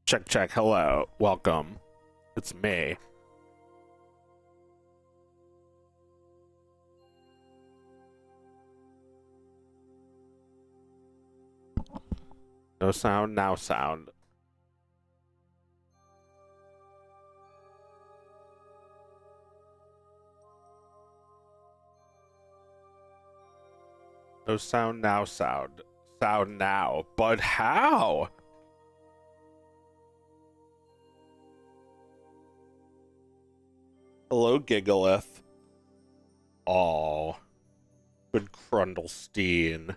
Check, check. Hello. Welcome. It's me. No sound, now sound. No sound, now sound. Sound now. But how? Hello, Gigalith. Oh, good Crundlestein.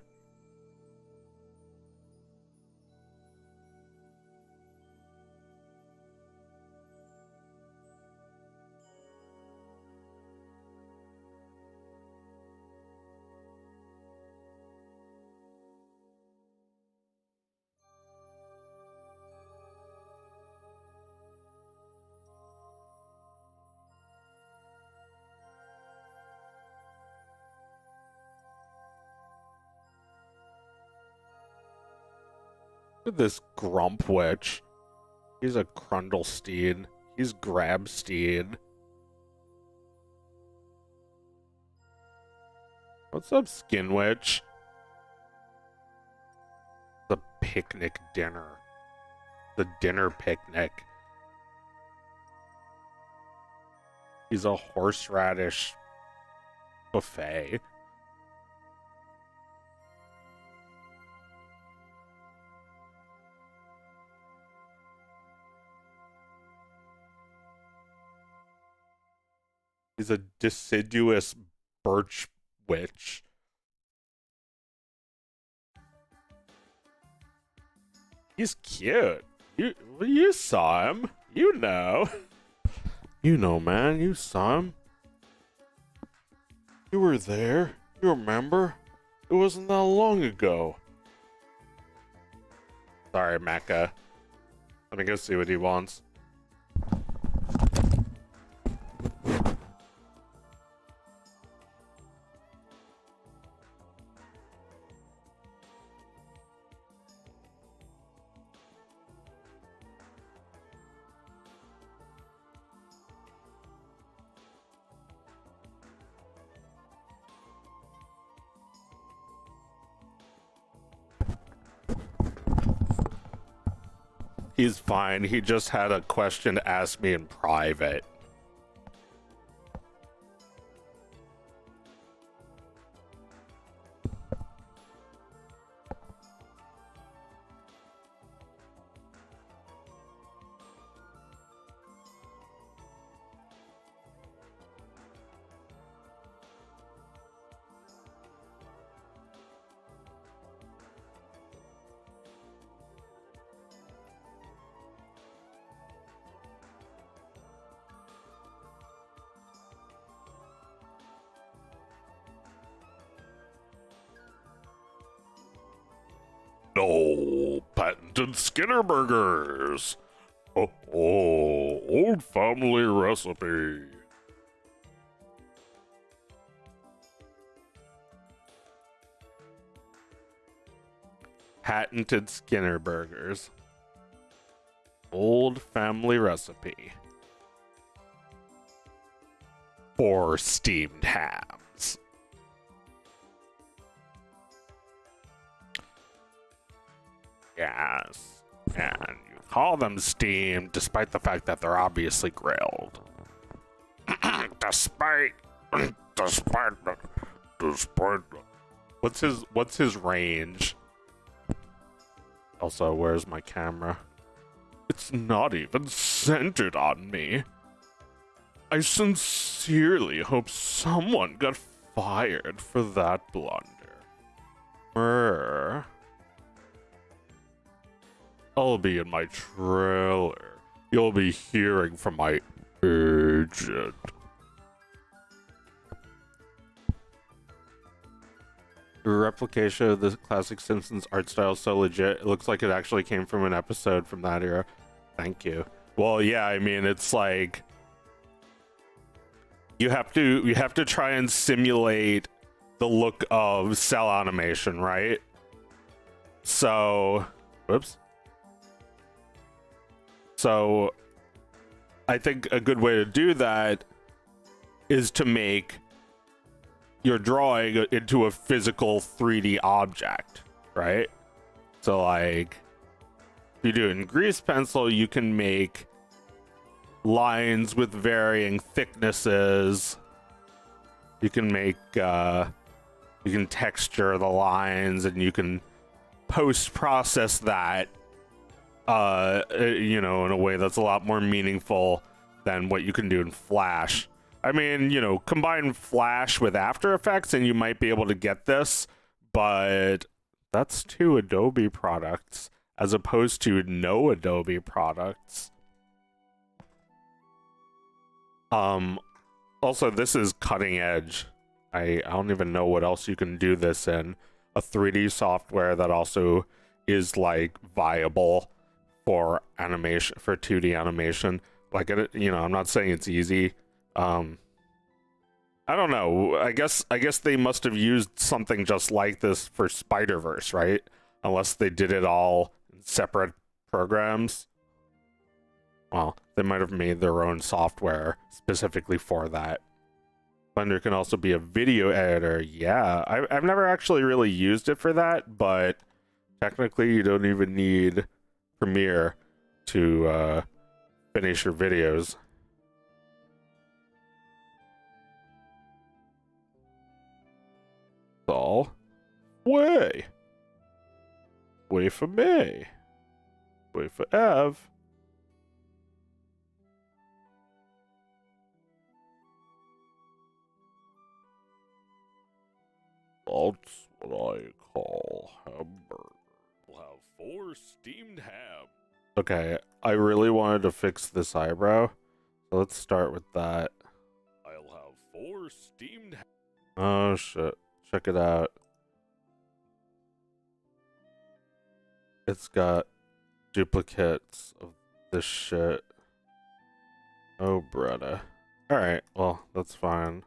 Look at this Grump Witch. He's a Crundlestein. He's Grabstein. What's up, Skin Witch? The picnic dinner. The dinner picnic. He's a horseradish buffet. He's a deciduous birch witch. He's cute. You saw him. You know. You know, man. You saw him. You were there. You remember? It wasn't that long ago. Sorry, Mecha. Let me go see what he wants. He's fine. He just had a question to ask me in private. No, patented Skinner burgers. Oh, old family recipe. Patented Skinner burgers. Old family recipe. For steamed hams. Yes, and you call them steamed despite the fact that they're obviously grilled. despite. What's his range? Also, where's my camera? It's not even centered on me. I sincerely hope someone got fired for that blunder. Brr. I'll be in my trailer. You'll be hearing from my agent. The replication of the classic Simpsons art style is so legit. It looks like it actually came from an episode from that era. Thank you. Well, yeah, I mean, it's like you have to try and simulate the look of cell animation, right? So, whoops. So I think a good way to do that is to make your drawing into a physical 3D object, right? So like you do it in grease pencil, you can make lines with varying thicknesses. You can make you can texture the lines, and you can post-process that you know, in a way that's a lot more meaningful than what you can do in Flash. I mean, you know, combine Flash with After Effects and you might be able to get this, but that's 2 Adobe products as opposed to no Adobe products. Also, this is cutting edge. I don't even know what else you can do this in. A 3D software that also is like viable for animation, for 2D animation. Like, you know, I'm not saying it's easy. I don't know. I guess they must have used something just like this for Spider-Verse, right? Unless they did it all in separate programs. Well, they might have made their own software specifically for that. Blender can also be a video editor. Yeah, I've never actually really used it for that, but technically you don't even need Premiere to finish your videos. All way for me, way for Ev. That's what I call hamburger. We'll have 4 steamed ham. Okay, I really wanted to fix this eyebrow, so let's start with that. I'll have 4 steamed ham. Oh shit, check it out. It's got duplicates of this shit. Oh, brother. Alright, well, that's fine.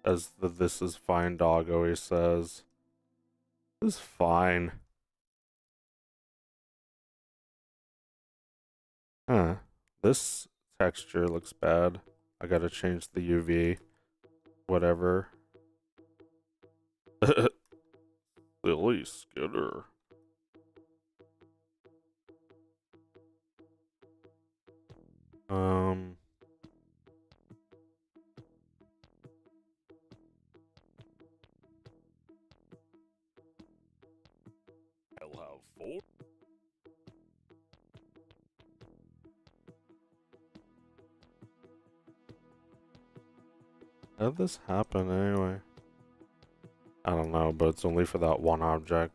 As the "this is fine" dog always says. This is fine. Huh. This texture looks bad. I gotta change the UV. Whatever. Silly Skitter. I'll have 4. How did this happen anyway? I don't know, but it's only for that one object.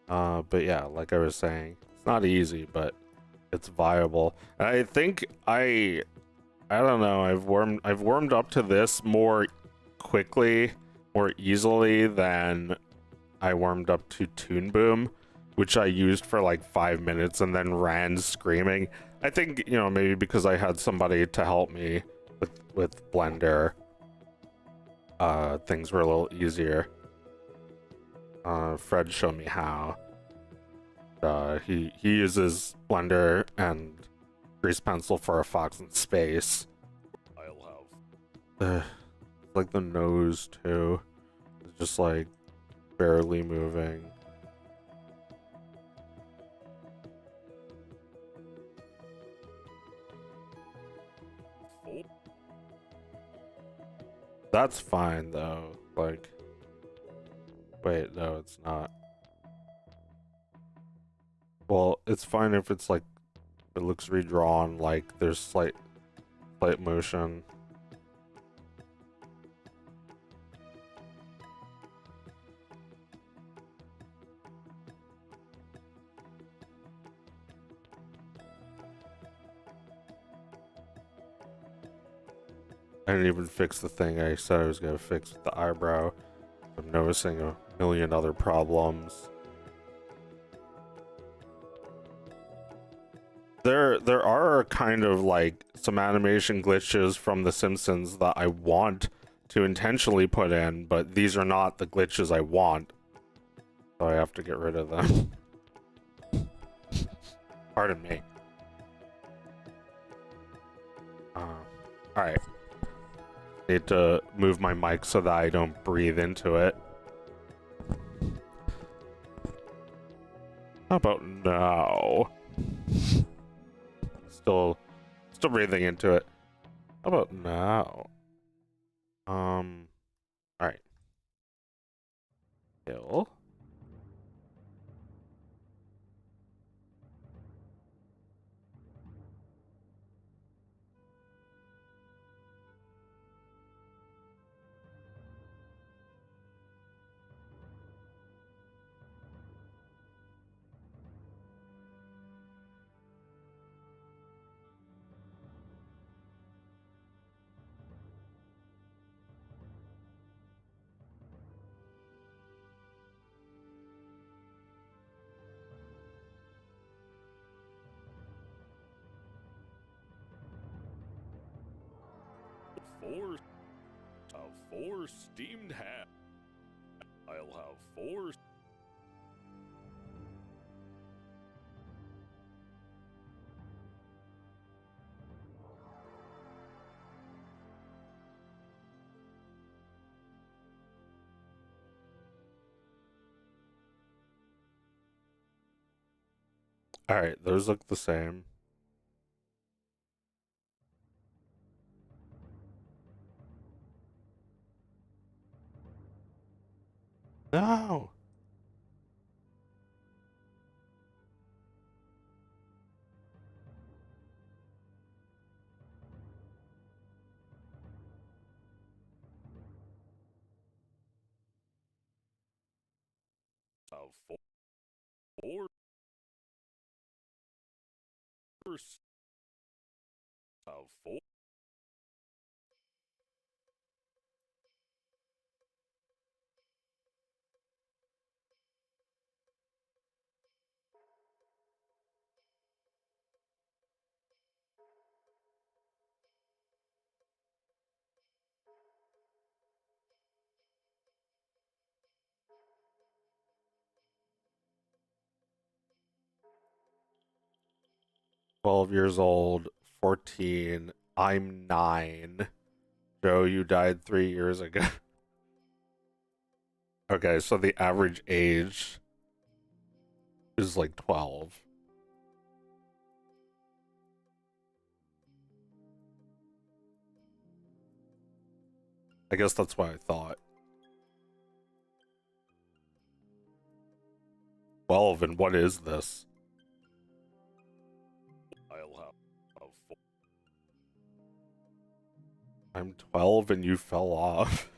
But yeah, like I was saying, it's not easy, but it's viable. And I think I don't know, I've warmed up to this more quickly, more easily than I warmed up to Toon Boom, which I used for like 5 minutes and then ran screaming. I think, you know, maybe because I had somebody to help me with Blender, things were a little easier. Fred showed me how. He uses Blender and grease pencil for a fox in space. I'll have like the nose too. It's just like barely moving. That's fine though. Like, wait, no, it's not. Well, it's fine if it's like, it looks redrawn, like there's slight motion. I didn't even fix the thing I said I was gonna fix with the eyebrow. I'm noticing a million other problems. There are kind of like some animation glitches from The Simpsons that I want to intentionally put in, but these are not the glitches I want, so I have to get rid of them. Pardon me. Alright. Need to move my mic so that I don't breathe into it. How about now? Still breathing into it. How about now? All right. Kill. Four steamed hat. I'll have 4. All right, those look the same. No. Four. Four. 12 years old, 14. I'm 9. Joe, you died 3 years ago. Okay, so the average age is like 12. I guess that's what I thought. 12, and what is this? I'll have 4. I'm 12 and you fell off.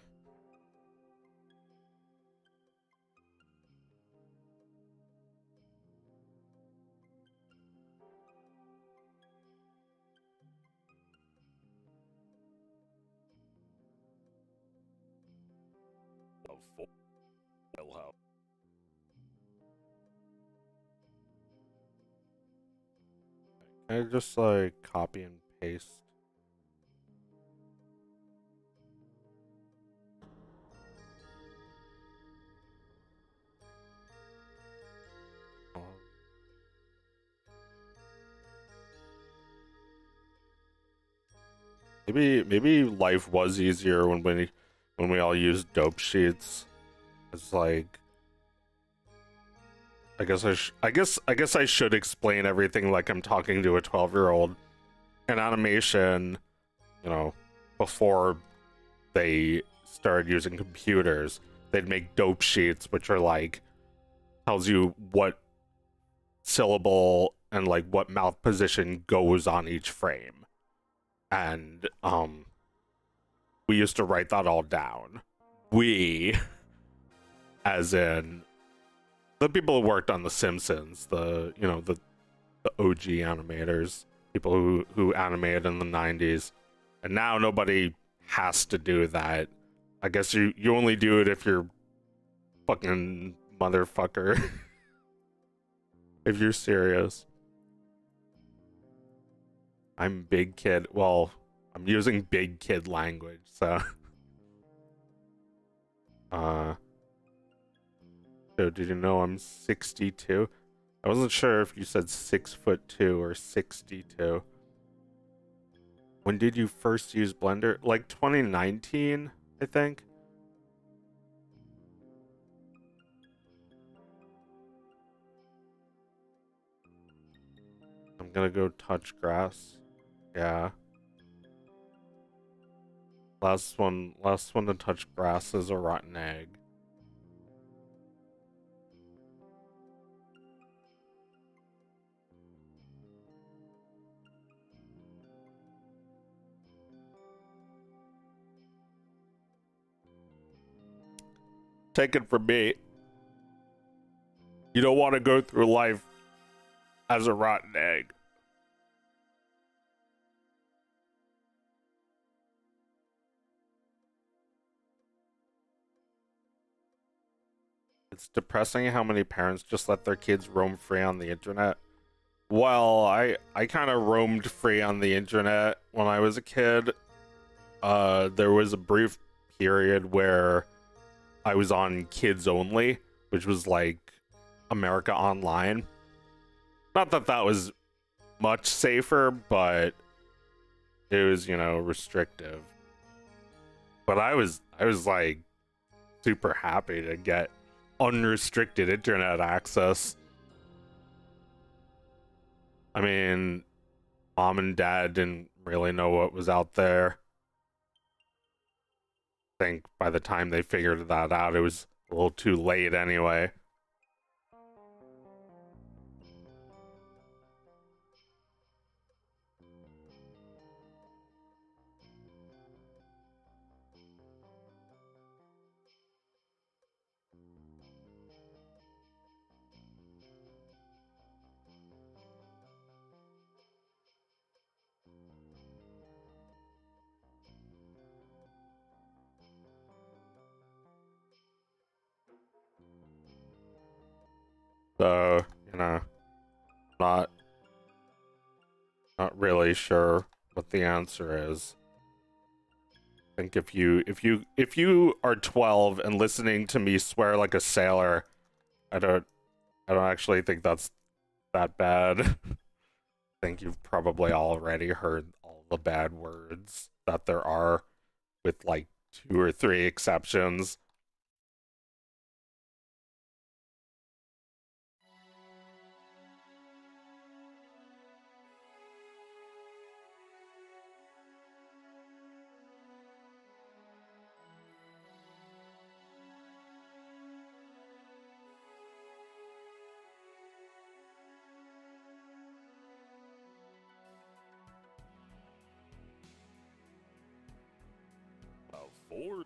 I'll have. Can I just like copy and paste? Maybe life was easier when we all used dope sheets. It's like I guess I should explain everything like I'm talking to a 12-year-old. In animation, you know, before they started using computers, they'd make dope sheets which are like tells you what syllable and like what mouth position goes on each frame. And we used to write that all down. We, as in the people who worked on The Simpsons, the OG animators, people who animated in the 90s. And now nobody has to do that. I guess you only do it if you're fucking motherfucker. If you're serious. I'm big kid. Well, I'm using big kid language, so so did you know I'm 62? I wasn't sure if you said 6'2" or 62. When did you first use Blender? Like 2019, I think. Gonna go touch grass. Yeah. Last one to touch grass is a rotten egg. Take it from me. You don't want to go through life as a rotten egg. It's depressing how many parents just let their kids roam free on the internet. Well, I kind of roamed free on the internet when I was a kid. There was a brief period where I was on Kids Only, which was like America Online. Not that that was much safer, but it was, you know, restrictive. But I was like super happy to get unrestricted internet access. I mean, mom and dad didn't really know what was out there. I think by the time they figured that out, it was a little too late anyway. So, you know, not really sure what the answer is. I think if you are 12 and listening to me swear like a sailor, I don't actually think that's that bad. I think you've probably already heard all the bad words that there are, with like 2 or 3 exceptions. I'll have 4.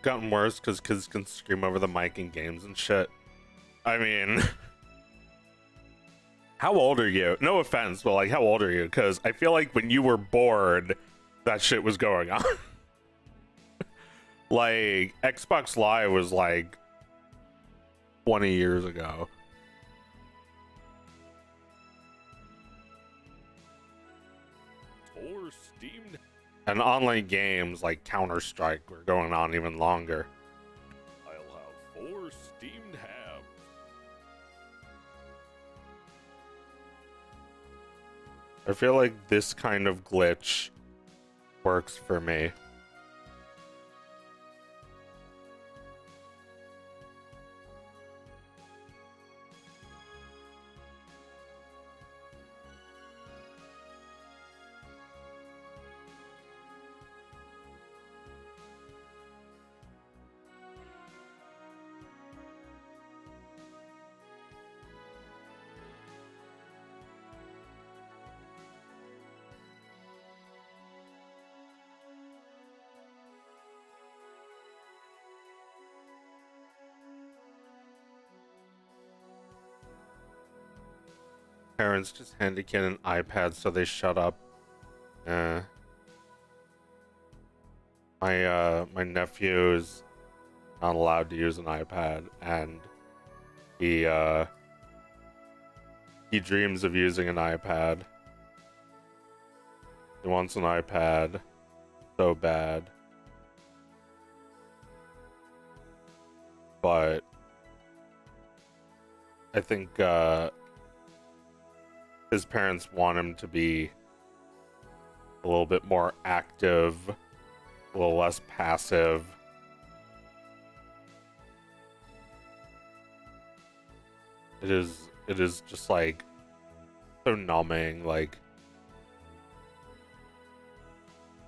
Gotten worse because kids can scream over the mic in games and shit. I mean, how old are you? No offense, but like, how old are you? Because I feel like when you were bored, that shit was going on. Like, Xbox Live was like 20 years ago. Or Steam. And online games like Counter-Strike were going on even longer. I'll have 4 Steam tabs. I feel like this kind of glitch works for me. Parents just hand a kid an iPad so they shut up. My nephew is not allowed to use an iPad, and he dreams of using an iPad. He wants an iPad so bad, but I think his parents want him to be a little bit more active, a little less passive. It is just like so numbing. Like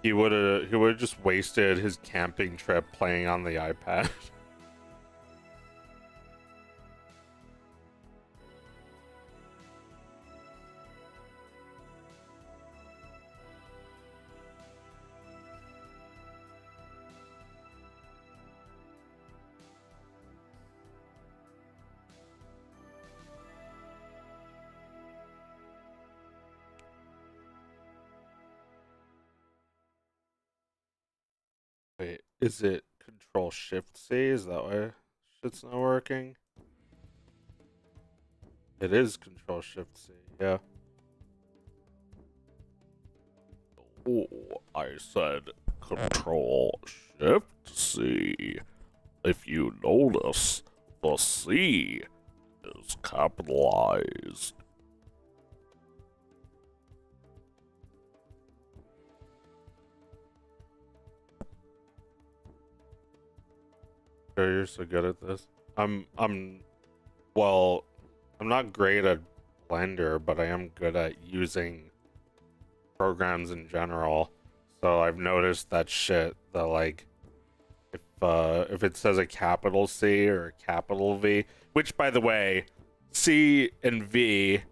he would have just wasted his camping trip playing on the iPad. Wait, is it Control Shift C? Is that why shit's not working? It is Control Shift C, yeah. Oh, I said Control Shift C. If you notice, the C is capitalized. Sure, you're so good at this. Well, I'm not great at Blender, but I am good at using programs in general. So I've noticed that shit that like if it says a capital C or a capital V, which by the way, C and V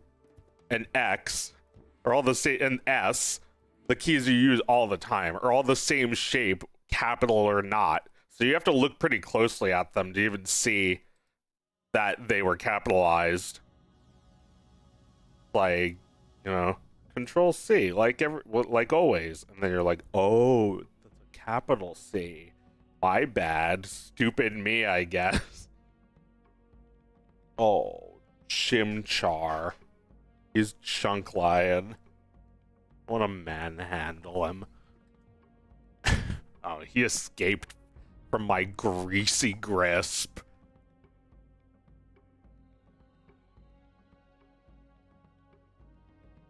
and X are all the same, and S, the keys you use all the time, are all the same shape, capital or not. So you have to look pretty closely at them to even see that they were capitalized. Like, you know, Control C, like like always, and then you're like, oh, that's a capital C. My bad, stupid me, I guess. Oh, Chimchar. He's Chunk Lion. I want to manhandle him. Oh, he escaped from my greasy grasp.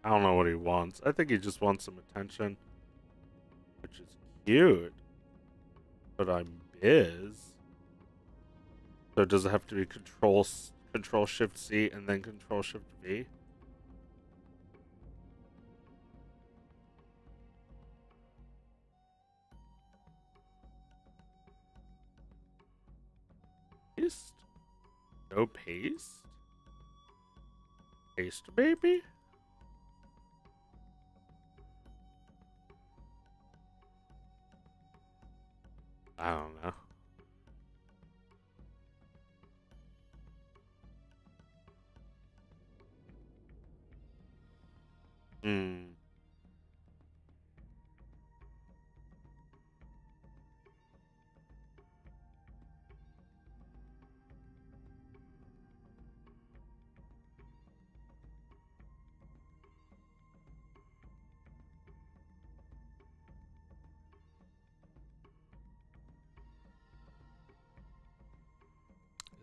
I don't know what he wants. I think he just wants some attention, which is cute. But I'm Biz. So does it have to be Control Shift C and then Control Shift V? Paste? No paste? Paste, baby? I don't know. Hmm.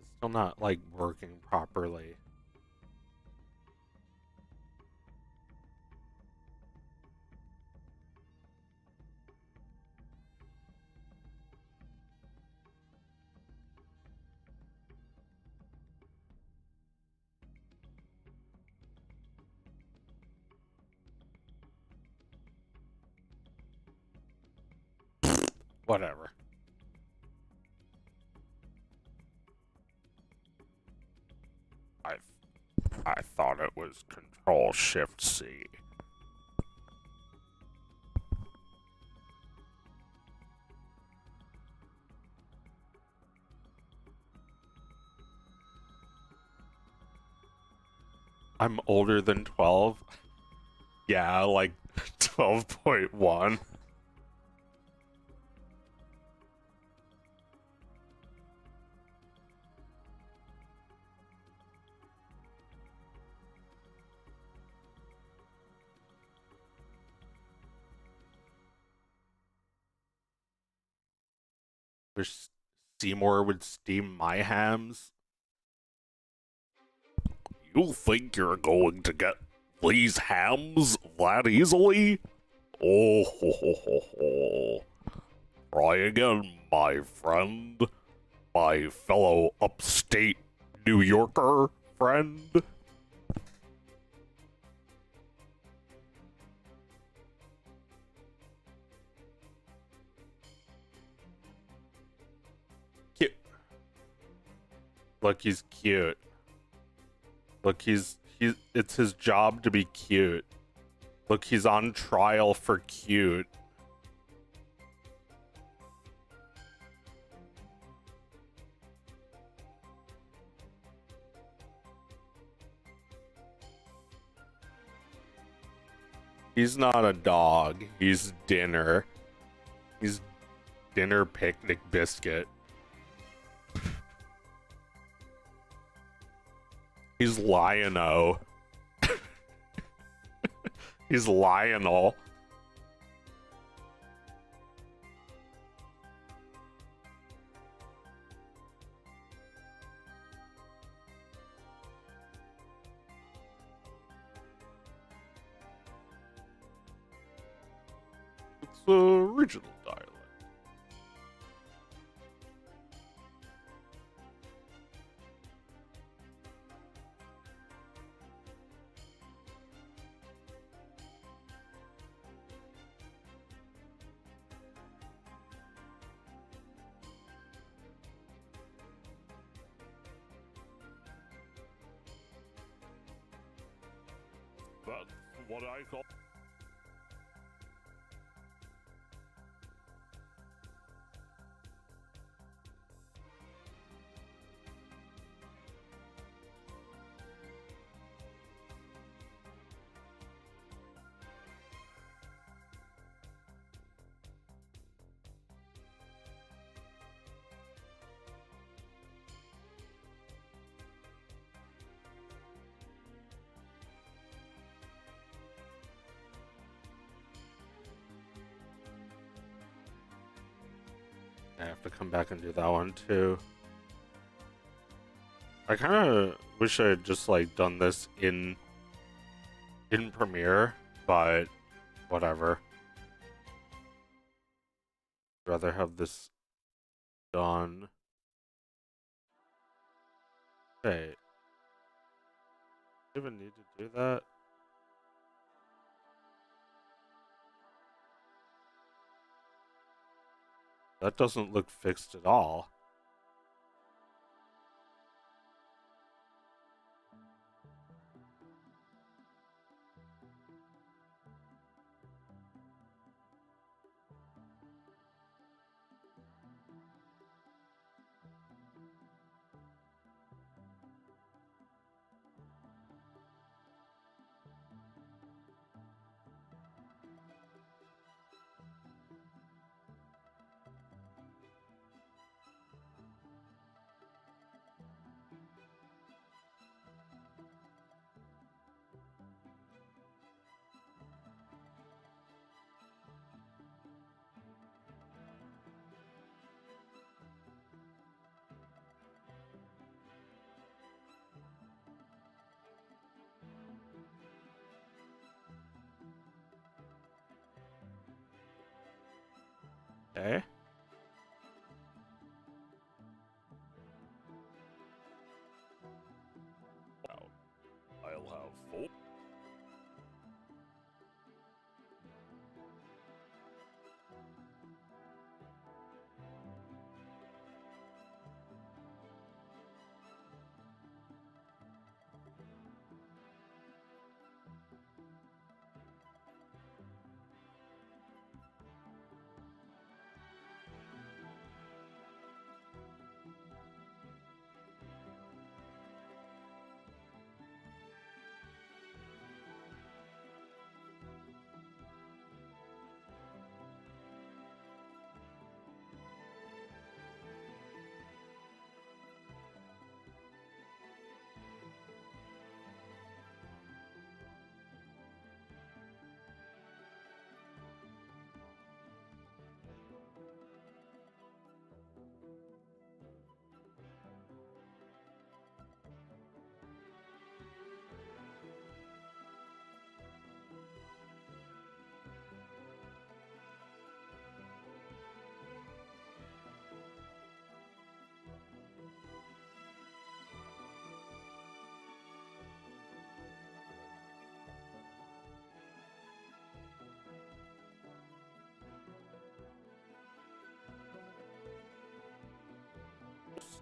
It's still not, like, working properly. Whatever. I I thought it was Control Shift C. I'm older than 12. Yeah, like 12.1. Wish Seymour would steam my hams. You think you're going to get these hams that easily? Oh, ho, ho, ho, ho. Try again, my friend. My fellow upstate New Yorker friend. Cute. Look, he's cute. Look, it's his job to be cute. Look, he's on trial for cute. He's not a dog. He's dinner. He's dinner picnic biscuit. He's Lion-O. He's Lionel. It's the original dialect. That's what I call. I have to come back and do that one too. I kind of wish I had just like done this in Premiere, but whatever. I'd rather have this done. Hey, do you even need to do that? That doesn't look fixed at all. Okay. Wow. I'll have full.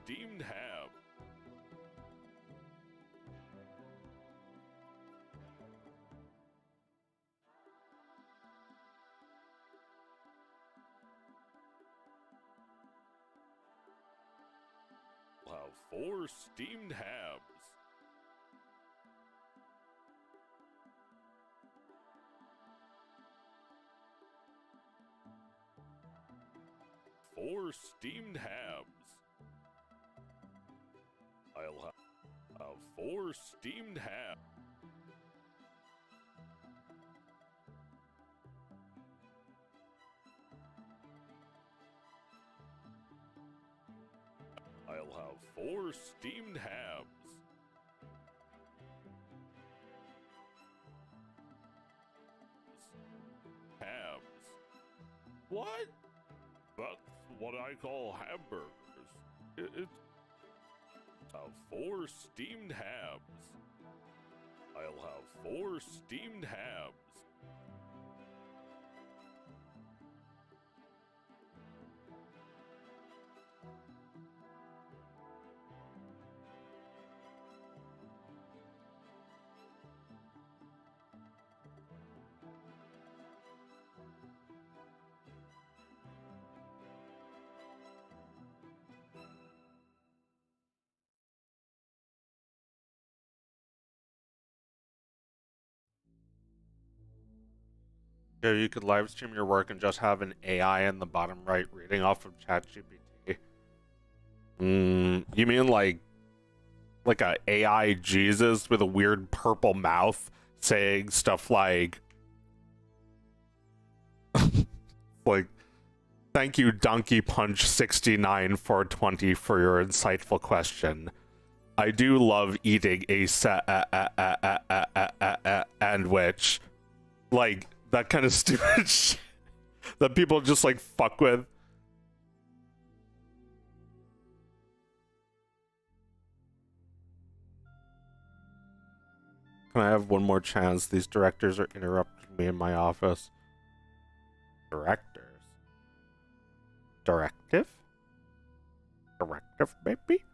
steamed ham. I'll have 4 steamed hams. Four steamed hams. I'll have 4 steamed hams. I'll have 4 steamed hams. Hams. What? That's what I call hamburgers. It's 4 steamed hams. I'll have 4 steamed hams. Yeah, you could live stream your work and just have an AI in the bottom right reading off of ChatGPT. You mean like a AI Jesus with a weird purple mouth saying stuff like like, thank you Donkey Punch 69 420 for your insightful question. I do love eating a sandwich. Like, that kind of stupid shit that people just like fuck with. Can I have one more chance? These directors are interrupting me in my office. Directors? Directive? Directive, baby?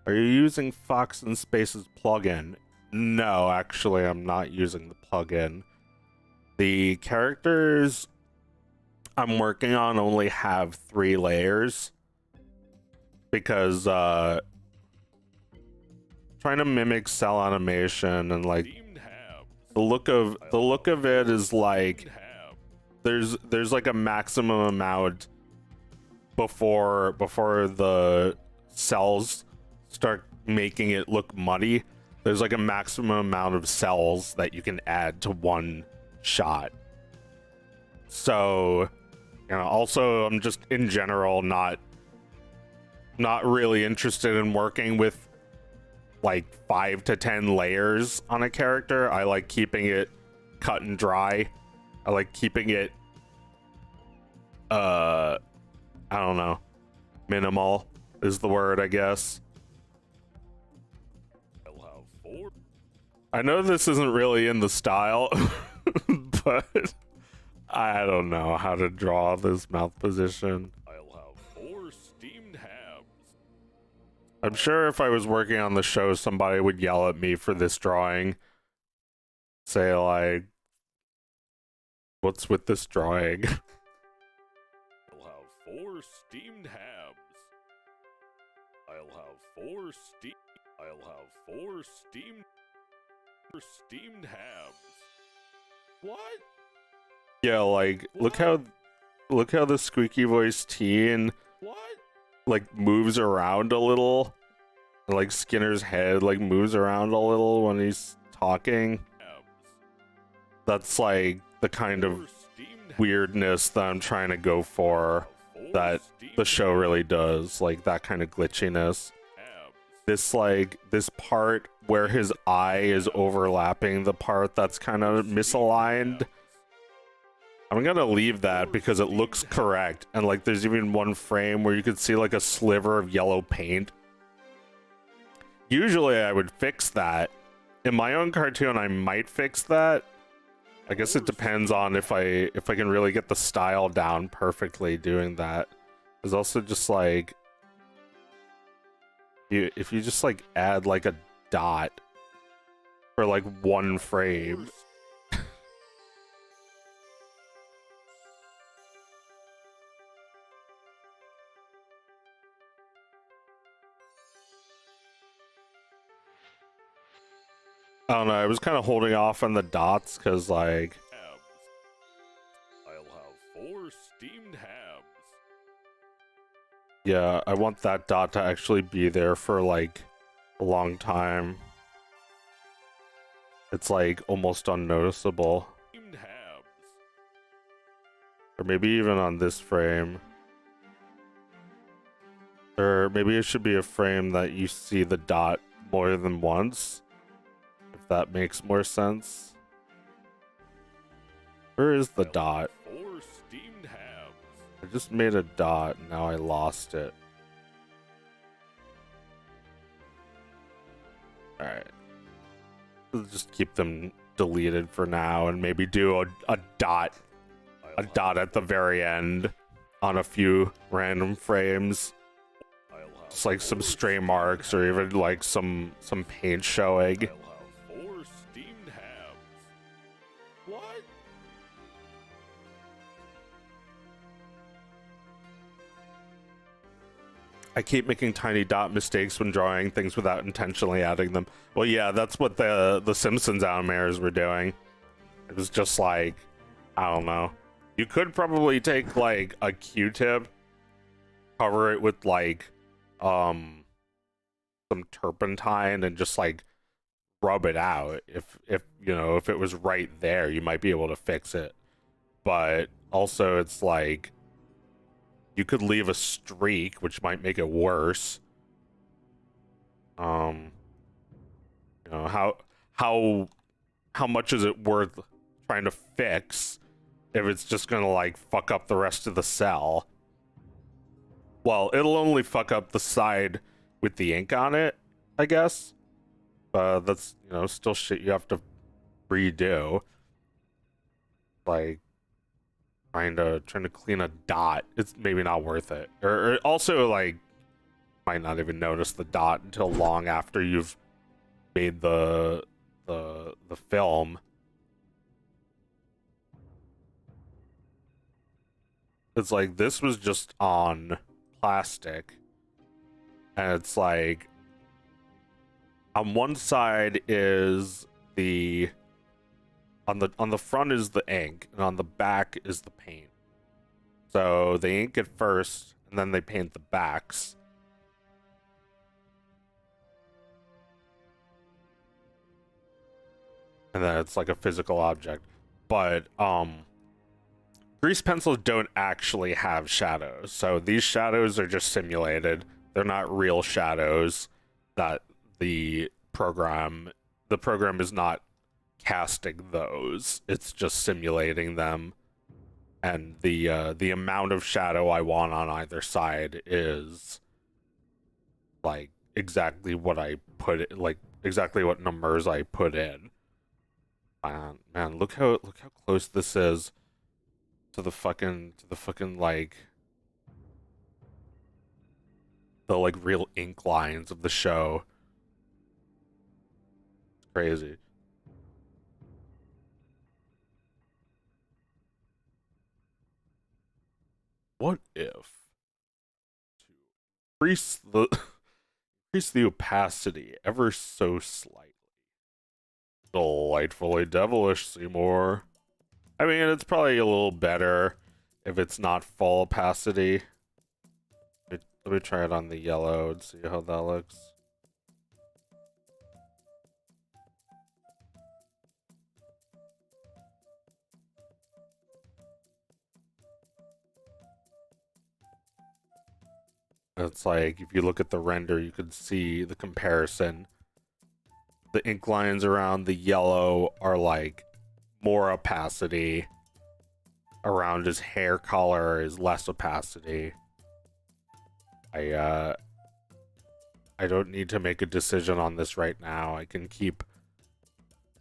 Are you using Fox and Spaces plugin? No, actually, I'm not using the plugin. The characters I'm working on only have 3 layers because trying to mimic cell animation and like the look of it is like there's like a maximum amount before the cells start making it look muddy. There's like a maximum amount of cells that you can add to one shot. So, you know, also I'm just in general not really interested in working with like 5 to 10 layers on a character. I like keeping it cut and dry. I like keeping it I don't know, minimal is the word, I guess. I know this isn't really in the style, but I don't know how to draw this mouth position. I'll have 4 steamed hams. I'm sure if I was working on the show, somebody would yell at me for this drawing. Say like, what's with this drawing? I'll have 4 steamed hams. I'll have 4 steamed hams. What? Yeah, like look how the squeaky voice teen like moves around a little. Like Skinner's head like moves around a little when he's talking. That's like the kind of weirdness that I'm trying to go for that the show really does, like that kind of glitchiness. This part where his eye is overlapping the part that's kind of misaligned, I'm gonna leave that because it looks correct, and like there's even one frame where you could see like a sliver of yellow paint. Usually I would fix that. In my own cartoon I might fix that. I guess it depends on if I can really get the style down perfectly doing that. There's also just like if you just like add like a dot for like one frame. I don't know, I was kind of holding off on the dots because like I'll have 4 steamed habs. Yeah, I want that dot to actually be there for like a long time. It's like almost unnoticeable. Steamed habs. Or maybe even on this frame. Or maybe it should be a frame that you see the dot more than once. If that makes more sense. Where is the dot? 4 steamed habs. I just made a dot, and now I lost it. Alright. Let's just keep them deleted for now, and maybe do a dot at the very end on a few random frames. Just like some stray marks, or even like some paint showing. What? I keep making tiny dot mistakes when drawing things without intentionally adding them. Well, yeah, that's what the Simpsons animators were doing. It was just like, I don't know. You could probably take like a Q-tip, cover it with like some turpentine, and just like rub it out. If you know, if it was right there, you might be able to fix it. But also it's like you could leave a streak, which might make it worse. You know, how much is it worth trying to fix if it's just gonna like fuck up the rest of the cell? Well, it'll only fuck up the side with the ink on it, I guess. That's, you know, still shit you have to redo. Like trying to clean a dot, it's maybe not worth it. Or also like might not even notice the dot until long after you've made the film. It's like this was just on plastic, and it's like on one side is the on the front is the ink, and on the back is the paint. So they ink it first, and then they paint the backs. And then it's like a physical object. But grease pencils don't actually have shadows. So these shadows are just simulated. They're not real shadows that the program is not casting those. It's just simulating them. And the amount of shadow I want on either side is like exactly what I put it, like exactly what numbers I put in. Man, look how close this is to the fucking like the like real ink lines of the show. It's crazy. What if to increase the opacity ever so slightly? Delightfully devilish, Seymour. I mean, it's probably a little better if it's not full opacity. Let me try it on the yellow and see how that looks. It's like, if you look at the render, you can see the comparison. The ink lines around the yellow are like more opacity. Around his hair color is less opacity. I don't need to make a decision on this right now. I can keep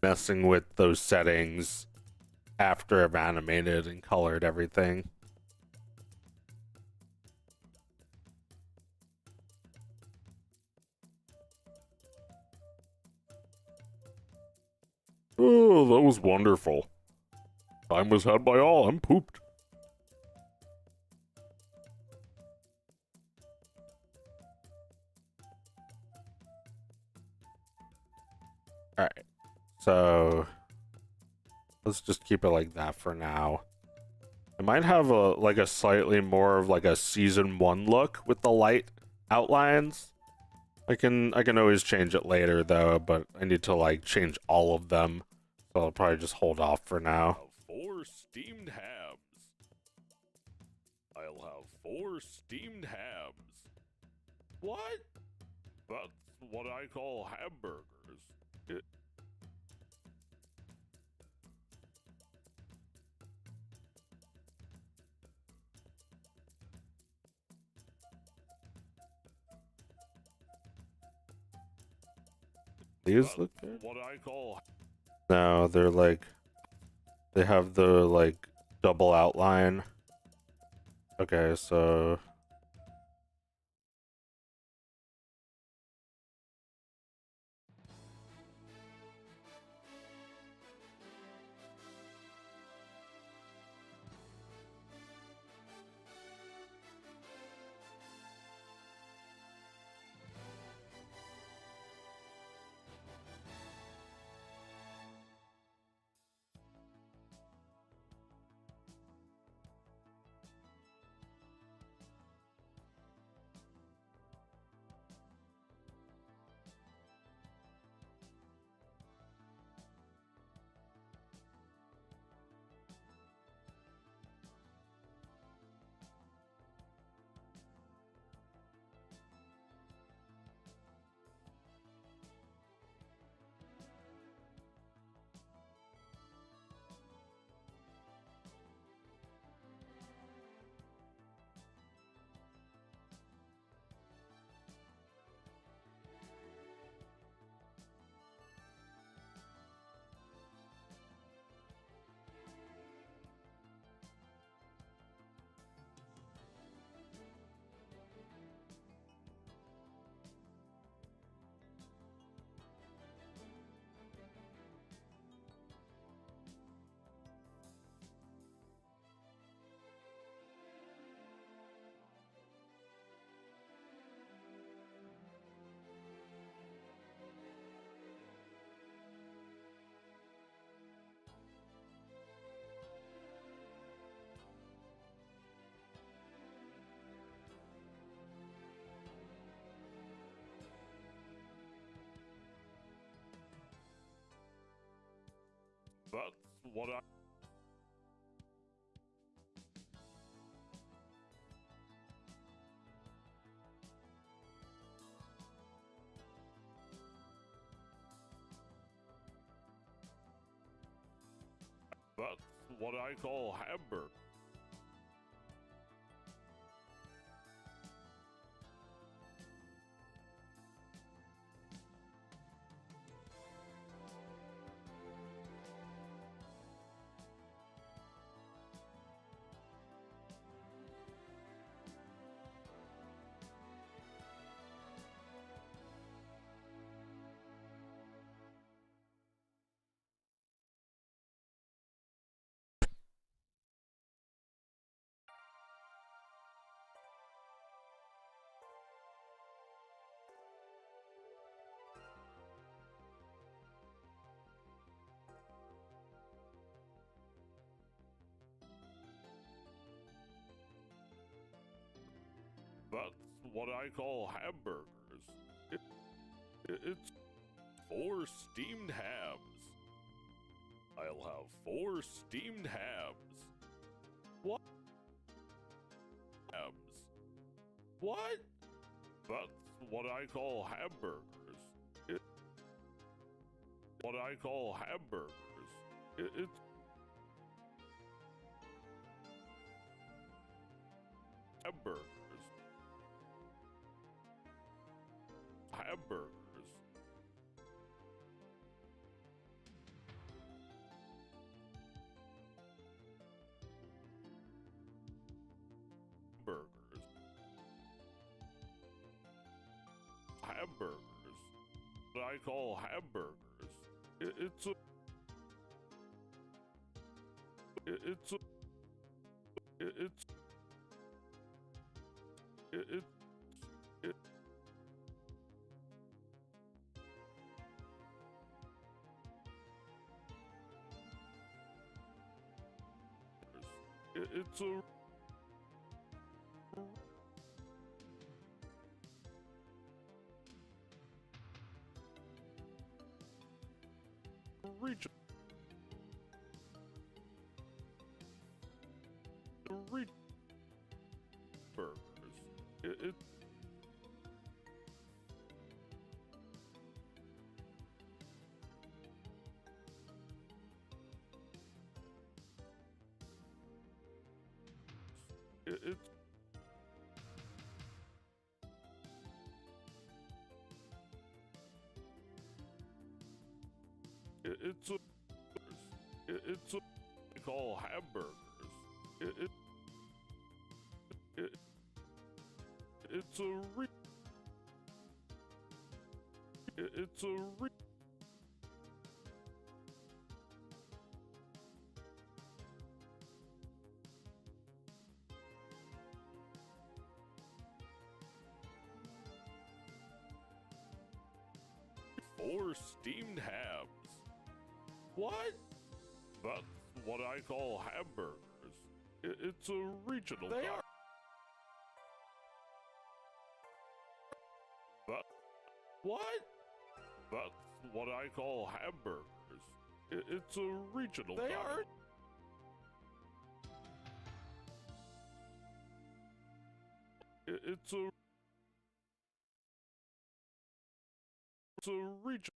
messing with those settings after I've animated and colored everything. Oh, that was wonderful. Time was had by all. I'm pooped. Alright. So let's just keep it like that for now. I might have a slightly more of like a season 1 look with the light outlines. I can always change it later though, but I need to like change all of them. So I'll probably just hold off for now. 4 steamed hams. I'll have 4 steamed hams. What? That's what I call hamburgers. These look good? What I call... No, they're like... They have the, like, double outline. Okay, so... That's what I... That's what I call hamburger. That's what I call hamburgers. It's 4 steamed hams. I'll have 4 steamed hams. What? Hams. What? That's what I call hamburgers. What I call hamburgers. It's hamburgers. Hamburgers. Burgers. Hamburgers. What I call hamburgers. It's a It's a it's it it it's a region burgers. It it's it's a it's a they call hamburgers. It it it's a it's a 4 steamed hams. What? That's what I call hamburgers. It's a regional. They are. That, what? That's what I call hamburgers. It's a regional. They are. It's a regional.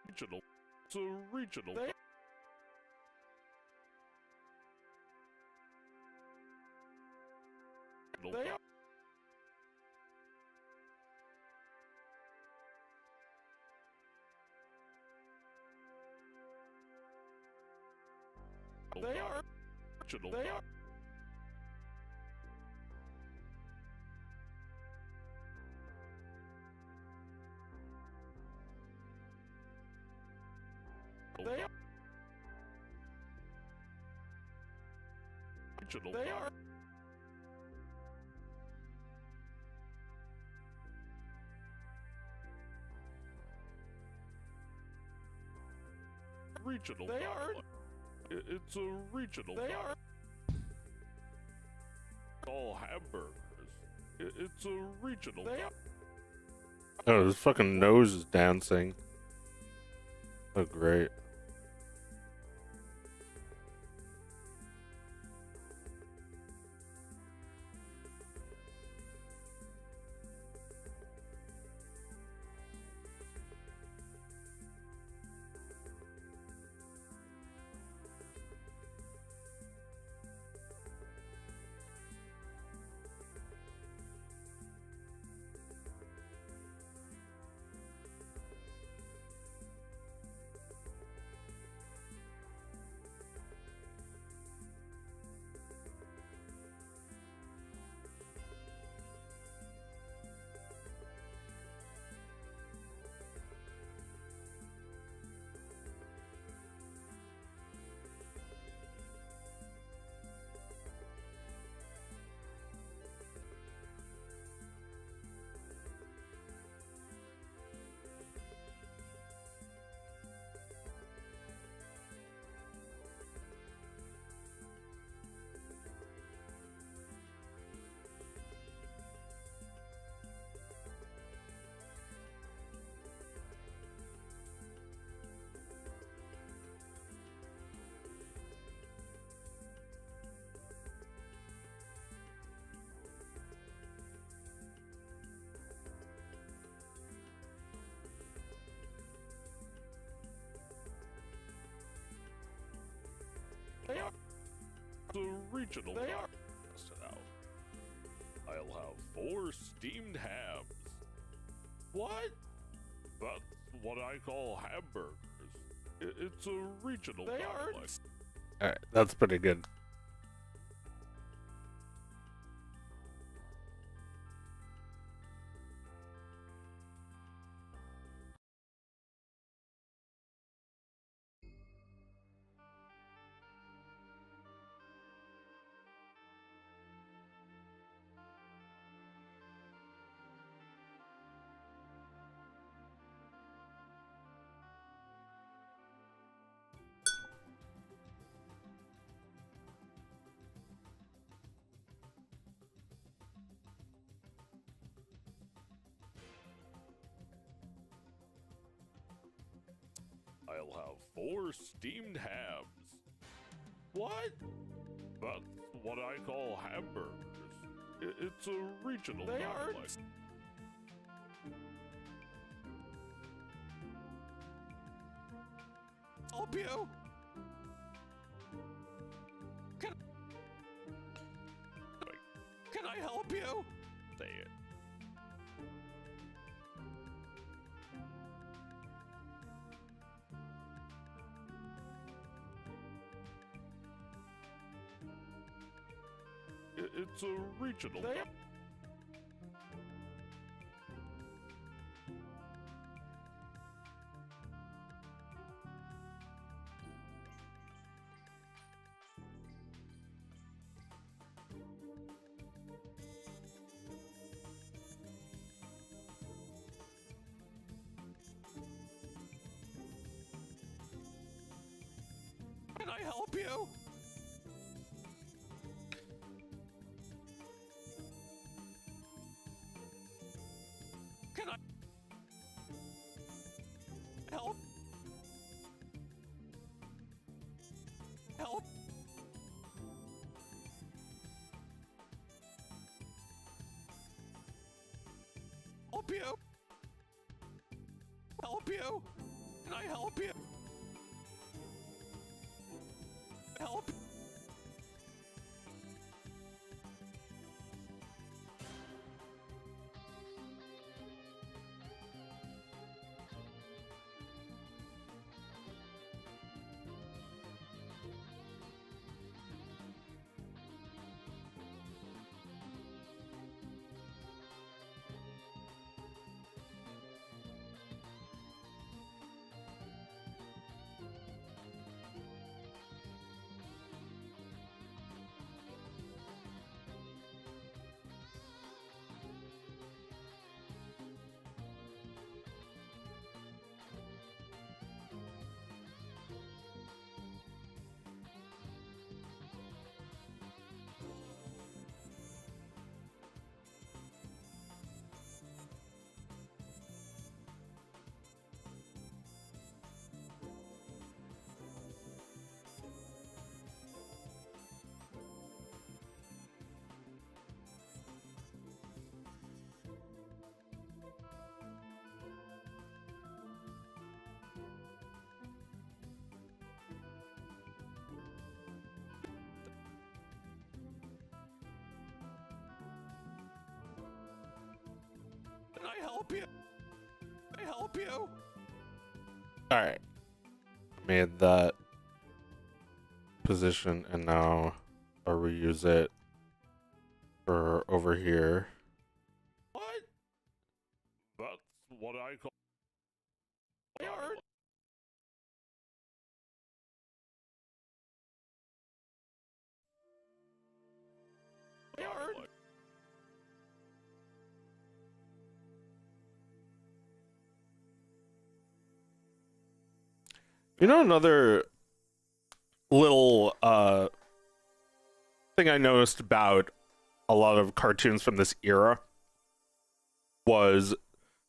Regional. It's a regional. They are. They are. Regional. They are. They are. Regional. They are. Regional. They are. It's a regional. They are. All hamburgers. It's a regional. They are. Oh, his fucking nose is dancing. Oh, great. They are. The regional. They are. Test it out. I'll have 4 steamed hams. What? That's what I call hamburgers. It's a regional. They are. Alright, that's pretty good. I'll have 4 steamed hams. What? That's what I call hamburgers. It's a regional dialect. Help you? Can I help you? Say it. It's a regional dialect. Can I help you? Can I help? Help? Help you? Help you? Can I help you? Help? Can I help you? Can I help you? Alright. Made that position and now I'll reuse it for over here. What? That's what I call Yard? Yard? You know, another little thing I noticed about a lot of cartoons from this era was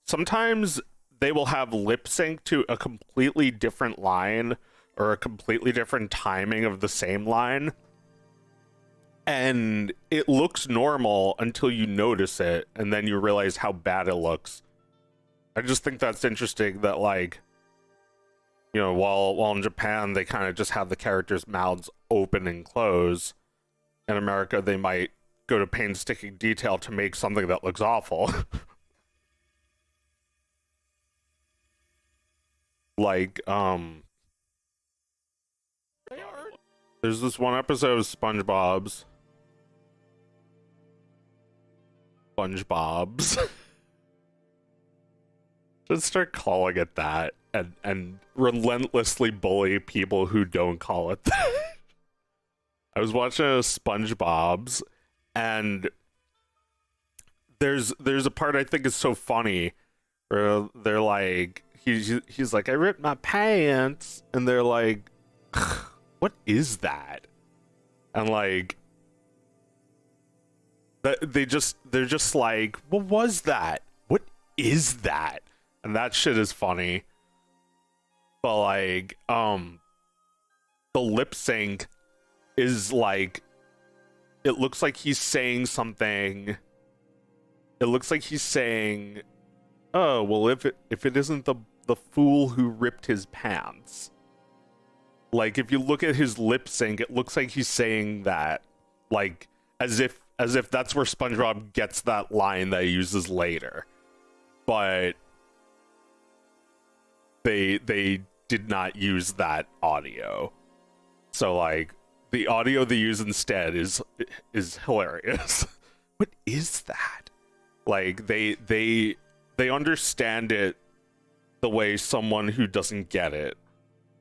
sometimes they will have lip sync to a completely different line or a completely different timing of the same line, and it looks normal until you notice it and then you realize how bad it looks. I just think that's interesting that, like, you know, while in Japan they kind of just have the characters' mouths open and close, in America they might go to painstaking detail to make something that looks awful. Like, there's this one episode of SpongeBob's. Just start calling it that and relentlessly bully people who don't call it that. I was watching a SpongeBob's and there's a part I think is so funny where they're like, he's like, I ripped my pants, and they're like, what is that? And like, they're just like, what was that? What is that? And that shit is funny. but like the lip sync is like, it looks like he's saying something. It looks like he's saying, "Oh, well, if it isn't the fool who ripped his pants." Like, if you look at his lip sync, it looks like he's saying that, like, as if that's where SpongeBob gets that line that he uses later. But they did not use that audio. So like, the audio they use instead is hilarious. What is that? Like, they understand it the way someone who doesn't get it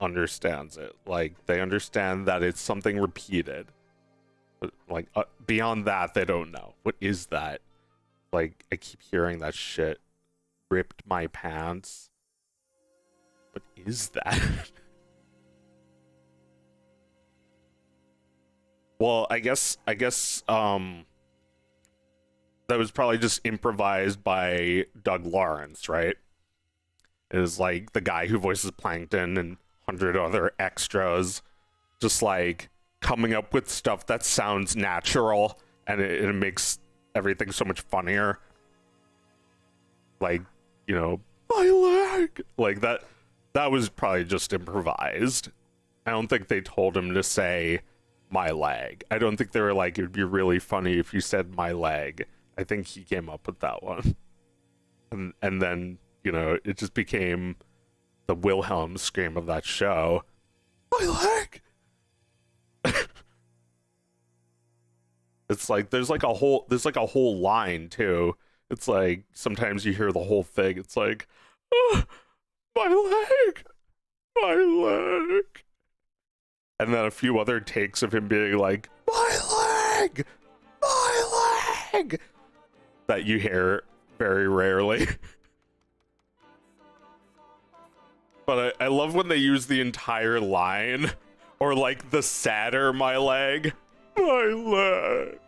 understands it. Like, they understand that it's something repeated. But like, beyond that, they don't know. What is that? Like, I keep hearing that shit. Ripped my pants. What is that? Well, I guess that was probably just improvised by Doug Lawrence, right? It is like the guy who voices Plankton and 100 other extras, just like coming up with stuff that sounds natural, and it makes everything so much funnier. Like, you know, my leg, like that was probably just improvised. I don't think they told him to say my leg. I don't think they were like, it'd be really funny if you said my leg. I think he came up with that one. And then, you know, it just became the Wilhelm scream of that show. My leg. It's like there's like a whole line too. It's like sometimes you hear the whole thing. It's like, oh, my leg. My leg. And then a few other takes of him being like, my leg! My leg! That you hear very rarely. But I love when they use the entire line, or like the sadder my leg. My leg.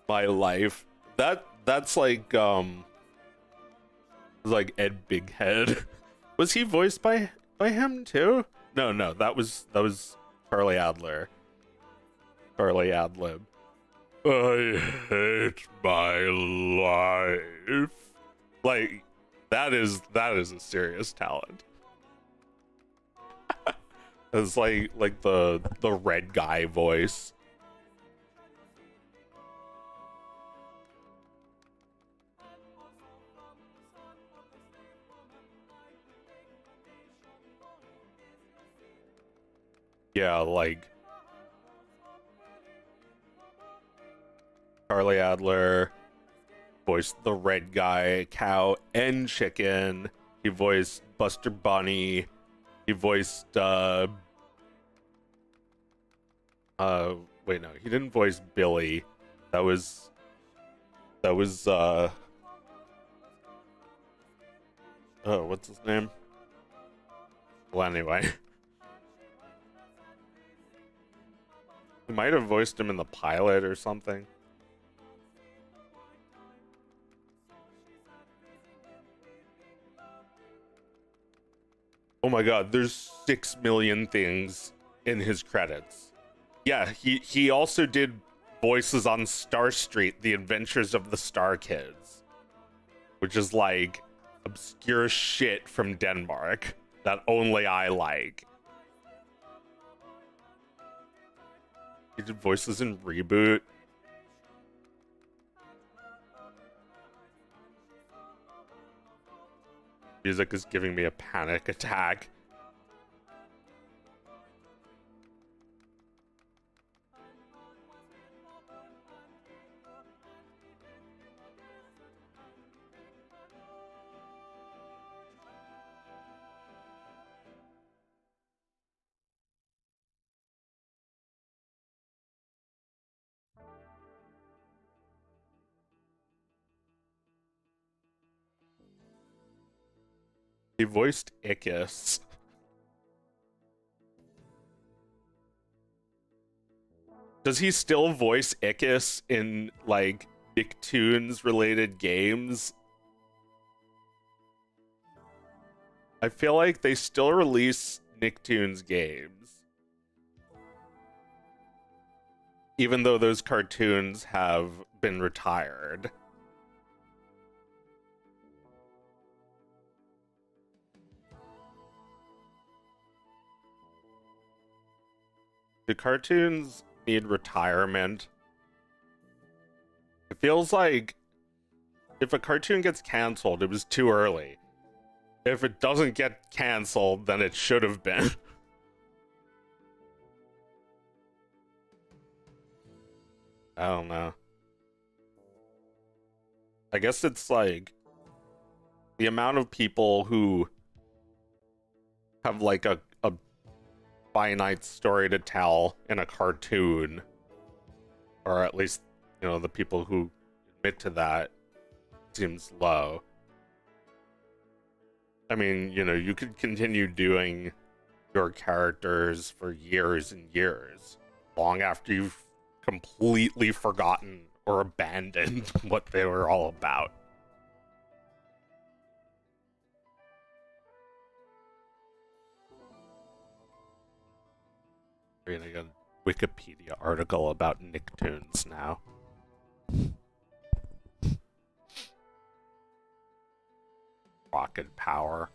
My life. That's like Ed Bighead. Was he voiced by him too? No, that was Charlie Adler. Charlie Adlib. I hate my life. Like, that is a serious talent. It's like the red guy voice. Yeah, like Charlie Adler voiced the red guy, cow, and chicken. He voiced Buster Bunny. He voiced wait, no, he didn't voice Billy. That was oh, what's his name? Well, anyway. He might have voiced him in the pilot or something. Oh my god, there's 6 million things in his credits. Yeah, he also did voices on Star Street, The Adventures of the Star Kids, which is like obscure shit from Denmark that only I like. He did voices in Reboot. Music is giving me a panic attack. He voiced Ickis. Does he still voice Ickis in like Nicktoons related games? I feel like they still release Nicktoons games, even though those cartoons have been retired. Do cartoons need retirement? It feels like if a cartoon gets canceled, it was too early. If it doesn't get canceled, then it should have been. I don't know. I guess it's like the amount of people who have like a finite story to tell in a cartoon, or at least, you know, the people who admit to that, seems low. I mean, you know, you could continue doing your characters for years and years, long after you've completely forgotten or abandoned what they were all about. Reading a Wikipedia article about Nicktoons now. Rocket power.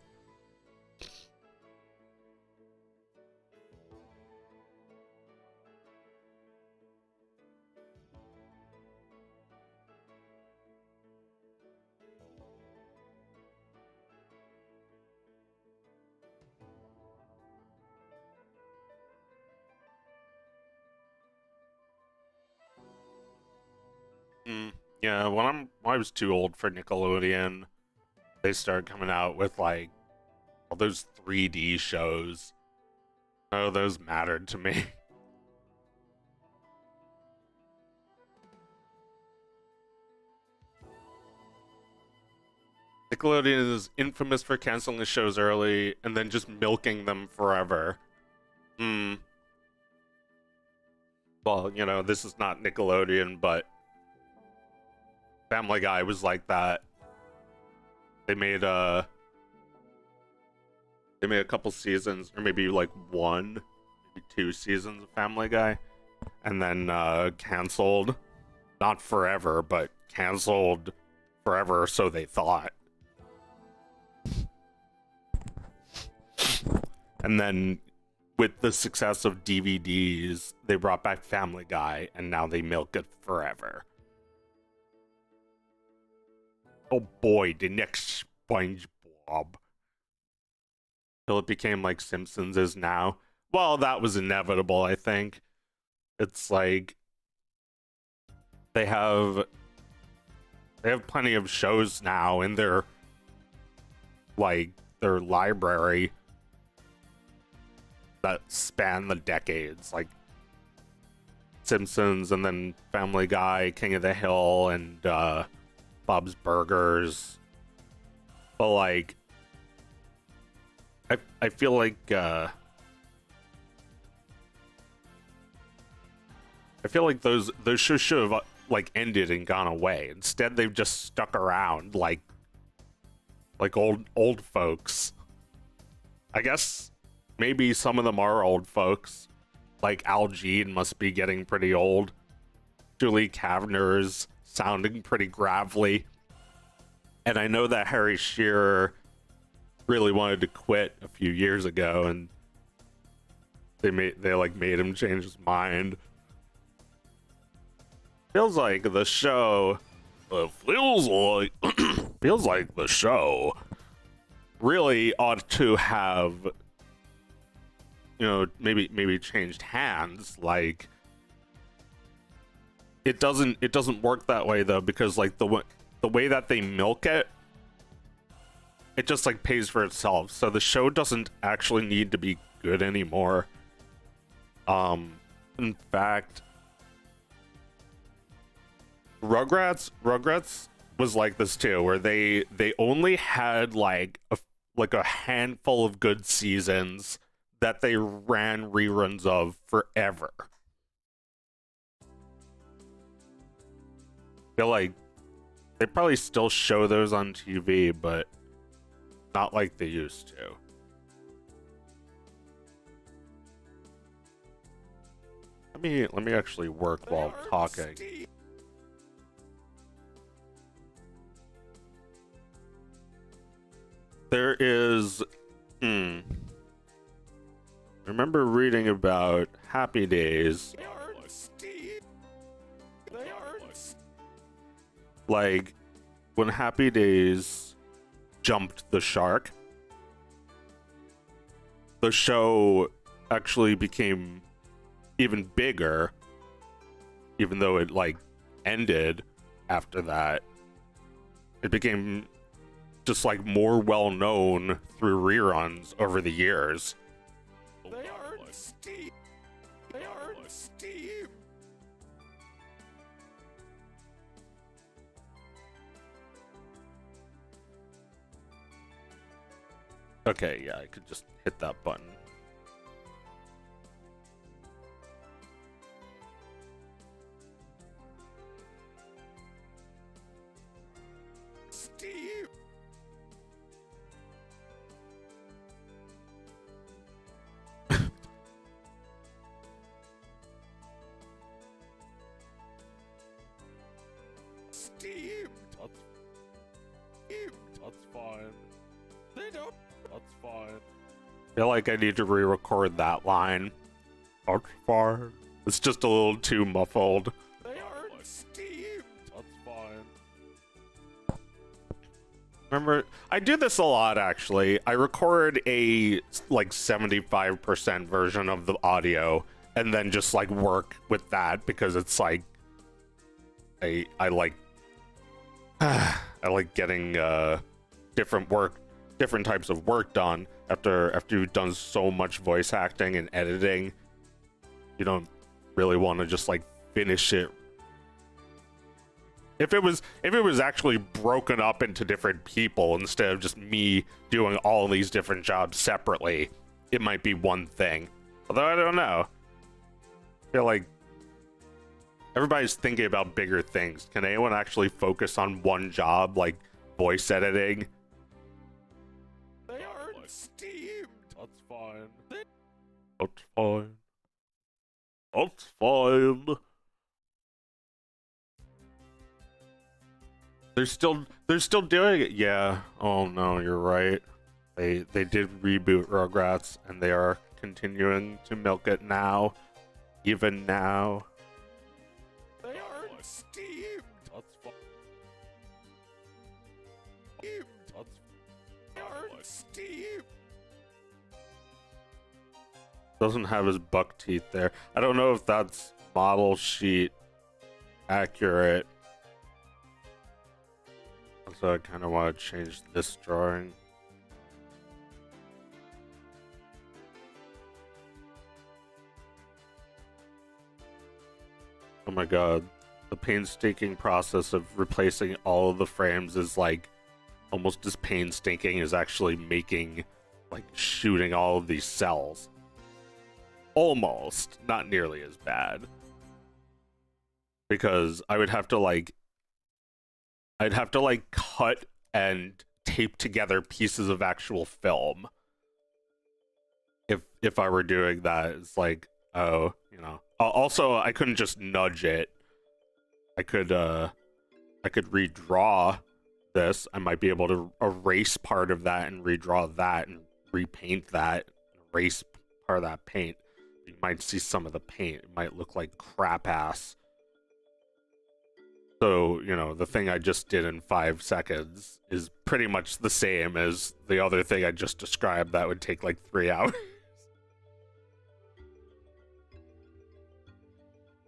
Yeah, when I was too old for Nickelodeon, they started coming out with like all those 3D shows. Oh, those mattered to me. Nickelodeon is infamous for canceling the shows early and then just milking them forever. Well, you know, this is not Nickelodeon, but Family Guy was like that. They made a couple seasons, or maybe like one, maybe 2 seasons of Family Guy, and then canceled. Not forever, but canceled forever, so they thought. And then with the success of DVDs, they brought back Family Guy, and now they milk it forever. Oh boy, the next SpongeBob. Till it became like Simpsons is now. Well, that was inevitable, I think. It's like they have plenty of shows now in their library that span the decades, like Simpsons and then Family Guy, King of the Hill, and Bob's Burgers. But like I feel like those shows should have like ended and gone away. Instead, they've just stuck around like old folks. I guess maybe some of them are old folks. Like Al Jean must be getting pretty old. Julie Kavner's sounding pretty gravelly. And I know that Harry Shearer really wanted to quit a few years ago, and they made him change his mind. Feels like the show feels like the show really ought to have, you know, maybe changed hands. Like it doesn't work that way though, because like the way that they milk it, it just like pays for itself. So the show doesn't actually need to be good anymore. In fact, Rugrats was like this too, where they only had like a handful of good seasons that they ran reruns of forever. I feel like they probably still show those on TV, but Not like they used to. Let me actually work while I'm talking. There is, remember reading about Happy Days. Like, when Happy Days jumped the shark, the show actually became even bigger, even though it, like, ended after that. It became just, like, more well-known through reruns over the years. They are steep. They are steep. Okay, yeah, I could just hit that button. Steep. Steep. That's fine. They don't. That's fine. I feel like I need to re-record that line. That's fine. It's just a little too muffled. They are steep. That's fine. Remember, I do this a lot, actually. I record a, like, 75% version of the audio, and then just, like, work with that, because it's, like, I like, I like getting, different types of work done after you've done so much voice acting and editing. You don't really want to just, like, finish it. If it was actually broken up into different people instead of just me doing all these different jobs separately, it might be one thing. Although I don't know. I feel like everybody's thinking about bigger things. Can anyone actually focus on one job, like voice editing? They are steep. That's fine. That's fine. That's fine. They're still doing it. Yeah. Oh no, you're right. They did reboot Rugrats, and they are continuing to milk it now, even now. They are steep. That's fine. They are steep. Doesn't have his buck teeth there. I don't know if that's model sheet accurate. So I kind of want to change this drawing. Oh my god. The painstaking process of replacing all of the frames is like almost as painstaking as actually making, like, shooting all of these cells. Almost. Not nearly as bad. Because I would have to, like, I'd have to, like, cut and tape together pieces of actual film. If I were doing that, it's like, oh, you know. Also, I couldn't just nudge it. I could redraw this. I might be able to erase part of that and redraw that and repaint that, erase part of that paint. You might see some of the paint. It might look like crap ass. So, you know, the thing I just did in 5 seconds is pretty much the same as the other thing I just described that would take like 3 hours.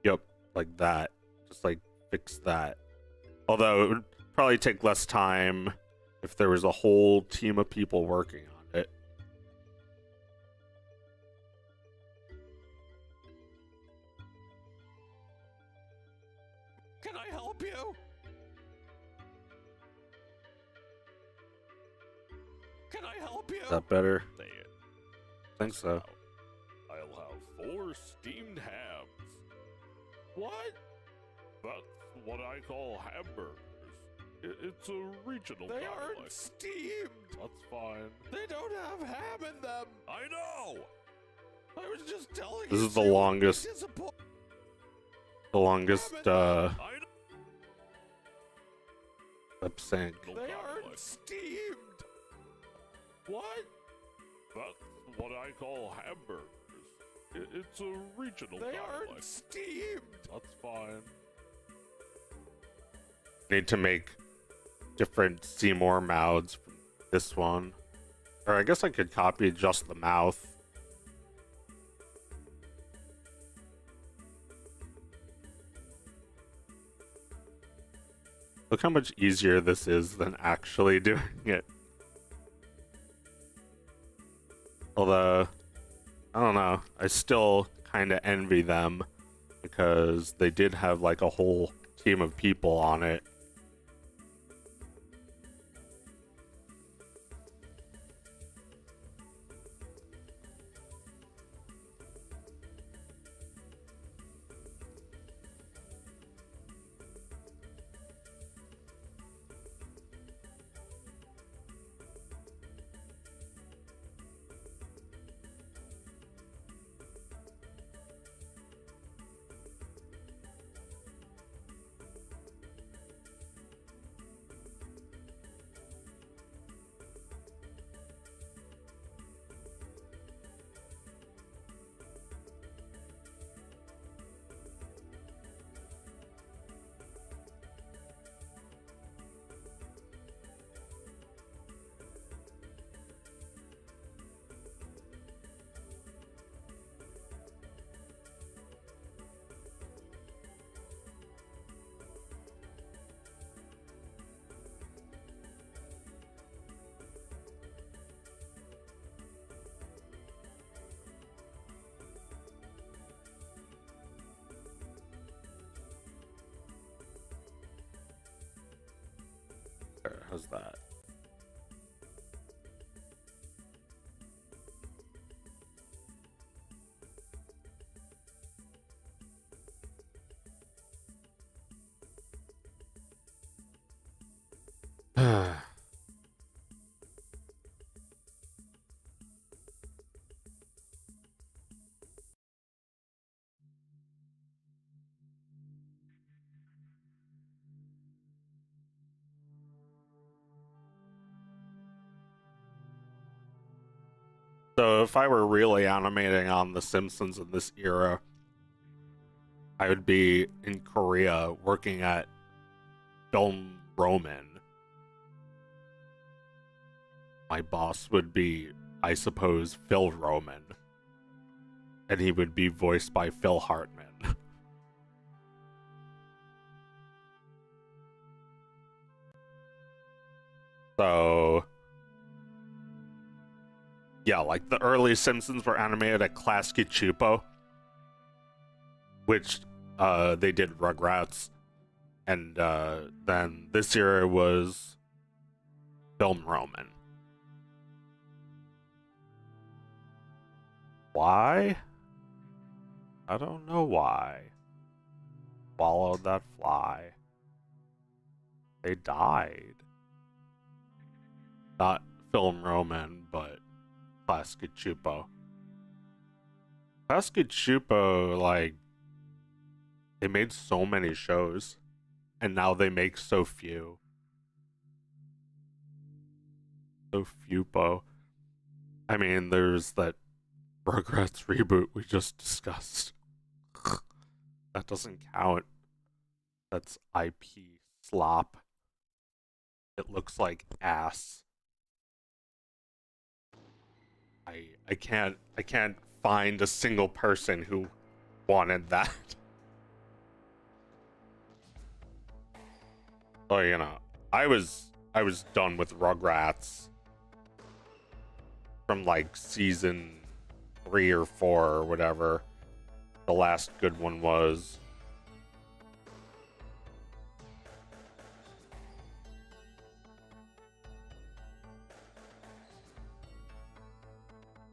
Yep, like that. Just like fix that. Although it would probably take less time if there was a whole team of people working on it. Can I help you? Can I help you? Is that better? Say it. I think so. I'll have 4 steamed hams. What? That's what I call hamburgers. It's a regional They dialect. aren't steamed. That's fine. They don't have ham in them. I know. I was just telling This you. is the so you wouldn't be longest. disappointed. The longest I know. lip sync. They aren't steamed. What? That's what I call hamburgers. It's a regional They dialect. aren't steamed. That's fine. Need to make different Seymour mouths from this one. Or I guess I could copy just the mouth. Look how much easier this is than actually doing it. Although, I don't know, I still kind of envy them because they did have like a whole team of people on it. How's that? So if I were really animating on The Simpsons in this era, I would be in Korea working at Film Roman. My boss would be, I suppose, Phil Roman. And he would be voiced by Phil Hartman. So yeah, like the early Simpsons were animated at Klasky Chupo, which they did Rugrats, and then this year was Film Roman. Why? I don't know why. Swallowed that fly. They died. Not Film Roman, but Klasky Chupo. Klasky Chupo, like, they made so many shows, and now they make so few. So few-po. I mean, there's that Rugrats reboot we just discussed. That doesn't count. That's IP slop. It looks like ass. I can't find a single person who wanted that. Oh, you know, I was done with Rugrats from like season 3 or 4 or whatever. The last good one was.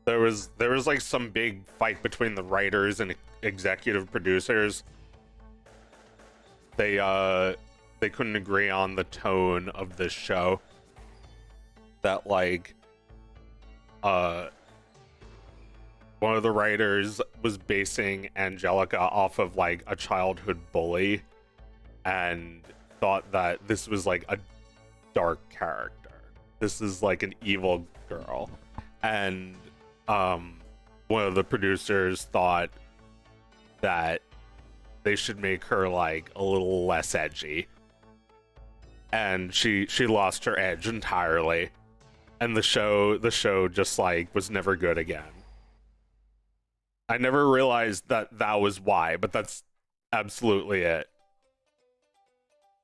There was like some big fight between the writers and executive producers. They they couldn't agree on the tone of this show. That like one of the writers was basing Angelica off of like a childhood bully and thought that this was like a dark character. This is like an evil girl. And one of the producers thought that they should make her like a little less edgy. And she lost her edge entirely. And the show just like was never good again. I never realized that was why, but that's absolutely it.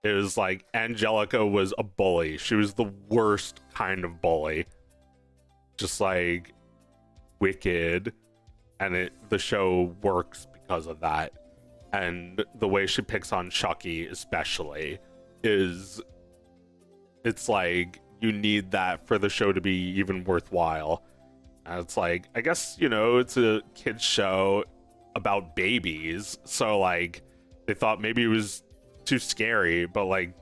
It was like Angelica was a bully. She was the worst kind of bully. Just like wicked, and the show works because of that. And the way she picks on Chucky especially is, it's like you need that for the show to be even worthwhile. And it's like, I guess, you know, it's a kid's show about babies, so like they thought maybe it was too scary, but like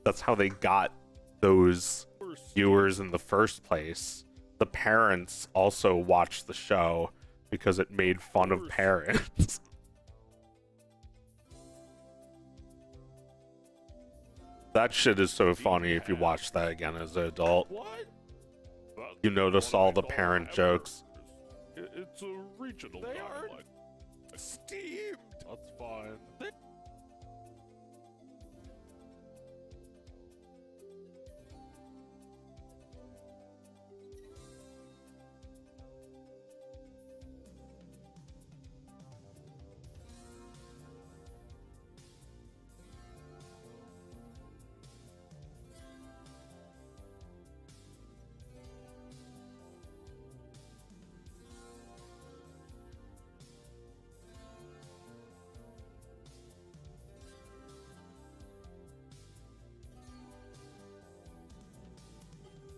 that's how they got those viewers in the first place. The parents also watched the show because it made fun of parents. That shit is so funny if you watch that again as an adult. You notice all the parent jokes. It's a regional dialect. Steamed. That's fine.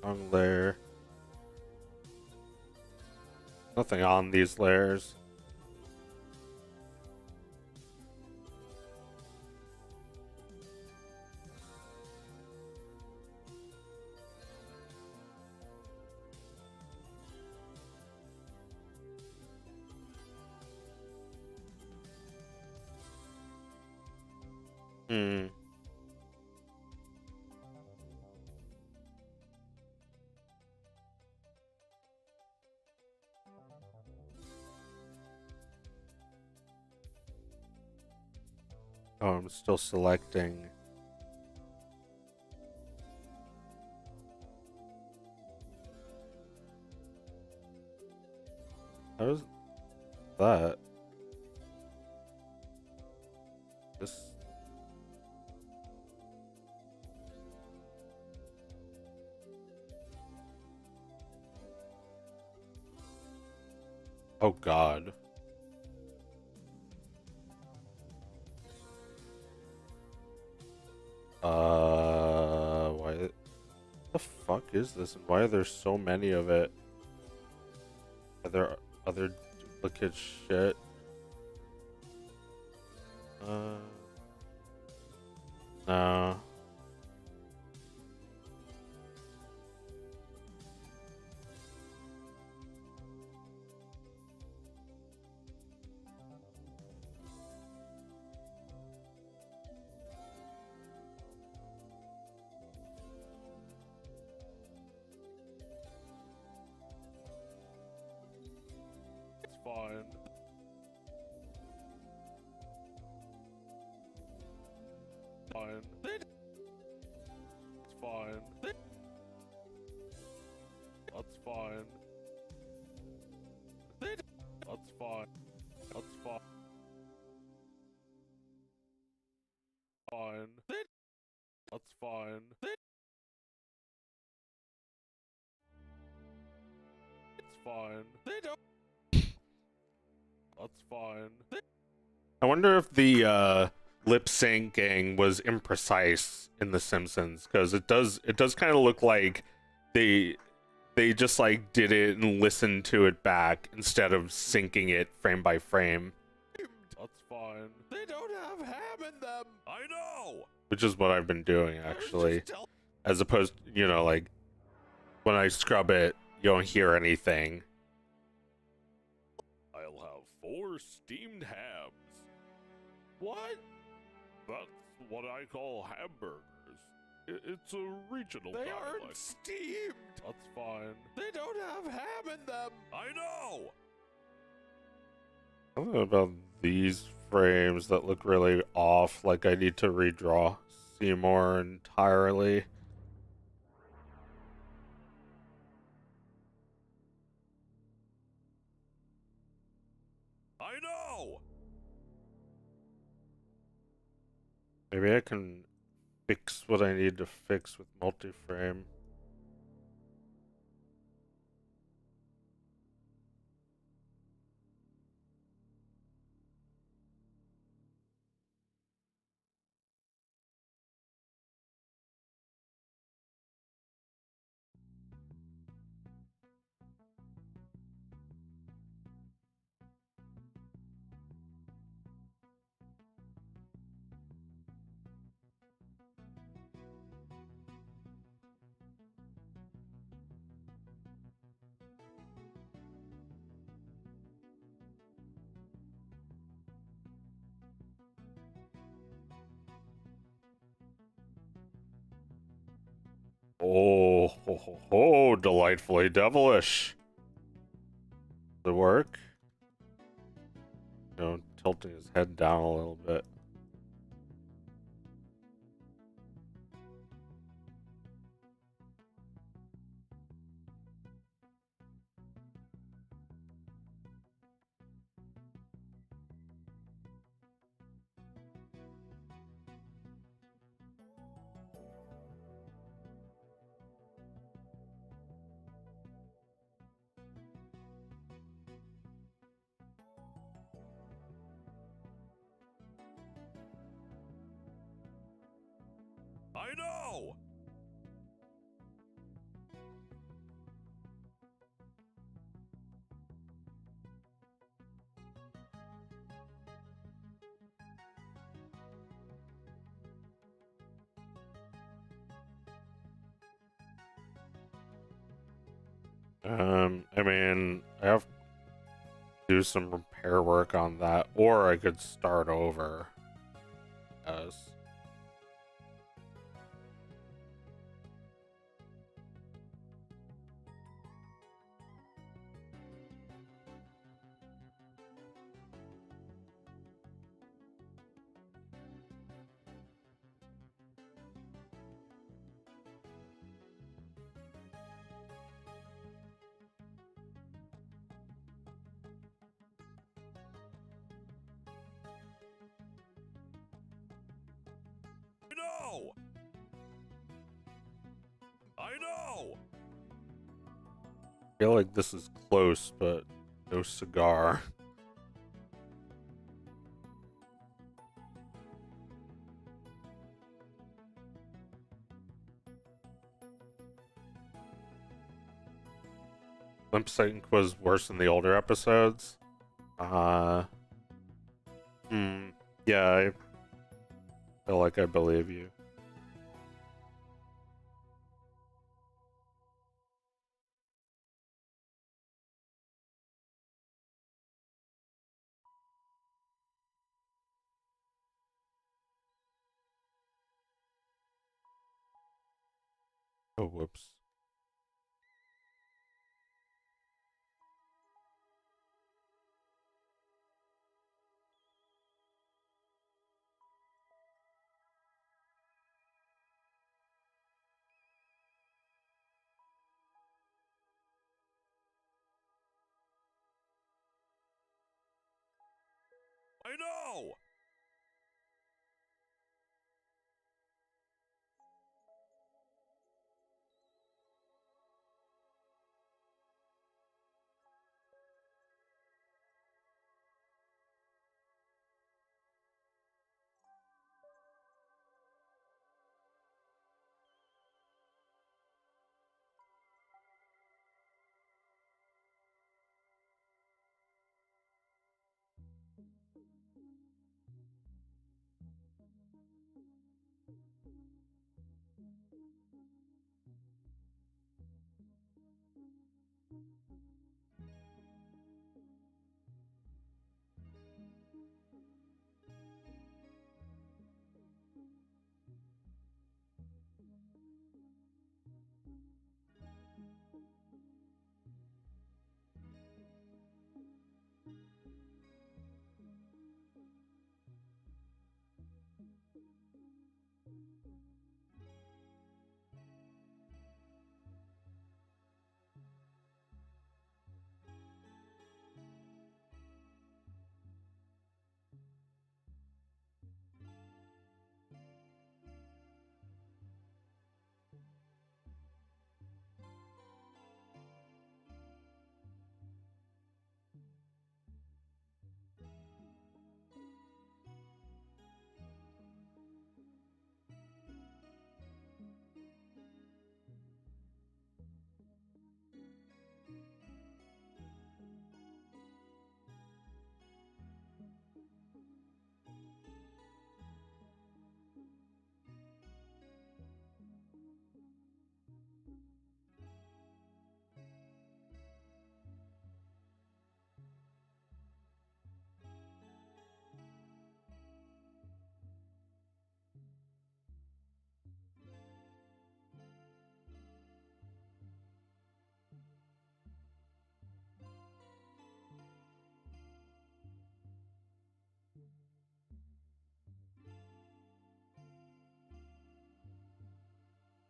On layer. Nothing on these layers. Oh, I'm still selecting. How's that? This. Oh God. Why the fuck is this? And why are there so many of it? Are there other duplicate shit? No. Fine. Fine. It's fine. That's fine. That's fine. That's fine. Fine. That's fine. It's fine. That's fine. I wonder if the lip syncing was imprecise in The Simpsons, because it does kind of look like they just like did it and listened to it back instead of syncing it frame by frame. That's fine. don't have ham in them. I know. Which is what I've been doing, I was actually. just tell- As opposed, you know, like, when I scrub it, you don't hear anything. I'll have 4 steamed hams. What? That's what I call hamburgers. It's a regional They dialect. aren't steamed. That's fine. They don't have ham in them. I know. Something about these frames that look really off, like I need to redraw Seymour entirely. I know. Maybe I can fix what I need to fix with multi-frame. Oh, delightfully devilish. Does it work? You know, tilting his head down a little bit. I know. I mean, I have to do some repair work on that, or I could start over. Yes. I know. I know. I feel like this is close, but no cigar. Limp Sync was worse in the older episodes. Yeah, I feel like I believe you. Oh, whoops. I know.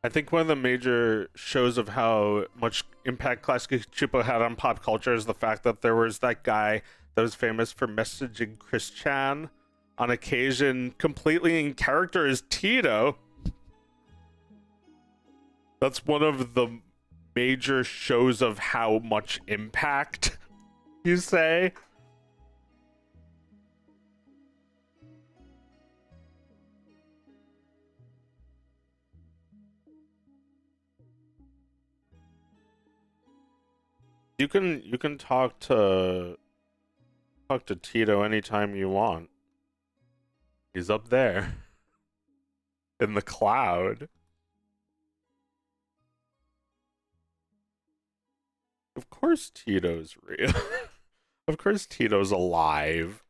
I think one of the major shows of how much impact Classic Chupo had on pop culture is the fact that there was that guy that was famous for messaging Chris Chan on occasion completely in character as Tito. That's one of the major shows of how much impact you say. You can talk to Tito anytime you want. He's up there in the cloud. Of course Tito's real. Of course Tito's alive.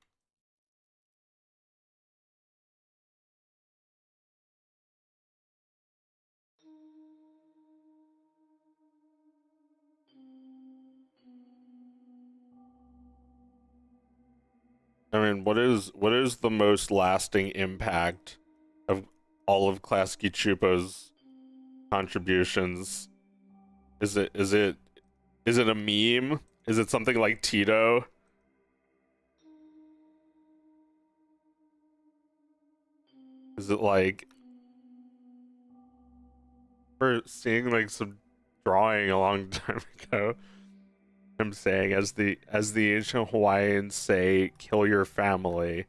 I mean, what is the most lasting impact of all of Klasky Chupo's contributions? Is it a meme? Is it something like Tito? Is it like we're seeing like some drawing a long time ago? I'm saying as the ancient Hawaiians say, kill your family.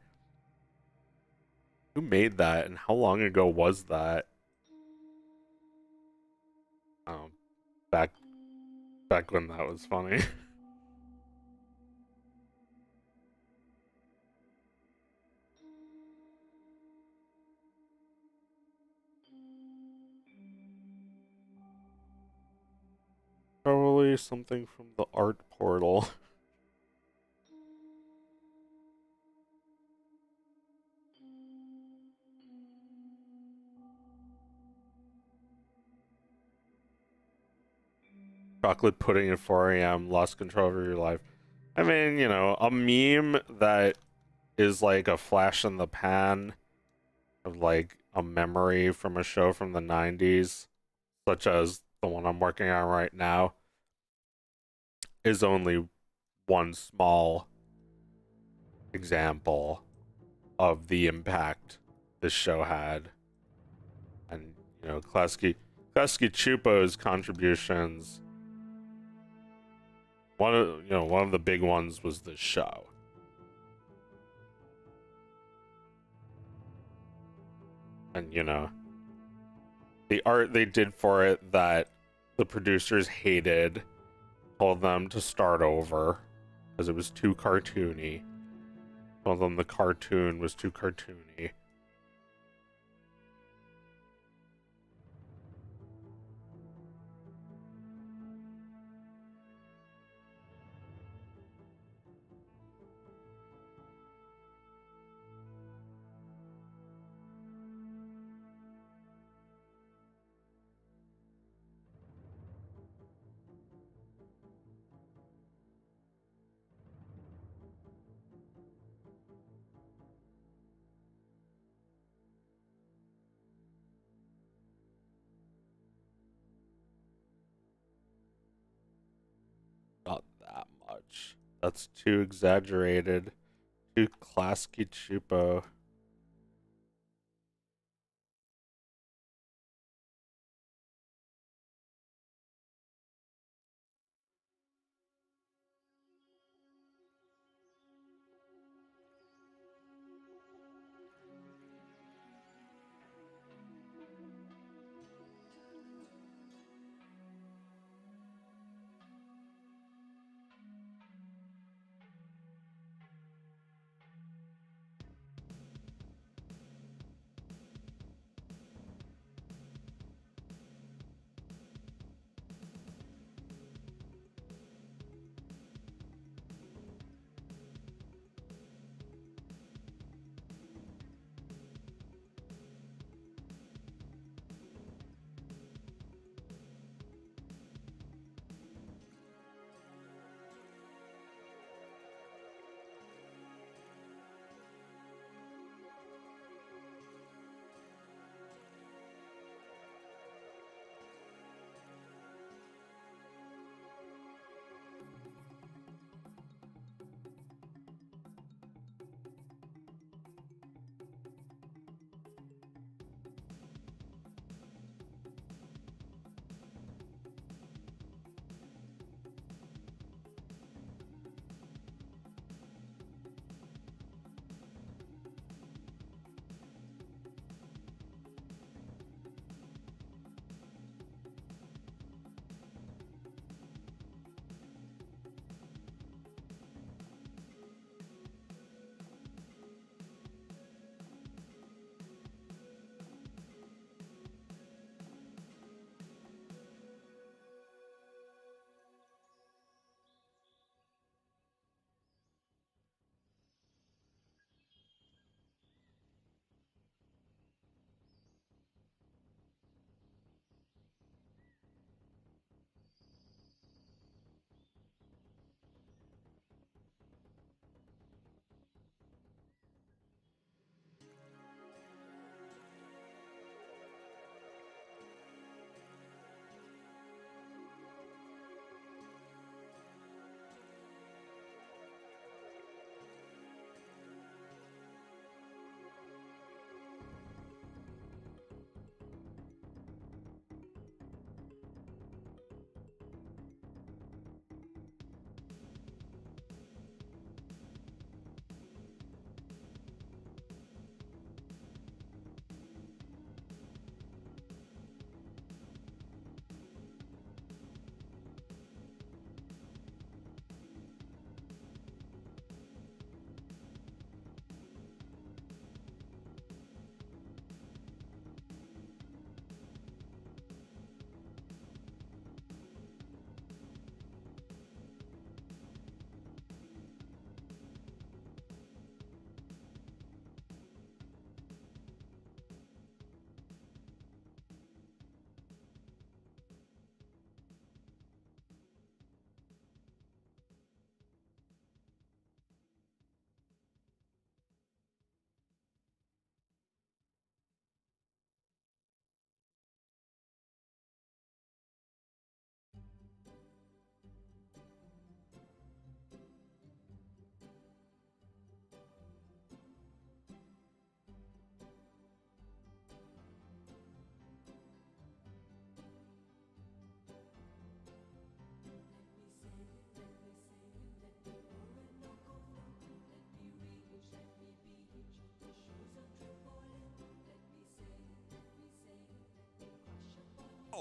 Who made that and how long ago was that? Um, back when that was funny. Probably something from the art portal. Chocolate pudding at 4 a.m. Lost control over your life. I mean, a meme that is like a flash in the pan of like a memory from a show from the 90s, such as the one I'm working on right now, is only one small example of the impact this show had. And, Klasky Chupo's contributions, one of the big ones was this show. And, the art they did for it that the producers hated, told them to start over because it was too cartoony. Told them the cartoon was too cartoony. much. That's too exaggerated. Too classy chupo.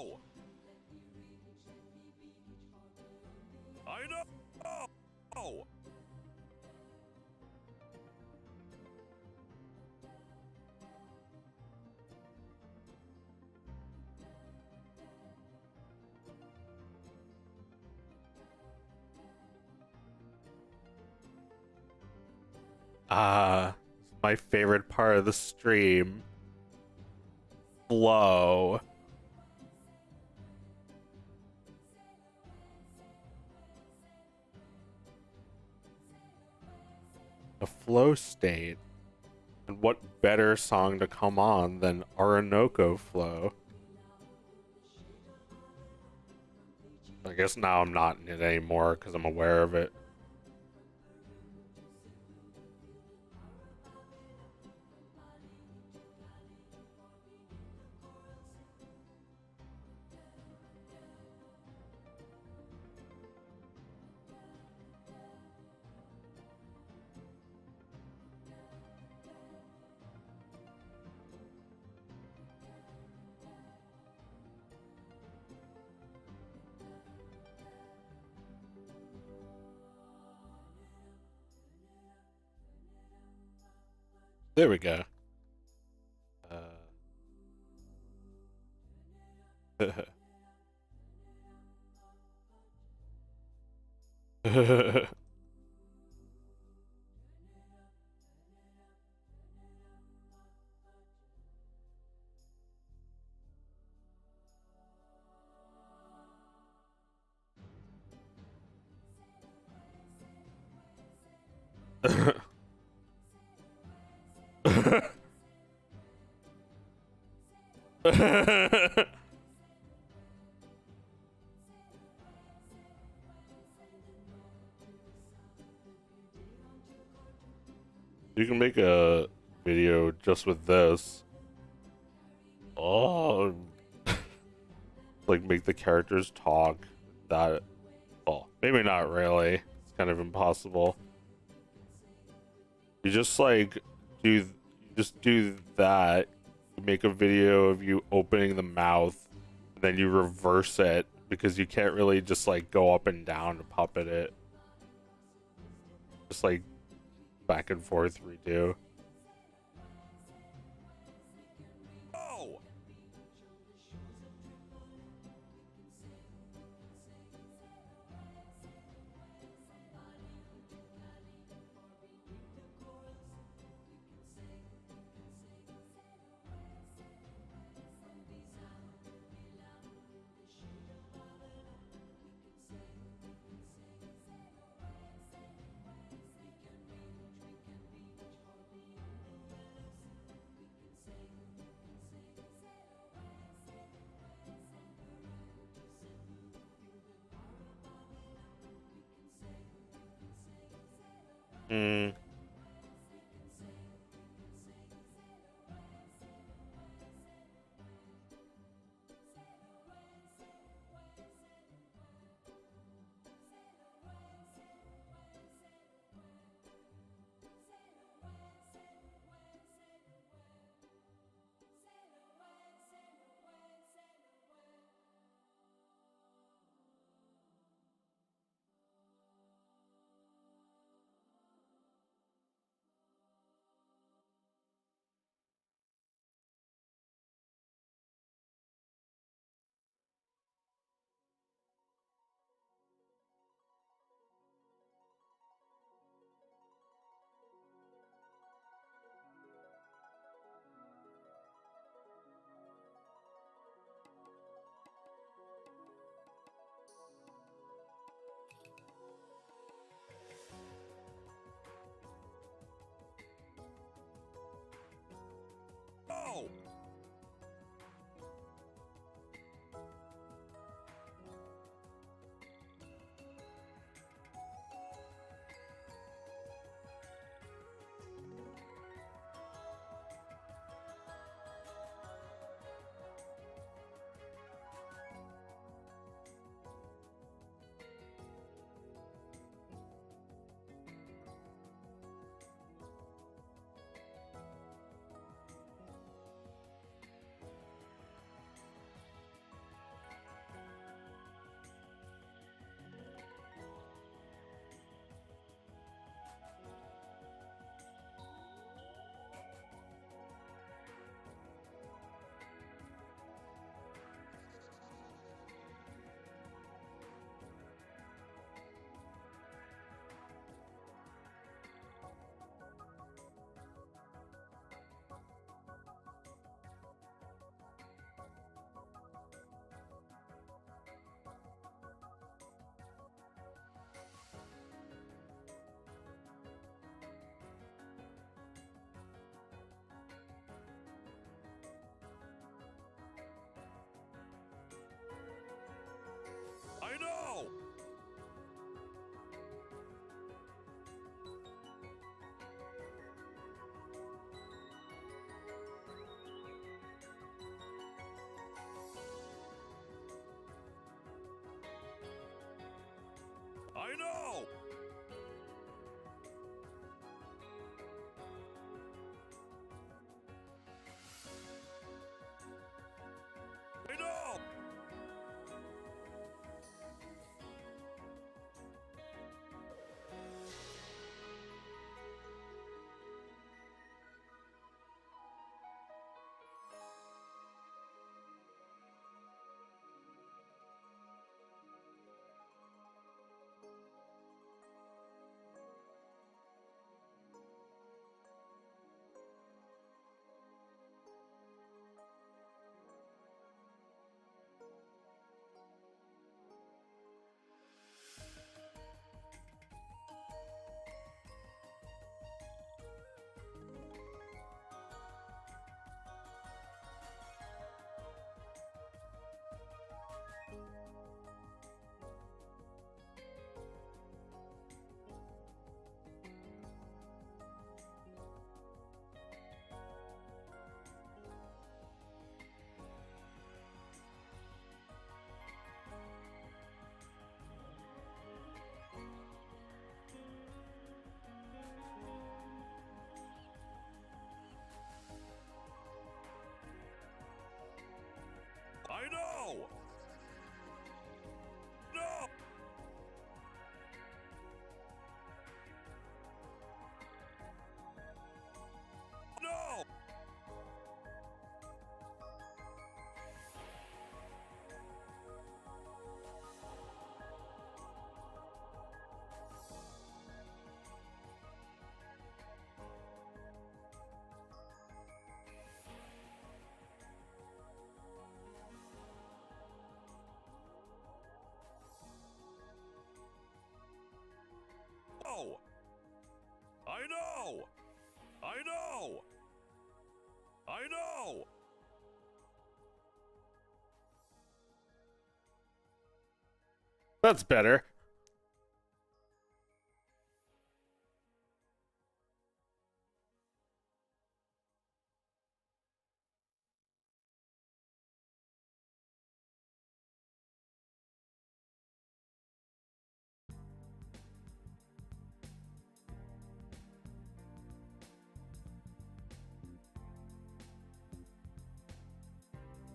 Oh, I know. Oh, My favorite part of the stream. Flow. A flow state. And what better song to come on than Orinoco Flow? I guess now I'm not in it anymore because I'm aware of it. There we go. You can make a video just with this. Oh, like make the characters talk. That, well, maybe not really. It's kind of impossible. You just like do that. You make a video of you opening the mouth, and then you reverse it because you can't really just like go up and down to puppet it. Just like back and forth redo. Oh! Hmm. know! I know! I know! That's better.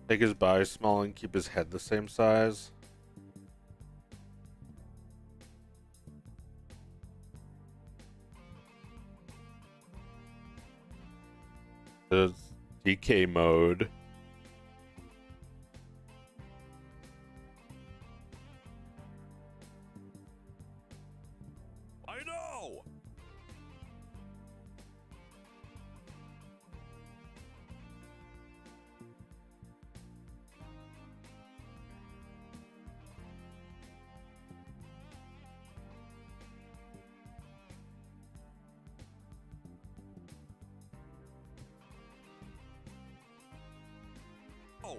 Make his body small and keep his head the same size. There's DK mode. I know! Oh!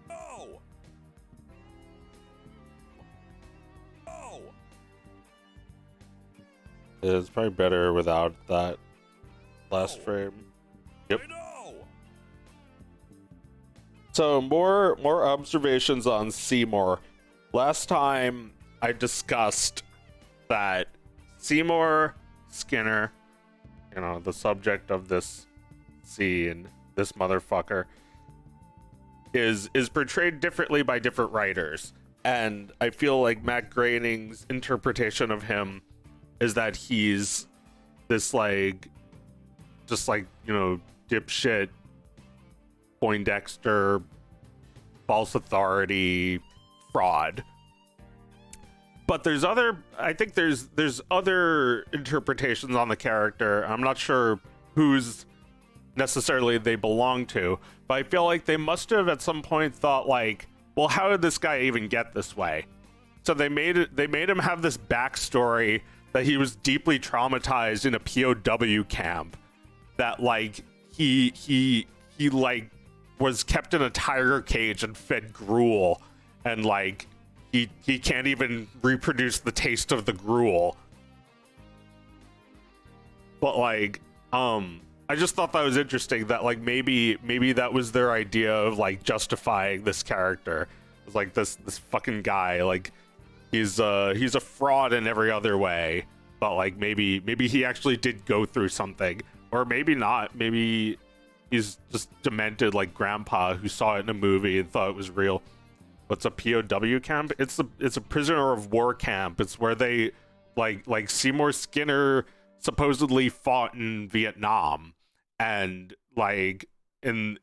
Oh! Oh! It's probably better without that last frame. Yep. I know! So more observations on Seymour. Last time I discussed that Seymour Skinner, you know, the subject of this scene, this motherfucker, is portrayed differently by different writers. And I feel like Matt Groening's interpretation of him is that he's this like, just like, you know, dipshit, Poindexter, false authority, fraud. But there's other, I think there's other interpretations on the character. I'm not sure whose necessarily they belong to, but I feel like they must have at some point thought like, well, how did this guy even get this way? So they made him have this backstory that he was deeply traumatized in a POW camp, that like he like was kept in a tiger cage and fed gruel, and like he can't even reproduce the taste of the gruel. But like I just thought that was interesting, that like maybe that was their idea of like justifying this character. It's like this fucking guy, like he's a fraud in every other way, but like maybe he actually did go through something, or maybe not. Maybe he's just demented like grandpa who saw it in a movie and thought it was real. What's a POW camp? It's a prisoner of war camp. It's where they like Seymour Skinner supposedly fought in Vietnam, and like in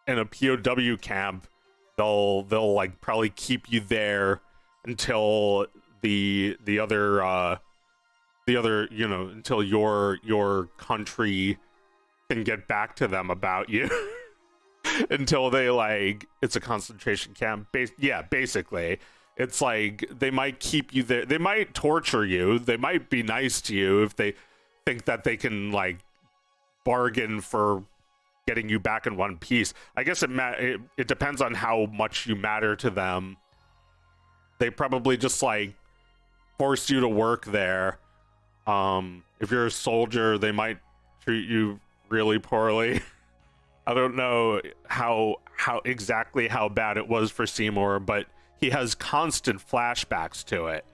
a POW camp they'll like probably keep you there until the other you know, until your country can get back to them about you. Until they like, it's a concentration camp. Yeah, basically it's like they might keep you there, they might torture you, they might be nice to you if they think that they can like bargain for getting you back in one piece. I guess it depends on how much you matter to them. They probably just like force you to work there. If you're a soldier, they might treat you really poorly. I don't know how exactly how bad it was for Seymour, but he has constant flashbacks to it.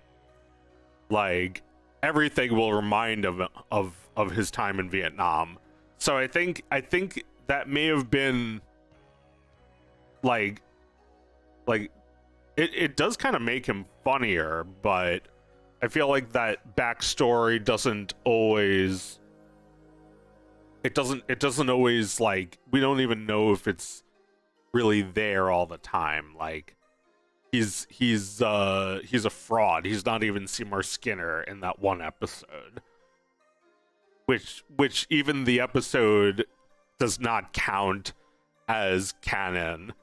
Like everything will remind him of his time in Vietnam. So I think that may have been like it does kind of make him funnier, but I feel like that backstory doesn't always, it doesn't always, like, we don't even know if it's really there all the time. Like he's a fraud. He's not even Seymour Skinner in that one episode, which even the episode does not count as canon.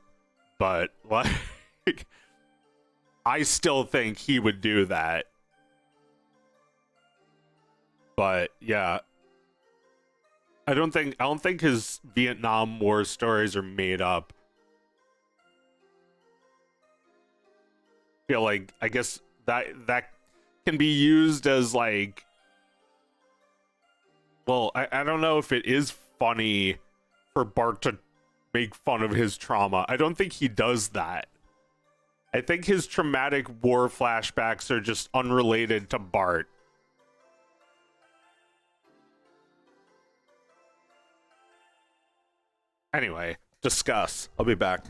But like I still think he would do that. But yeah, I don't think his Vietnam War stories are made up. I feel like I guess that can be used as like, well, I don't know if it is funny for Bart to make fun of his trauma. I don't think he does that. I think his traumatic war flashbacks are just unrelated to Bart. Anyway, discuss. I'll be back.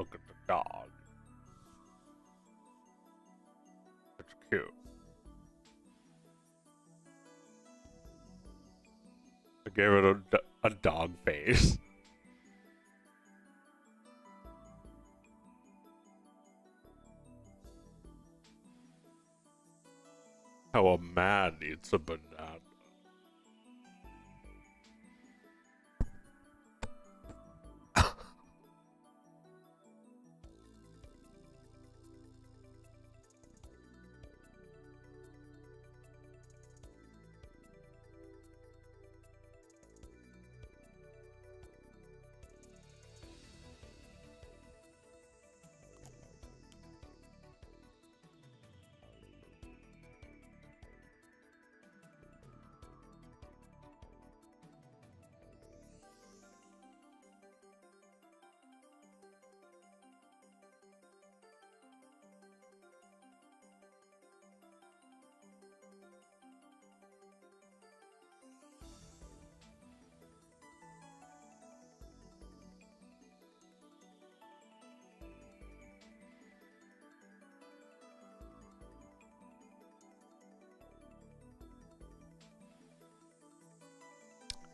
Look at the dog. It's cute. I gave it a dog face. How a man eats a banana.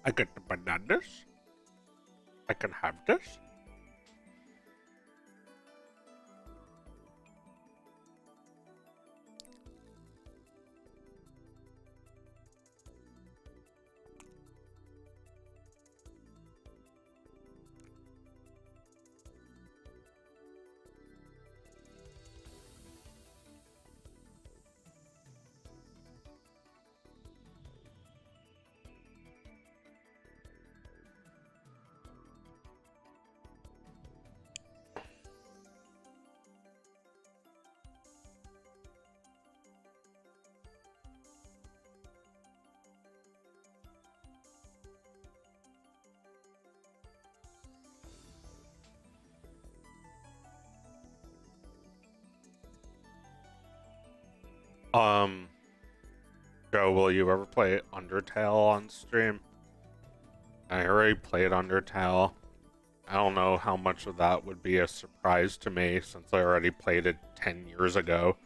I get the bananas. I can have this. Joe, will you ever play Undertale on stream? I already played Undertale. I don't know how much of that would be a surprise to me since I already played it 10 years ago.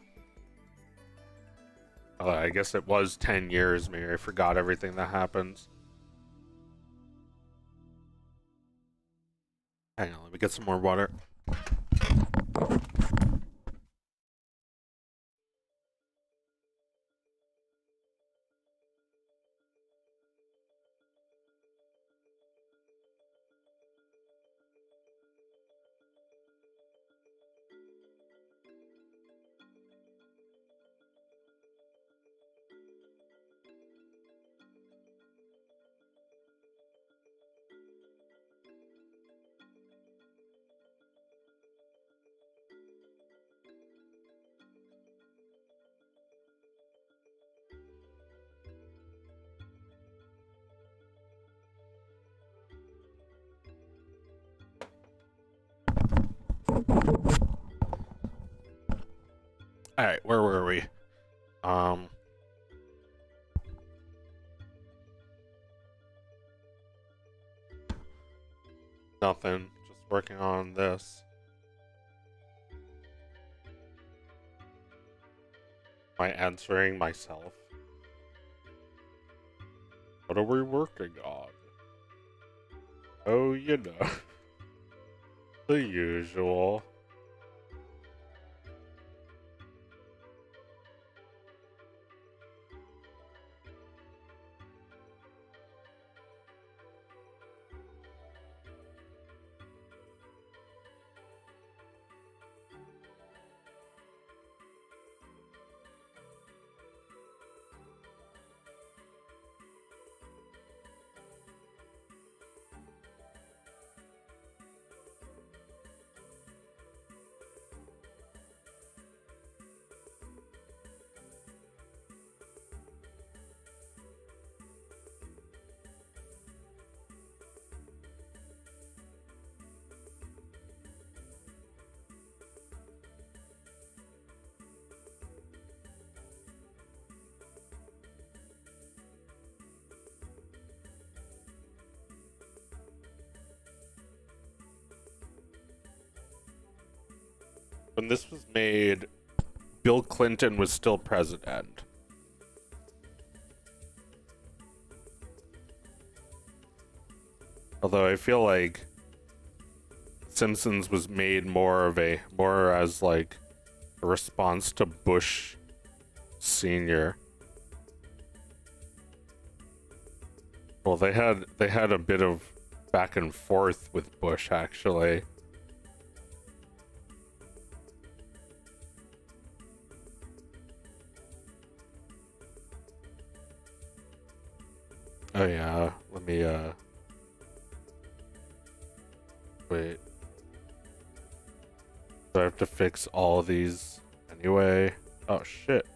I guess it was 10 years. Maybe I forgot everything that happens. Hang on, let me get some more water. Alright, where were we? Nothing. Just working on this. Am I answering myself? What are we working on? Oh, you know. The usual. When this was made, Bill Clinton was still president. Although I feel like Simpsons was made more as like a response to Bush Senior. Well, they had a bit of back and forth with Bush, actually. Oh yeah, let me wait. Do I have to fix all of these anyway? Oh shit.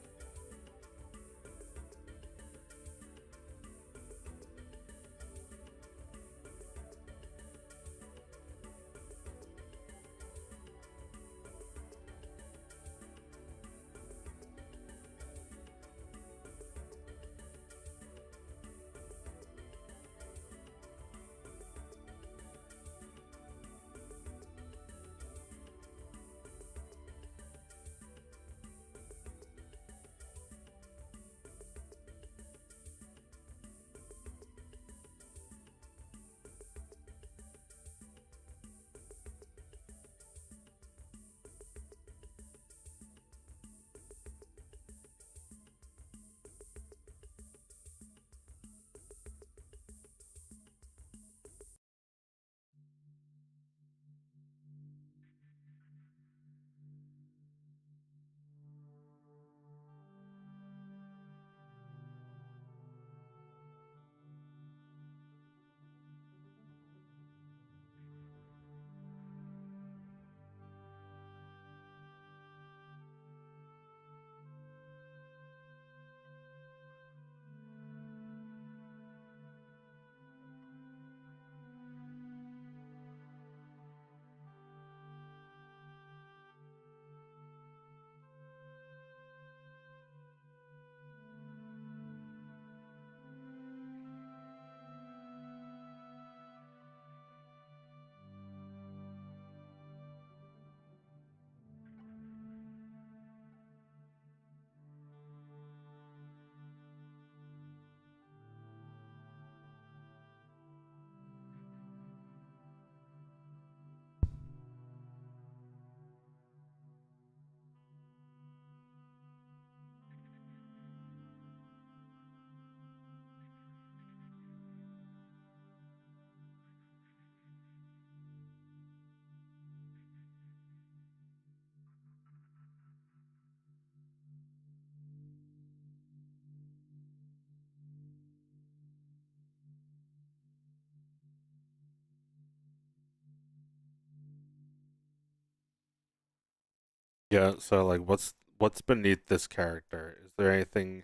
Yeah, so like what's beneath this character? Is there anything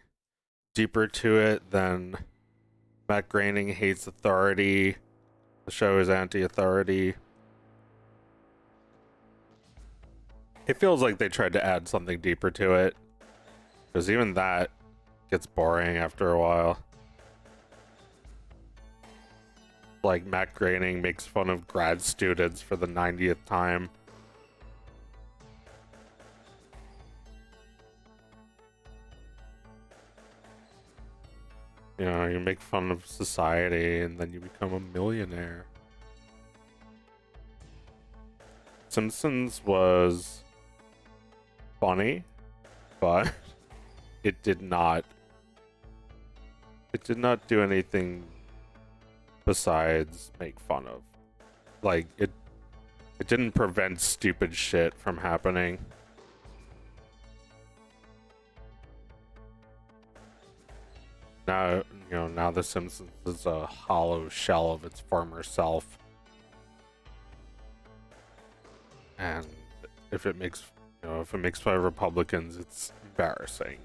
deeper to it than Matt Groening hates authority, the show is anti-authority? It feels like they tried to add something deeper to it, because even that gets boring after a while. Like Matt Groening makes fun of grad students for the 90th time. You know, you make fun of society and then you become a millionaire. Simpsons was funny, but it did not do anything besides make fun of. Like it didn't prevent stupid shit from happening. Now, you know, now The Simpsons is a hollow shell of its former self. And if it makes, you know, if it makes fun of Republicans, it's embarrassing.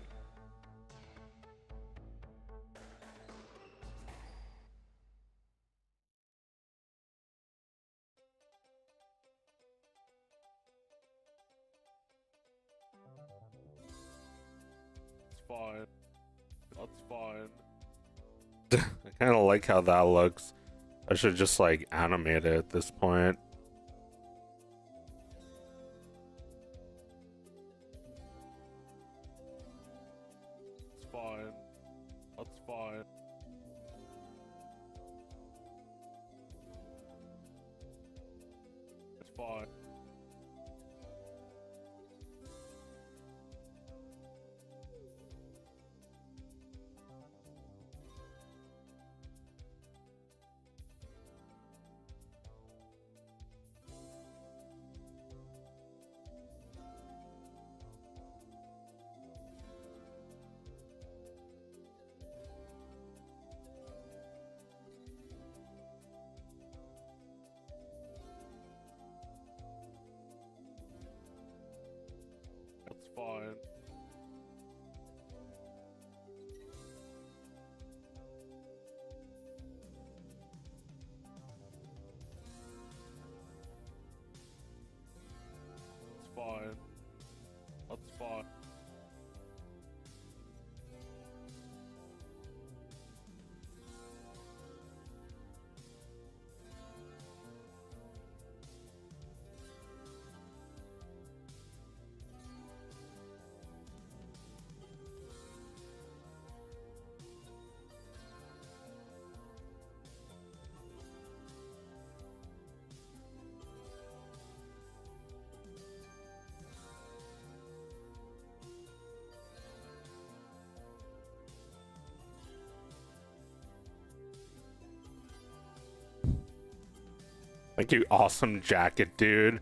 It's fine. That's fine. I kind of like how that looks. I should just like animate it at this point. fine. That's fine. That's fine. That's fine. Thank you, awesome jacket, dude.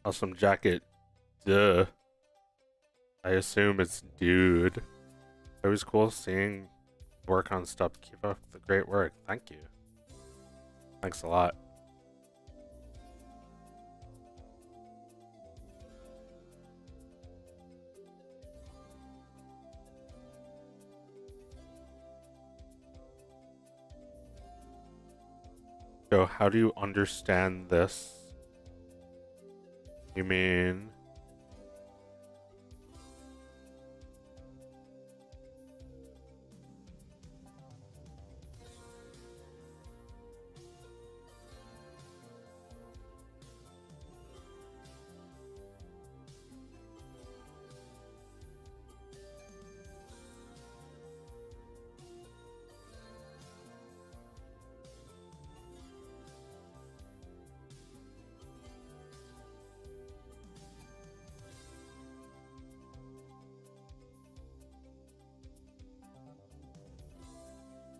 Awesome jacket. Duh. I assume it's dude. It was cool seeing work on stuff. Keep up the great work. Thank you. Thanks a lot. So, how do you understand this? You mean...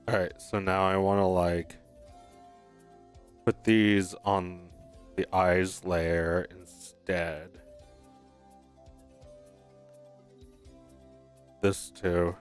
Alright, so now I want to like put these on the eyes layer instead. This too.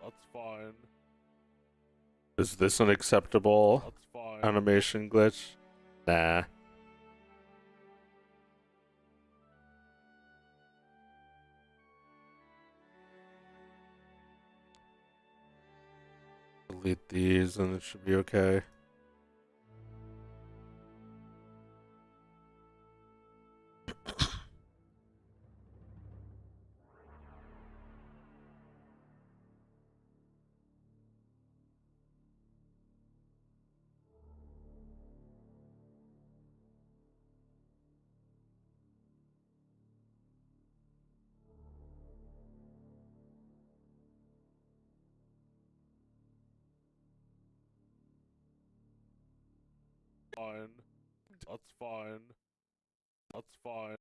That's fine. Is this an acceptable animation glitch? Nah. Delete these and it should be okay. Fine. That's fine. That's fine.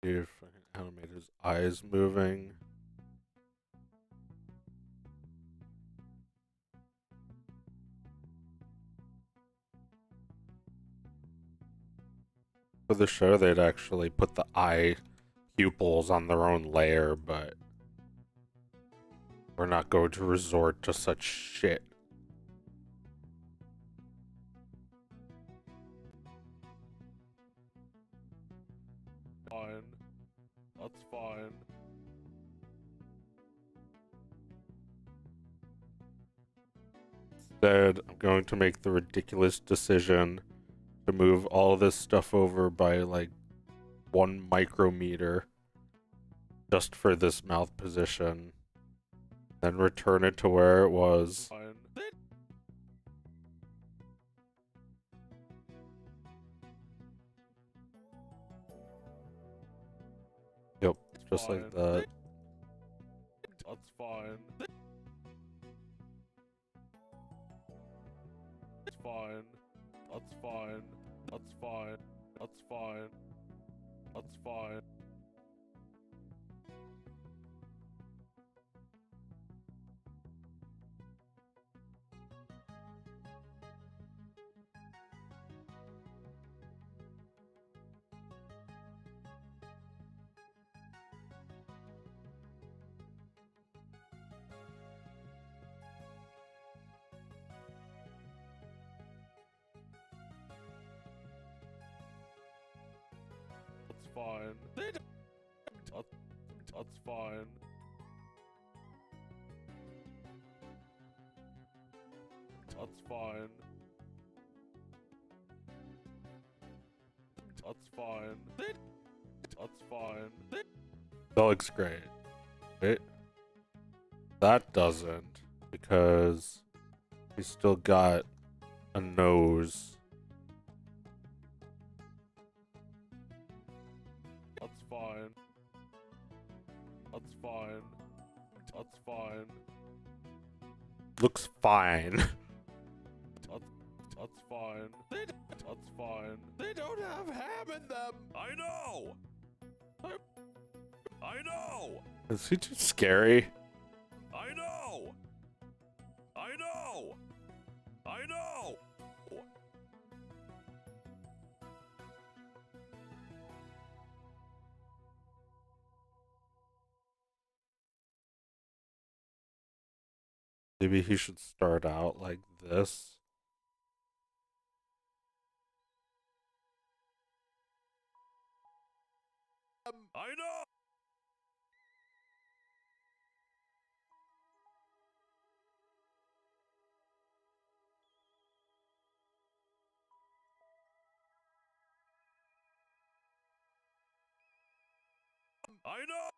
If I can animate his eyes moving. For the show, they'd actually put the eye pupils on their own layer, but we're not going to resort to such shit. Fine. That's fine. Instead, I'm going to make the ridiculous decision to move all this stuff over by like 1 micrometer just for this mouth position, then return it to where it was. Fine. Yep, just like Fine. that. That's fine. It's fine. That's fine. That's fine. That's fine. That's fine. That's fine. That's fine. That's fine. That's fine. That's fine. That looks great. Right? That doesn't, because he's still got a nose. That's fine. That's fine. That's fine. Looks fine. That's fine. That's fine. They don't have ham in them. I know. I know. Is he too scary? I know. I know. I know. Maybe he should start out like this. I know. I know.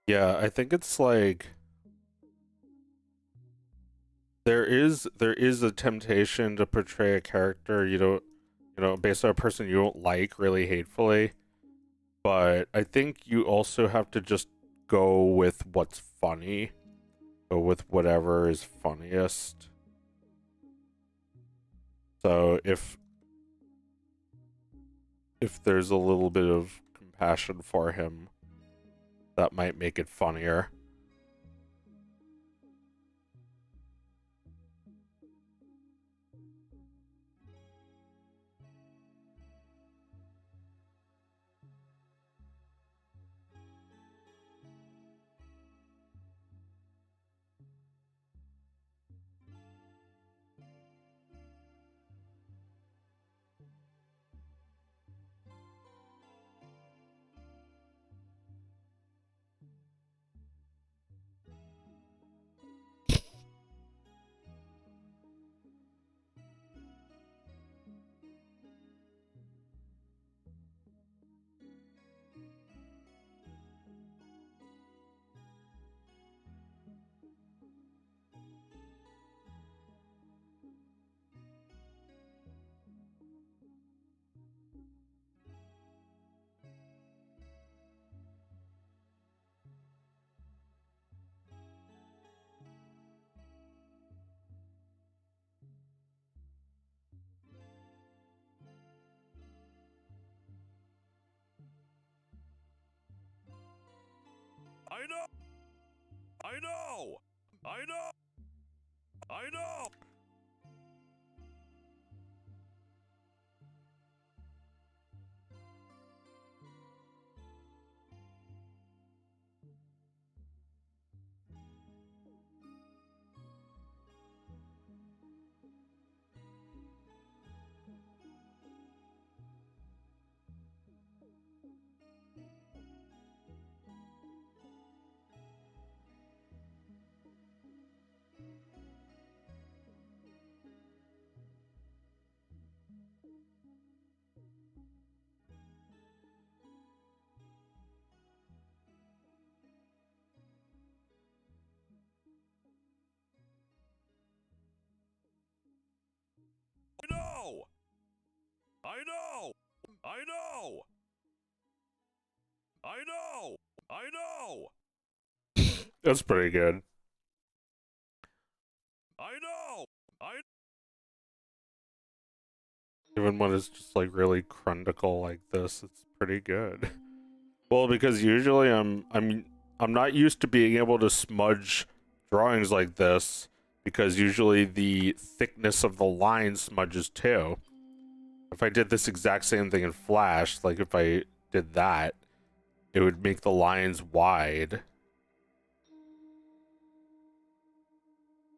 Yeah, I think it's like there is a temptation to portray a character based on a person you don't like really hatefully, but I think you also have to just go with what's funny, go with whatever is funniest. So if there's a little bit of compassion for him, that might make it funnier. I know! I know! I know! I know! I know! I know! I know! That's pretty good. I know! I Even when it's just like really crundical like this, it's pretty good. Well, because usually I'm not used to being able to smudge drawings like this, because usually the thickness of the line smudges too. If I did this exact same thing in Flash, like if I did that, it would make the lines wide.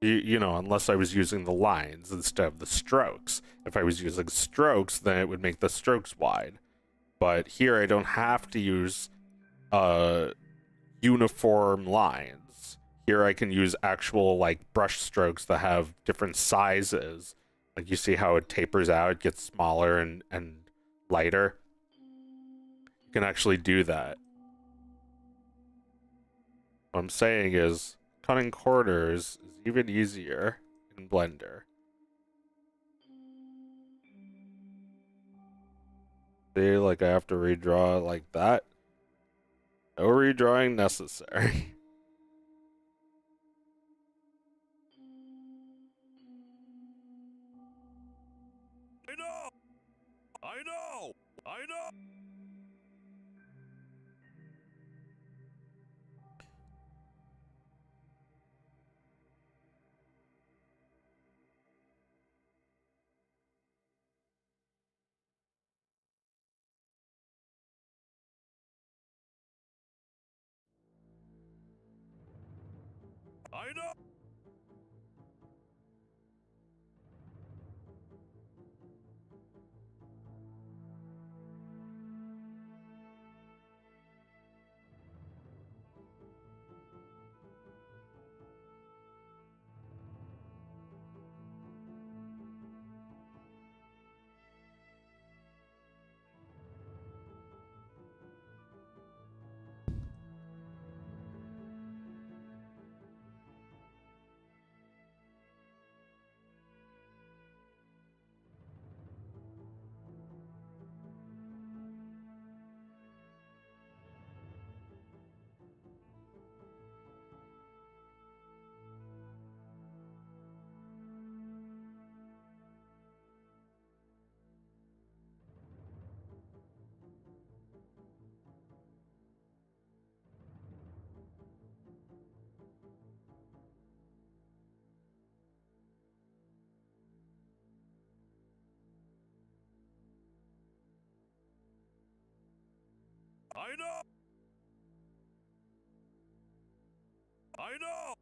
You know, unless I was using the lines instead of the strokes. If I was using strokes, then it would make the strokes wide. But here I don't have to use uniform lines. Here I can use actual like brush strokes that have different sizes. Like you see how it tapers out, it gets smaller and lighter. You can actually do that. What I'm saying is cutting corners is even easier in Blender. See, like I have to redraw it like that. No redrawing necessary. know! I know! I know! I know! I know! I know!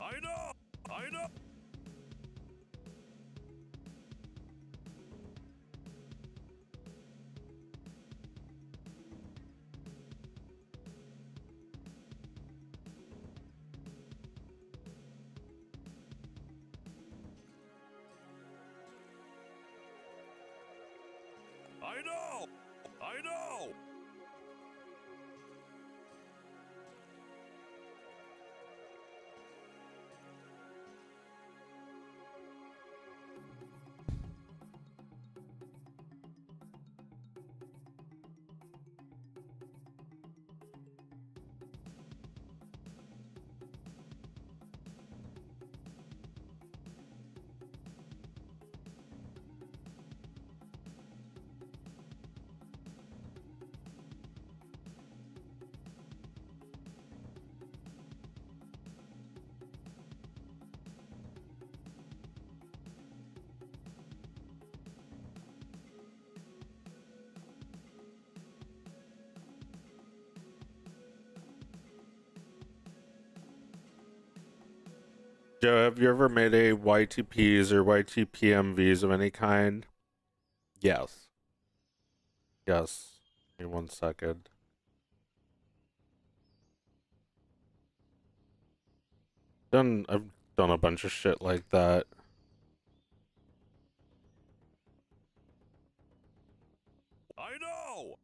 I know! I know! I know! I know! Joe, have you ever made a YTPs or YTPMVs of any kind? Yes. Yes. Give me 1 second. I've done a bunch of shit like that. I know!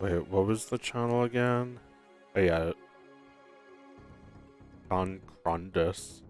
Wait, what was the channel again? Oh yeah, Crondus.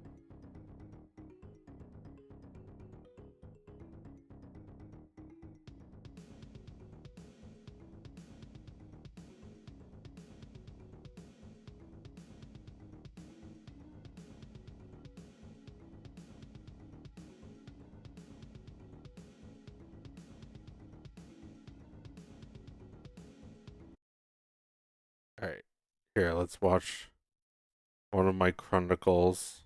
Alright, here, let's watch one of my chronicles.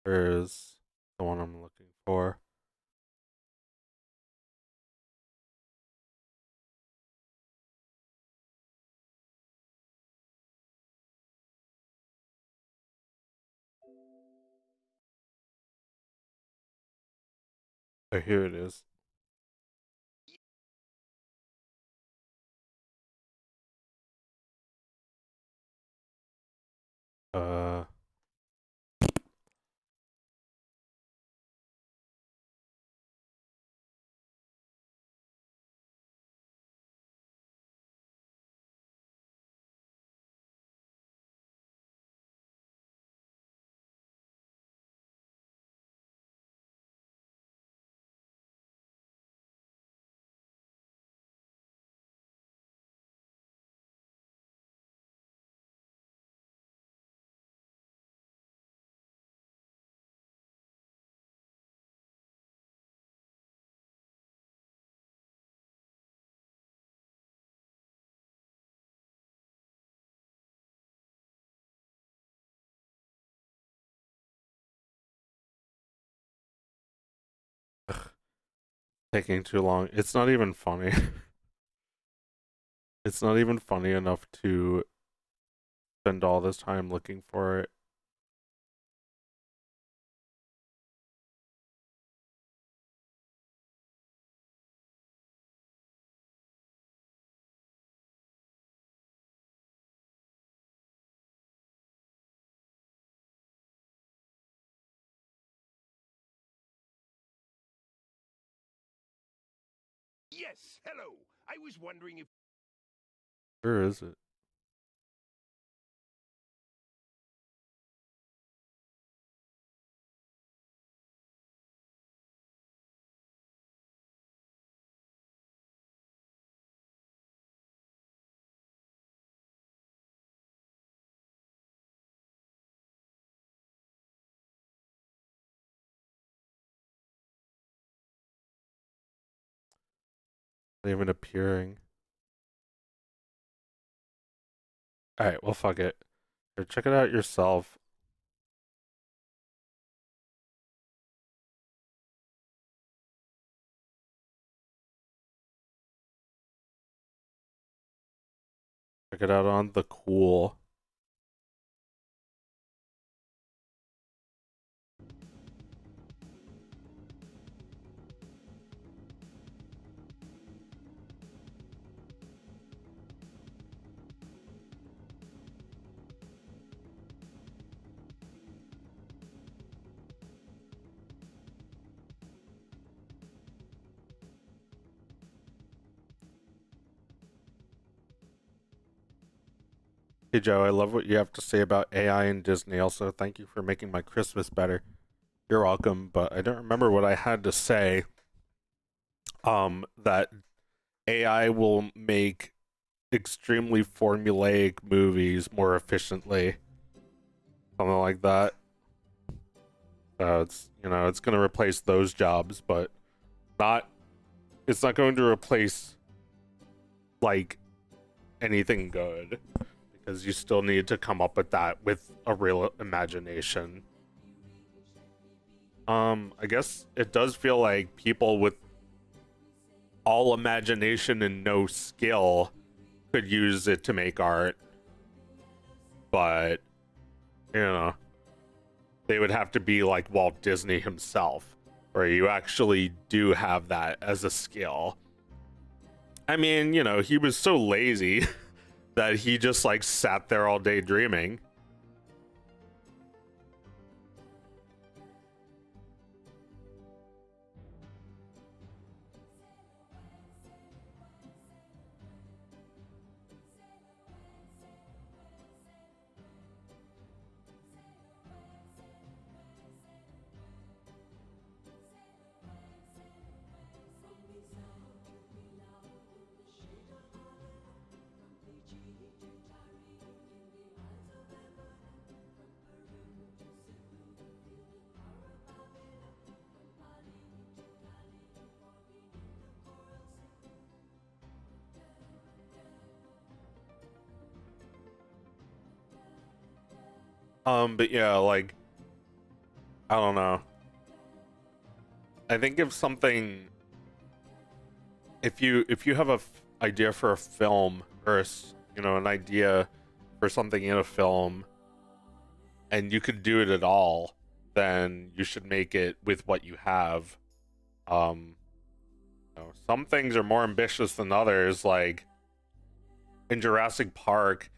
Here's the one I'm looking for. Oh, here it is. Uh, taking too long. It's not even funny. It's not even funny enough to spend all this time looking for it. Yes, hello. I was wondering if... Where is it? Not even appearing. Alright, well, fuck it. Here, check it out yourself. Check it out on the cool. Hey Joe, I love what you have to say about AI and Disney. Also, thank you for making my Christmas better. You're welcome, but I don't remember what I had to say. That AI will make extremely formulaic movies more efficiently. Something like that. So it's, you know, it's gonna replace those jobs, but not it's not going to replace like anything good, because you still need to come up with that with a real imagination. I guess it does feel like people with all imagination and no skill could use it to make art, but you know, they would have to be like Walt Disney himself, where you actually do have that as a skill. I mean, you know, he was so lazy that he just like sat there all day dreaming. But yeah, like, I don't know. I think if something, if you have a idea for a film, or you know, an idea for something in a film, and you could do it at all, then you should make it with what you have. You know, some things are more ambitious than others. Like in Jurassic Park,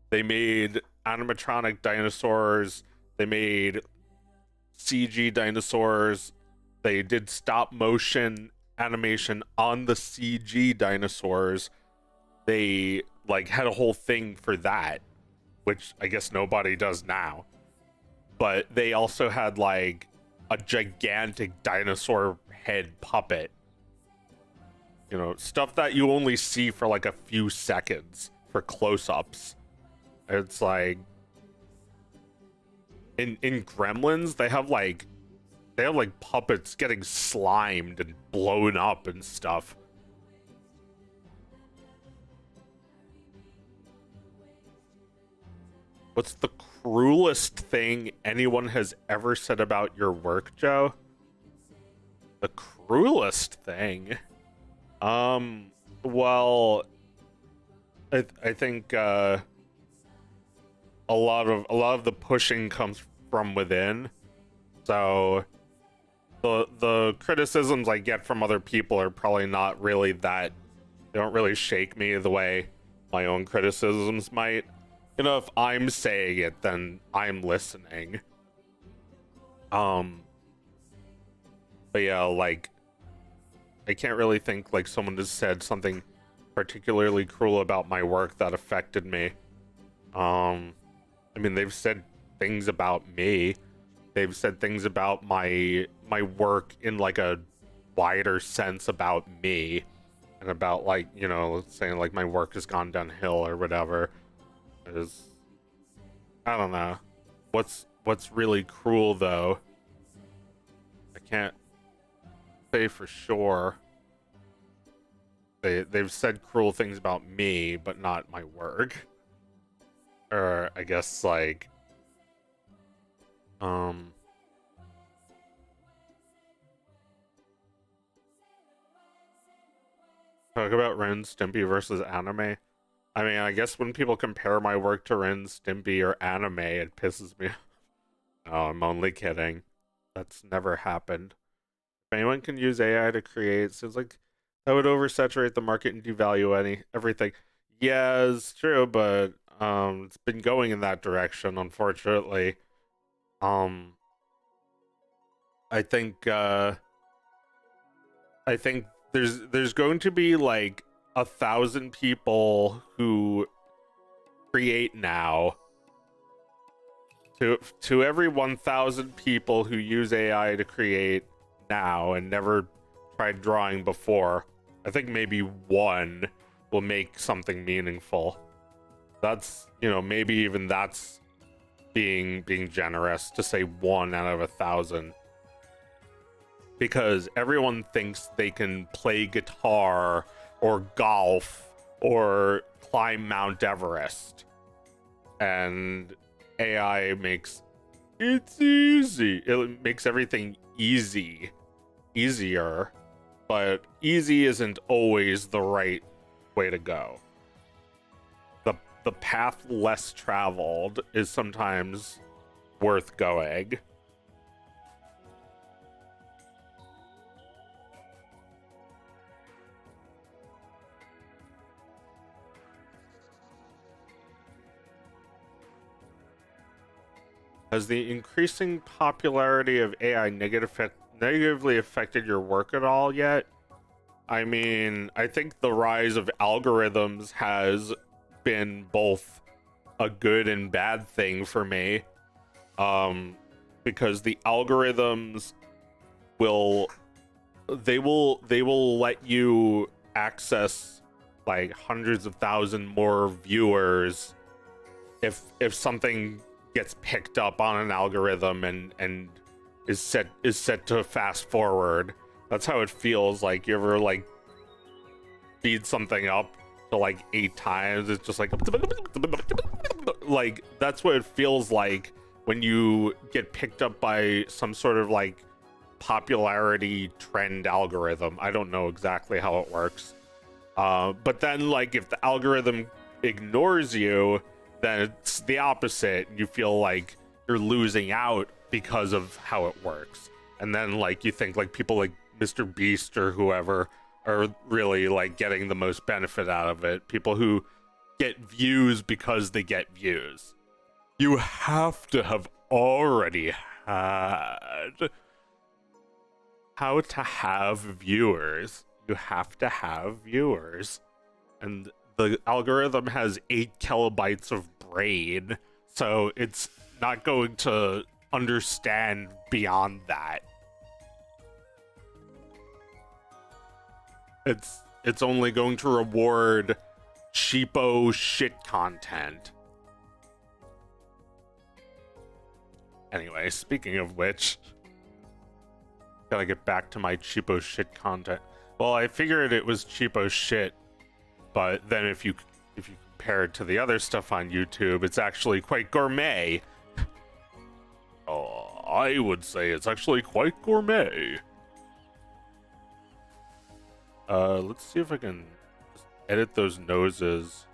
they made animatronic dinosaurs. They made CG dinosaurs. They did stop motion animation on the CG dinosaurs. They like had a whole thing for that, which I guess nobody does now. But they also had like a gigantic dinosaur head puppet. You know, stuff that you only see for like a few seconds for close-ups. It's like in Gremlins, they have like puppets getting slimed and blown up and stuff. What's the cruelest thing anyone has ever said about your work, Joe? The cruelest thing? Well, I think a lot of the pushing comes from within. So the criticisms I get from other people are probably not really that, they don't really shake me the way my own criticisms might. You know, if I'm saying it, then I'm listening. But yeah, like, I can't really think like someone has said something particularly cruel about my work that affected me. I mean, they've said things about me. They've said things about my work in like a wider sense about me, and about like, you know, saying like my work has gone downhill or whatever. Is, I don't know. What's really cruel though? I can't say for sure. They've said cruel things about me, but not my work. Or I guess like talk about Ren and Stimpy versus anime. I mean, I guess when people compare my work to Ren and Stimpy or anime, it pisses me off. Oh, I'm only kidding. That's never happened. If anyone can use AI to create, seems like that would oversaturate the market and devalue everything. Yeah, it's true, but it's been going in that direction, unfortunately. Um, I think I think there's going to be like 1,000 people who create now. To every 1,000 people who use AI to create now and never tried drawing before, I think maybe one will make something meaningful. That's, you know, maybe even that's being generous to say 1 out of 1,000. Because everyone thinks they can play guitar or golf or climb Mount Everest. And AI makes it's easy. It makes everything easier, but easy isn't always the right way to go. The path less traveled is sometimes worth going. Has the increasing popularity of AI negatively affected your work at all yet? I mean, I think the rise of algorithms has been both a good and bad thing for me. Because the algorithms will let you access like hundreds of thousands more viewers if something gets picked up on an algorithm and is set to fast forward. That's how it feels. Like, you ever like speed something up to like 8 times, it's just like that's what it feels like when you get picked up by some sort of like popularity trend algorithm. I don't know exactly how it works, but then like if the algorithm ignores you, then it's the opposite. You feel like you're losing out because of how it works. And then like you think like people like Mr. Beast or whoever are really like getting the most benefit out of it. People who get views because they get views. You have to have already had how to have viewers. You have to have viewers. And the algorithm has 8 kilobytes of brain, so it's not going to understand beyond that. It's only going to reward cheapo shit content. Anyway, speaking of which, gotta get back to my cheapo shit content. Well, I figured it was cheapo shit, but then if you compare it to the other stuff on YouTube, it's actually quite gourmet. Oh, I would say it's actually quite gourmet. Let's see if I can just edit those noses.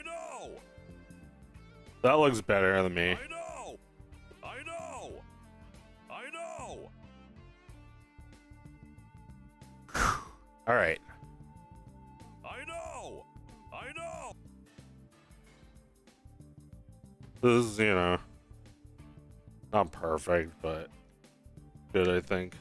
know. That looks better than me. I know. I know. I know. All right. I know. I know. This is, not perfect, but good, I think.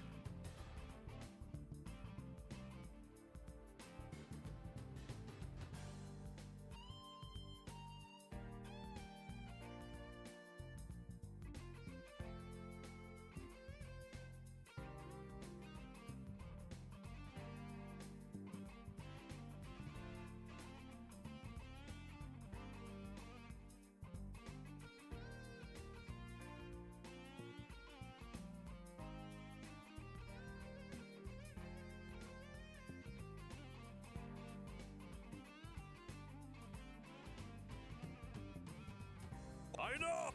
I know.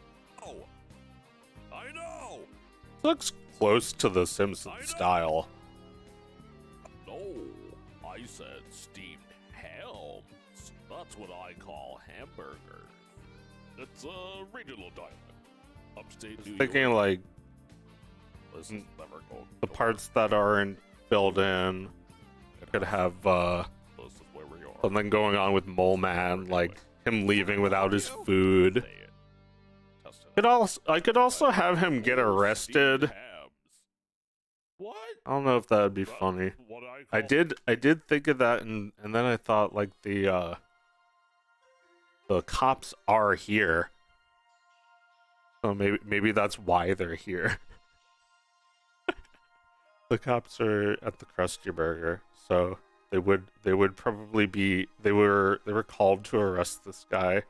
I know. Looks close to the Simpsons style. No, I said steamed hams. That's what I call hamburgers. It's a regional dialect. Upstate New Thinking York. like This is never going the to parts that aren't filled in could have This is where we are. something going on with Mole Man, like him leaving without his food. Say it. Test it out. I could also have him get Steamed arrested. hams. What? I don't know if that would be That's funny. what I did think of that, and then I thought like the cops are here, so maybe that's why they're here. The cops are at the Krusty Burger, so they would probably be they were called to arrest this guy,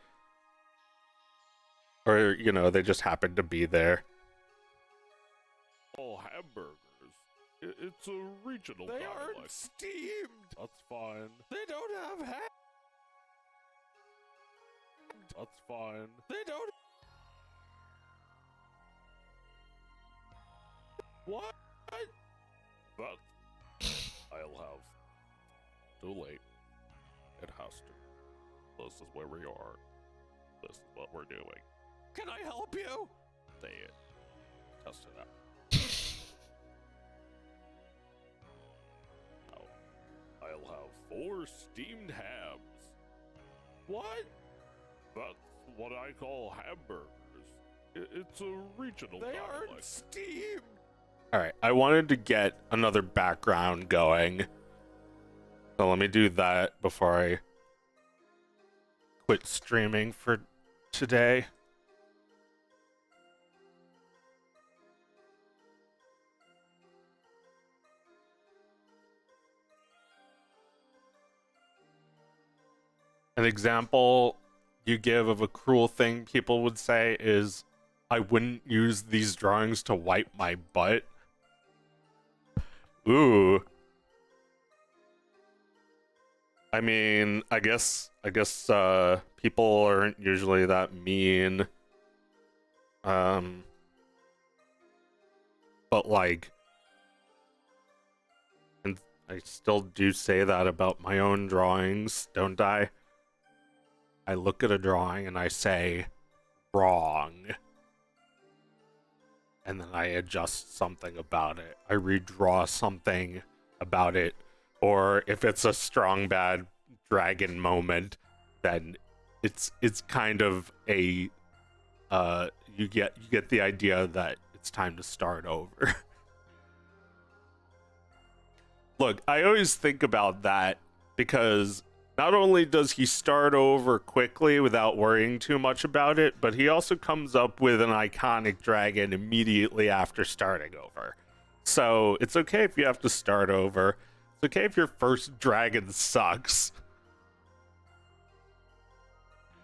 or they just happened to be there. all hamburgers. It's a regional They dialect. aren't steamed. That's fine. They don't have ham. That's fine. They don't. What? That I'll have. Too late. It has to. This is where we are. This is what we're doing. Can I help you? Say it. Test it out. Now, I'll have 4 steamed hams. What? That's what I call hamburgers. It's a regional They dialect. aren't steamed. All right, I wanted to get another background going, so let me do that before I quit streaming for today. An example you give of a cruel thing people would say is, I wouldn't use these drawings to wipe my butt. Ooh. I mean, I guess people aren't usually that mean. But like, and I still do say that about my own drawings, don't I? I look at a drawing and I say, wrong. And then I adjust something about it. I redraw something about it. Or if it's a strong bad dragon moment, then it's kind of a you get the idea that it's time to start over. Look, I always think about that because not only does he start over quickly without worrying too much about it, but he also comes up with an iconic dragon immediately after starting over. So it's okay if you have to start over. It's okay if your first dragon sucks.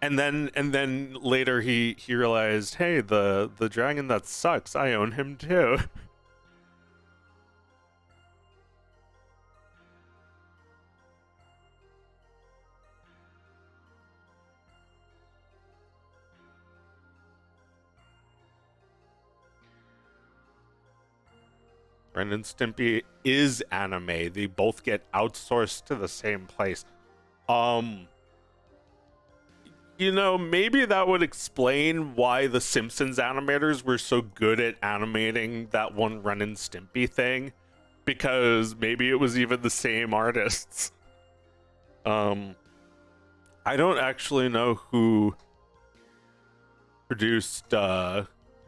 And then later he realized, hey, the dragon that sucks, I own him too. Ren and Stimpy is anime. They both get outsourced to the same place. You know, maybe that would explain why the Simpsons animators were so good at animating that one Ren and Stimpy thing, because maybe it was even the same artists. I don't actually know who produced who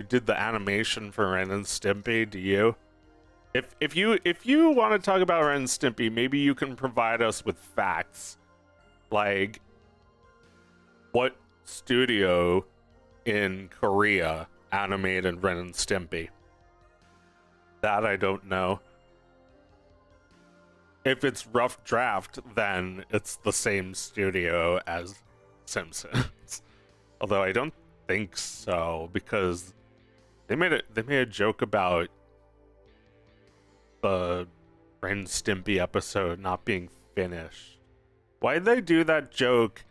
did the animation for Ren and Stimpy. Do you? If you want to talk about Ren and Stimpy, maybe you can provide us with facts, like what studio in Korea animated Ren and Stimpy. That I don't know. If it's Rough Draft, then it's the same studio as Simpsons. Although I don't think so, because they made a joke about the Ren and Stimpy episode not being finished. Why'd they do that joke?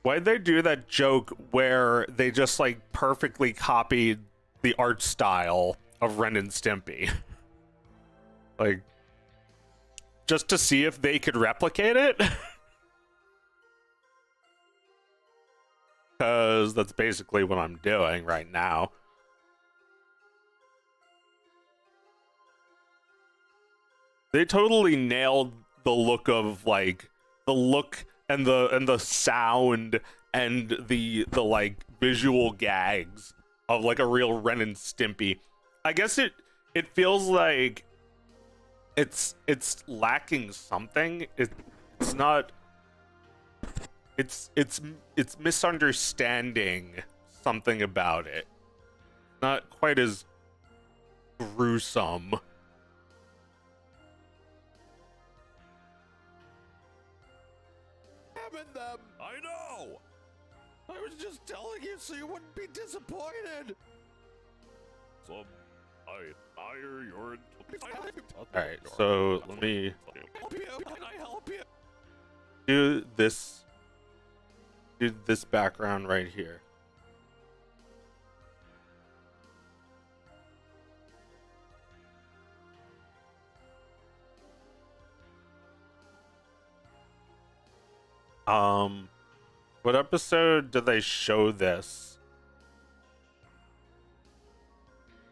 Why'd they do that joke where they just like perfectly copied the art style of Ren and Stimpy? Like, just to see if they could replicate it? Because that's basically what I'm doing right now. They totally nailed the look of, like, the look and the sound and the like visual gags of like a real Ren and Stimpy. I guess it feels like it's lacking something. It's not. It's misunderstanding something about it. Not quite as gruesome. Damn them! I know! I was just telling you so you wouldn't be disappointed! So, I admire your... Alright, so let me Help you? Can I help you? do this background right here. What episode did they show this?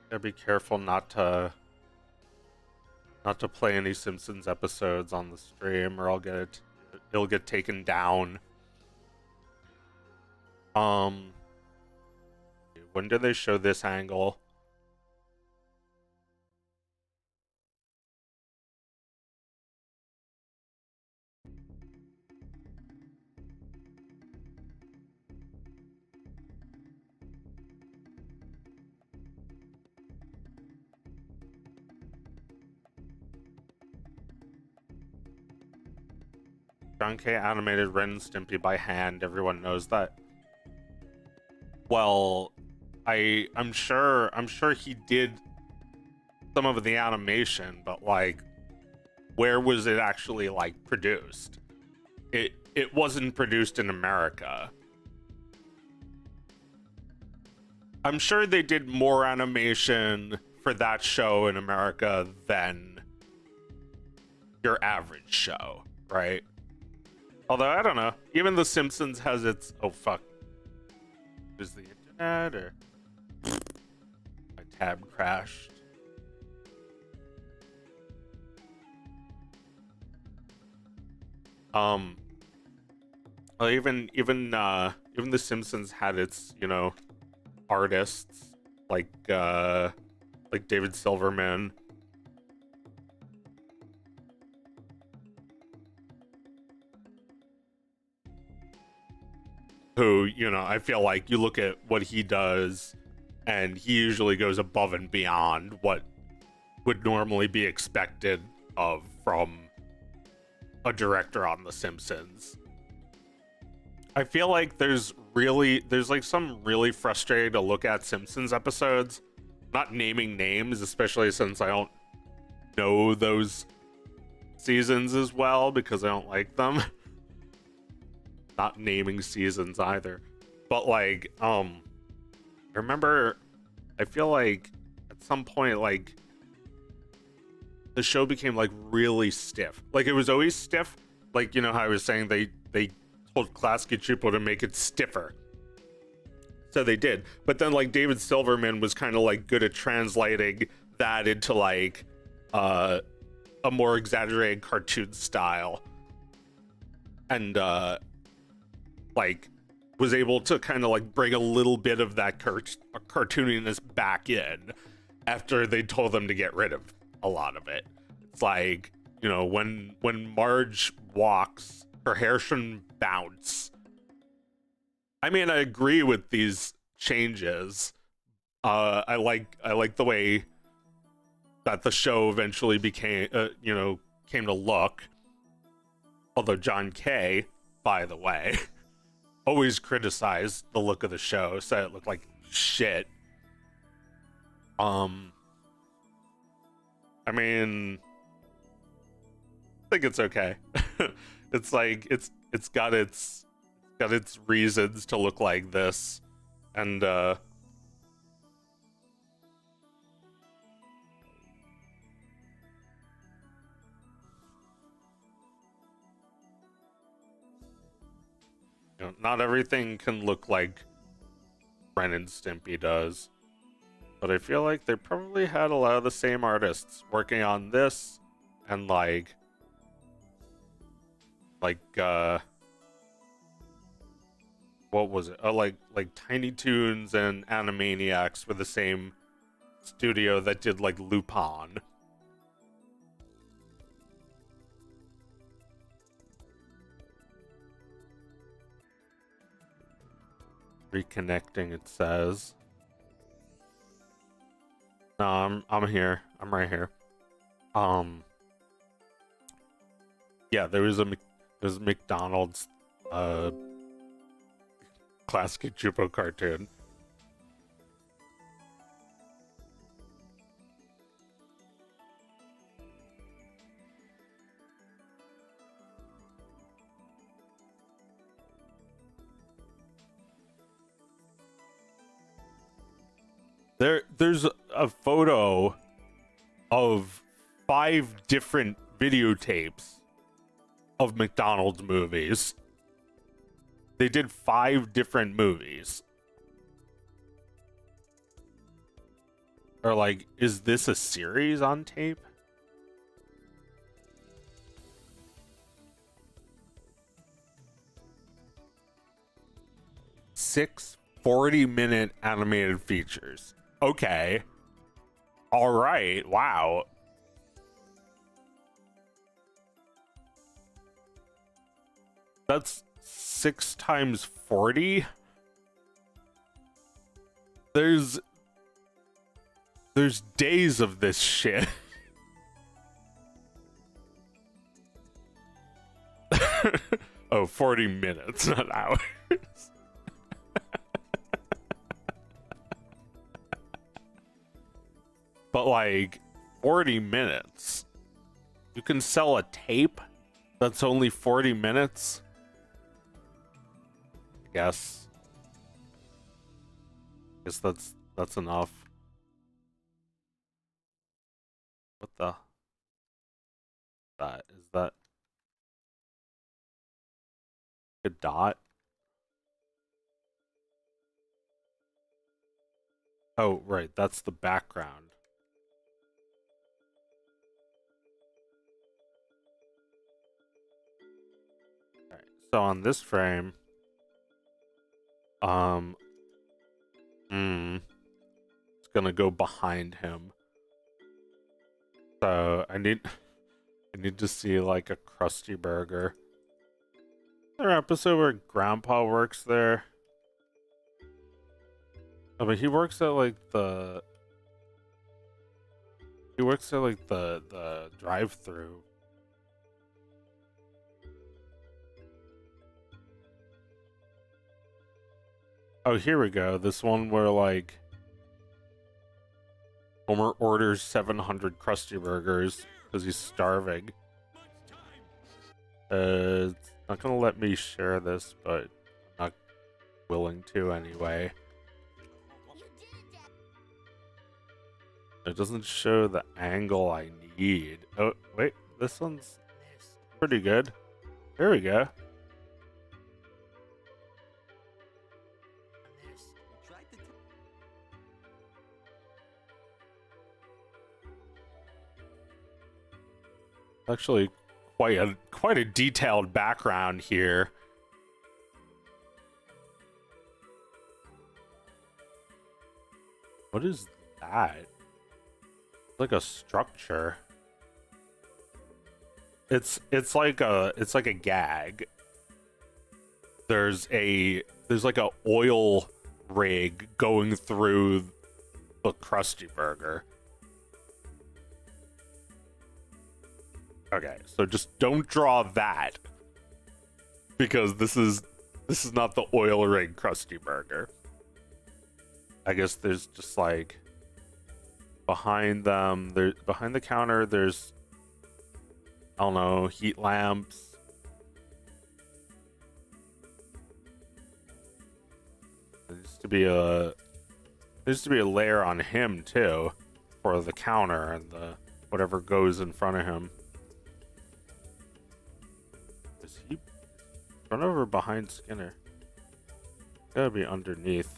Gotta be careful not to play any Simpsons episodes on the stream, or it'll get taken down. When did they show this angle? John K. animated Ren and Stimpy by hand. Everyone knows that. Well, I'm sure he did some of the animation, but like, where was it actually like produced? It wasn't produced in America. I'm sure they did more animation for that show in America than your average show, right? Although, I don't know. Even The Simpsons has its... Oh, fuck. Is the internet, or... My tab crashed. Well, even The Simpsons had its, you know, artists, like David Silverman. Who, you know, I feel like you look at what he does, and he usually goes above and beyond what would normally be expected from a director on The Simpsons. I feel like there's like some really frustrating to look at Simpsons episodes, not naming names, especially since I don't know those seasons as well because I don't like them. Not naming seasons either, but like I remember, I feel like at some point, like, the show became like really stiff. Like, it was always stiff, like, you know how I was saying they told Klasky Csupo to make it stiffer. So they did. But then like David Silverman was kind of like good at translating that into like a more exaggerated cartoon style. And like was able to kind of like bring a little bit of that cartooniness back in after they told them to get rid of a lot of it. It's like, you know, when Marge walks, her hair shouldn't bounce. I mean, I agree with these changes. I like the way that the show eventually became, you know, came to look. Although John Kay, by the way, always criticized the look of the show, said it looked like shit. I mean, I think it's okay. It's like it's got its reasons to look like this, and you know, not everything can look like Ren and Stimpy does, but I feel like they probably had a lot of the same artists working on this, and like what was it? Like Tiny Toons and Animaniacs were the same studio that did like Lupin. Reconnecting, it says. No, I'm here. I'm right here. Yeah, there's a McDonald's Klasky Csupo cartoon. There's a photo of 5 different videotapes of McDonald's movies. They did 5 different movies. Or like, is this a series on tape? Six 40-minute animated features. Okay. All right. Wow. That's 6 times 40. There's days of this shit. Oh, 40 minutes, not hours. But like 40 minutes. You can sell a tape that's only 40 minutes? I guess that's enough. What the? Is that a dot? Oh, right, that's the background. Alright, so on this frame, it's gonna go behind him. So I need to see like a Krusty Burger. Is there an episode where Grandpa works there? Oh, but he works at like the drive-through. Oh, here we go. This one where like Homer orders 700 Krusty Burgers because he's starving. It's not gonna let me share this, but I'm not willing to anyway. It doesn't show the angle I need. Oh, wait, this one's pretty good. There we go. Actually, quite a detailed background here. What is that? Like a structure. It's like a gag. There's like a oil rig going through the Krusty Burger. Okay, so just don't draw that, because this is not the oil rig Krusty Burger. I guess there's just like behind them, behind the counter, there's, I don't know, heat lamps. There needs to be a layer on him too, for the counter and the whatever goes in front of him. Is he front over behind Skinner? Gotta be underneath.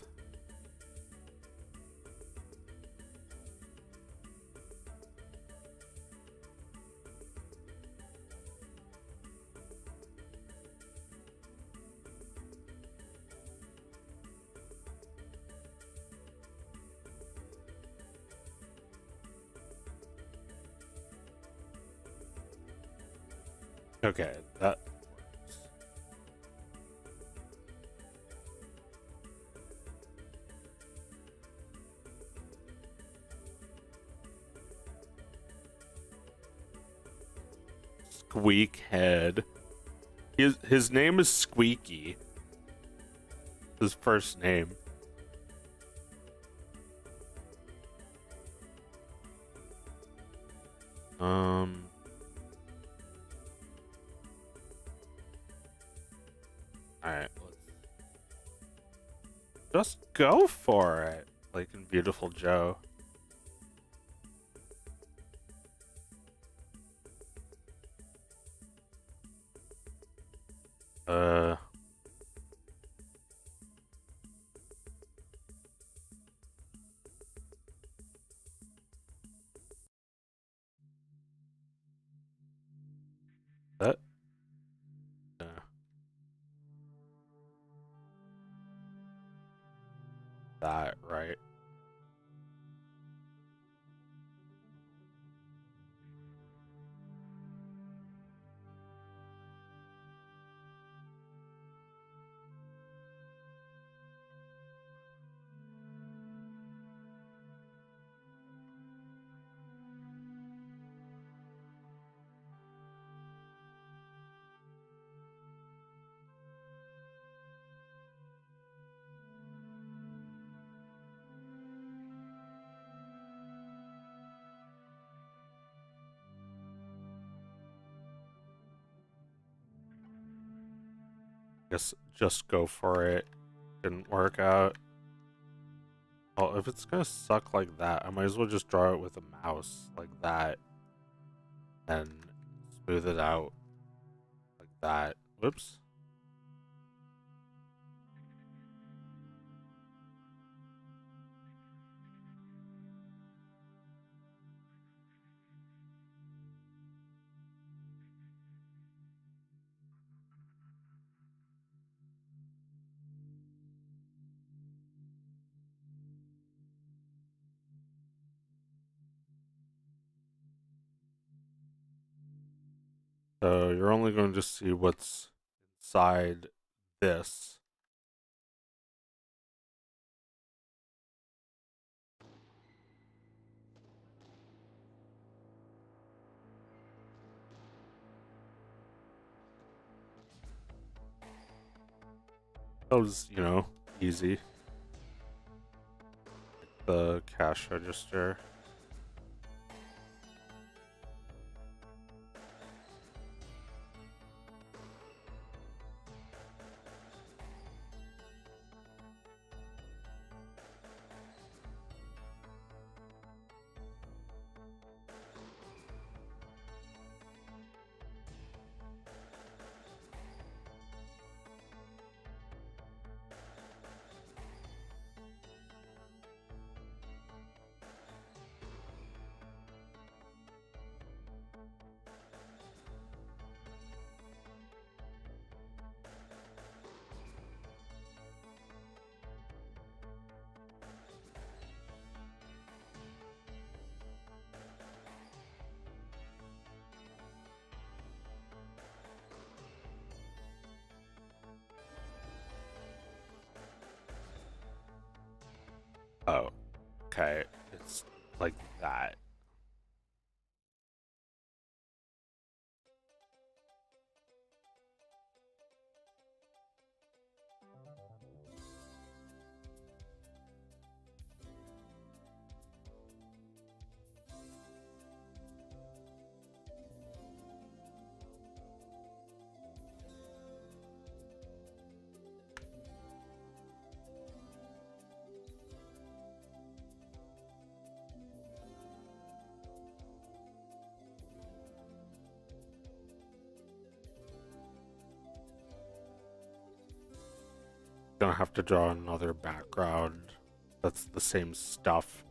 Okay, that works. Squeak head. His name is Squeaky. His first name. Alright, let's just go for it. Like in Beautiful Joe. That. Yeah. That, right? Guess just go for it. Didn't work out. Oh, if it's gonna suck like that, I might as well just draw it with a mouse like that. And smooth it out like that. Whoops. So you're only going to see what's inside this. That was, easy. The cash register. Oh, okay. It's like that. Gonna have to draw another background that's the same stuff.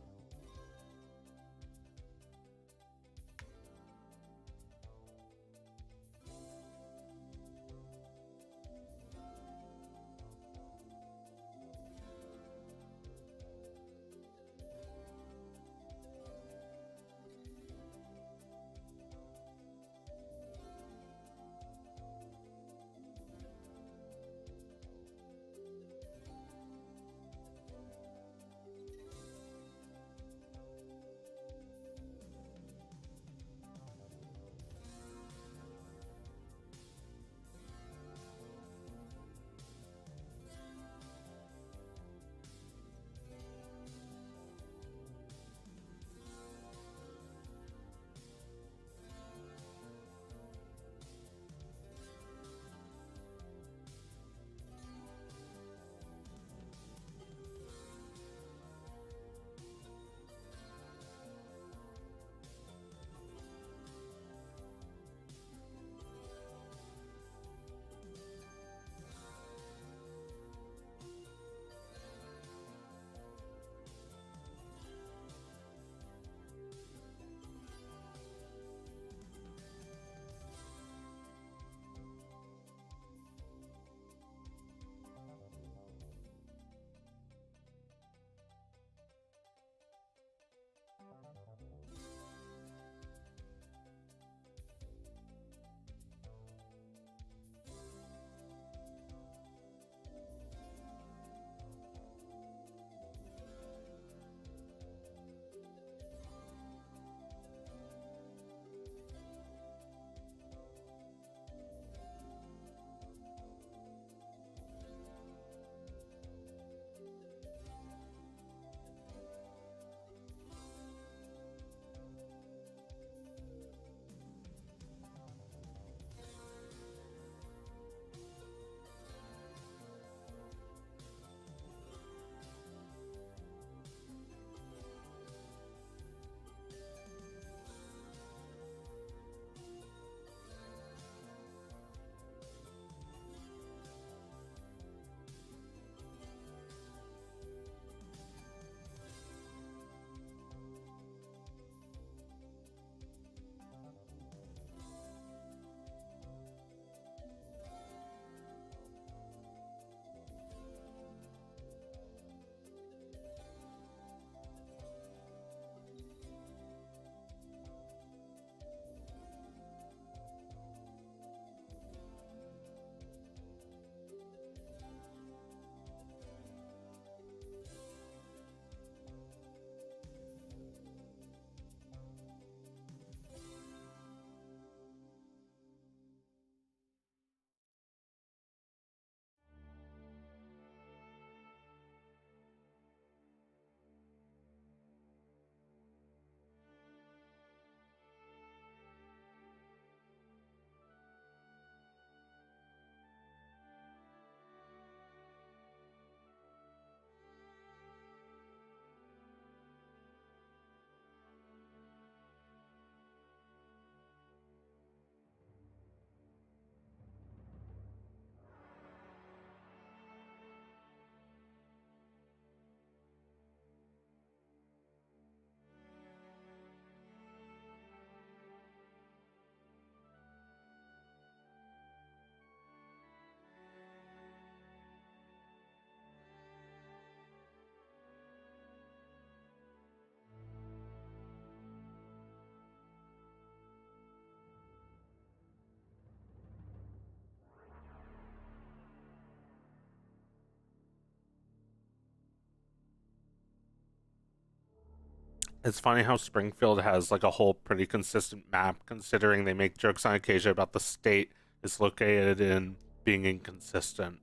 It's funny how Springfield has like a whole pretty consistent map, considering they make jokes on occasion about the state it's located in being inconsistent.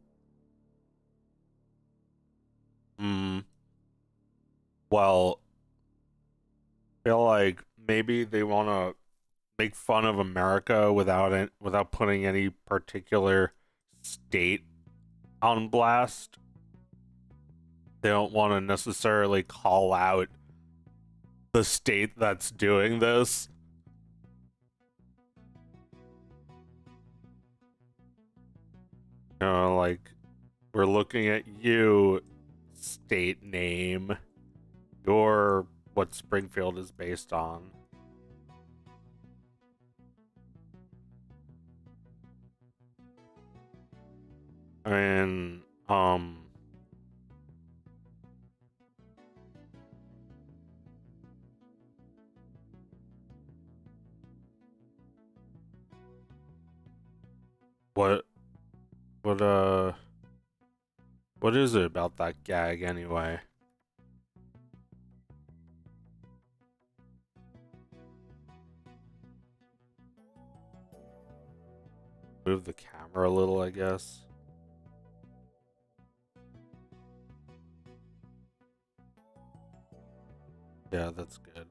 Well, I feel like maybe they want to make fun of America without putting any particular state on blast. They don't want to necessarily call out the state that's doing this. You know, like, we're looking at you, state name. You're what Springfield is based on. And, what, what, what is it about that gag anyway? Move the camera a little, I guess. Yeah, that's good.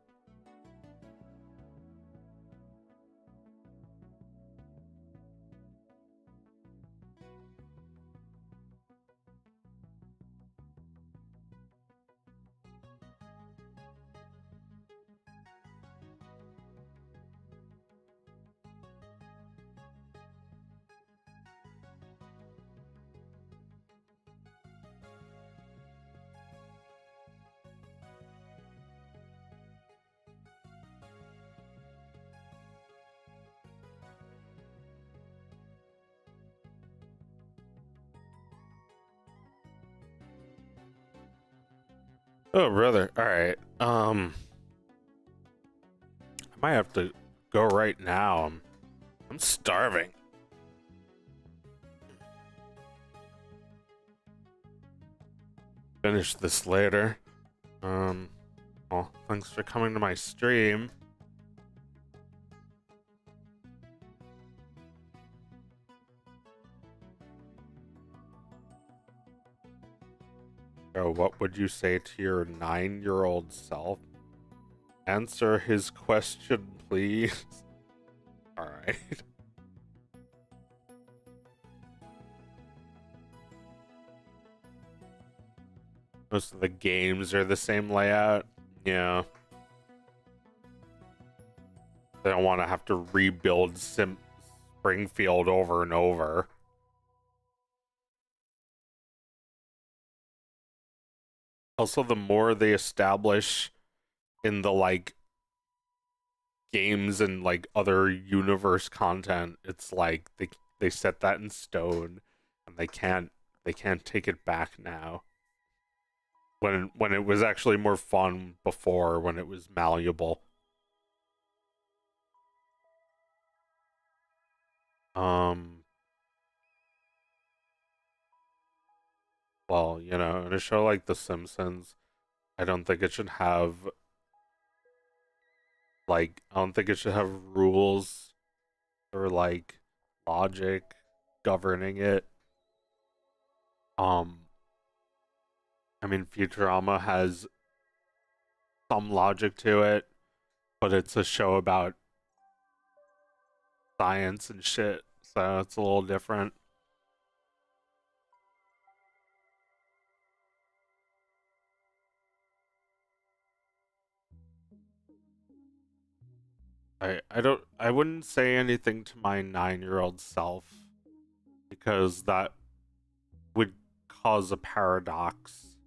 Oh, brother. All right. I might have to go right now. I'm starving. Finish this later. Well, thanks for coming to my stream. Oh, what would you say to your 9-year-old self? Answer his question, please. All right. Most of the games are the same layout. Yeah. They don't want to have to rebuild Springfield over and over. Also, the more they establish in the like games and like other universe content, it's like they set that in stone and they can't take it back now. When it was actually more fun before, when it was malleable. Well, you know, in a show like The Simpsons, I don't think it should have like rules or like logic governing it. I mean, Futurama has some logic to it, but it's a show about science and shit, so it's a little different. I wouldn't say anything to my 9-year-old self because that would cause a paradox.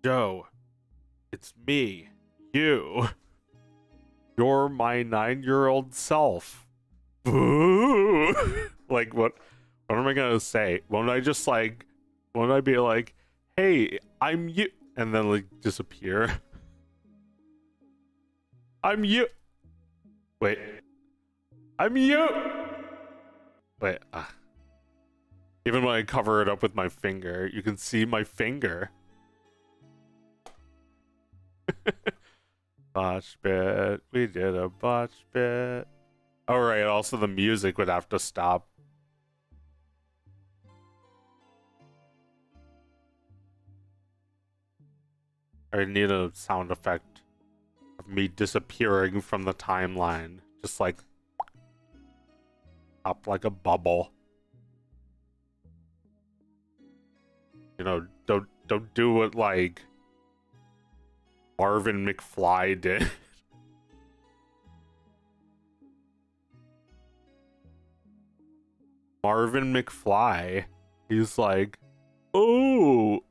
Joe, it's me, you. You're my 9-year-old self. Boo! Like what am I gonna say? Won't I be like, hey, I'm you, and then like disappear? I'm you. Wait. I'm you. Wait. Even when I cover it up with my finger, you can see my finger. Botch bit. We did a botch bit. Oh, right. Also, the music would have to stop. I need a sound effect of me disappearing from the timeline. Just like up like a bubble. You know, don't do what like Marvin McFly did. Marvin McFly, he's like, oh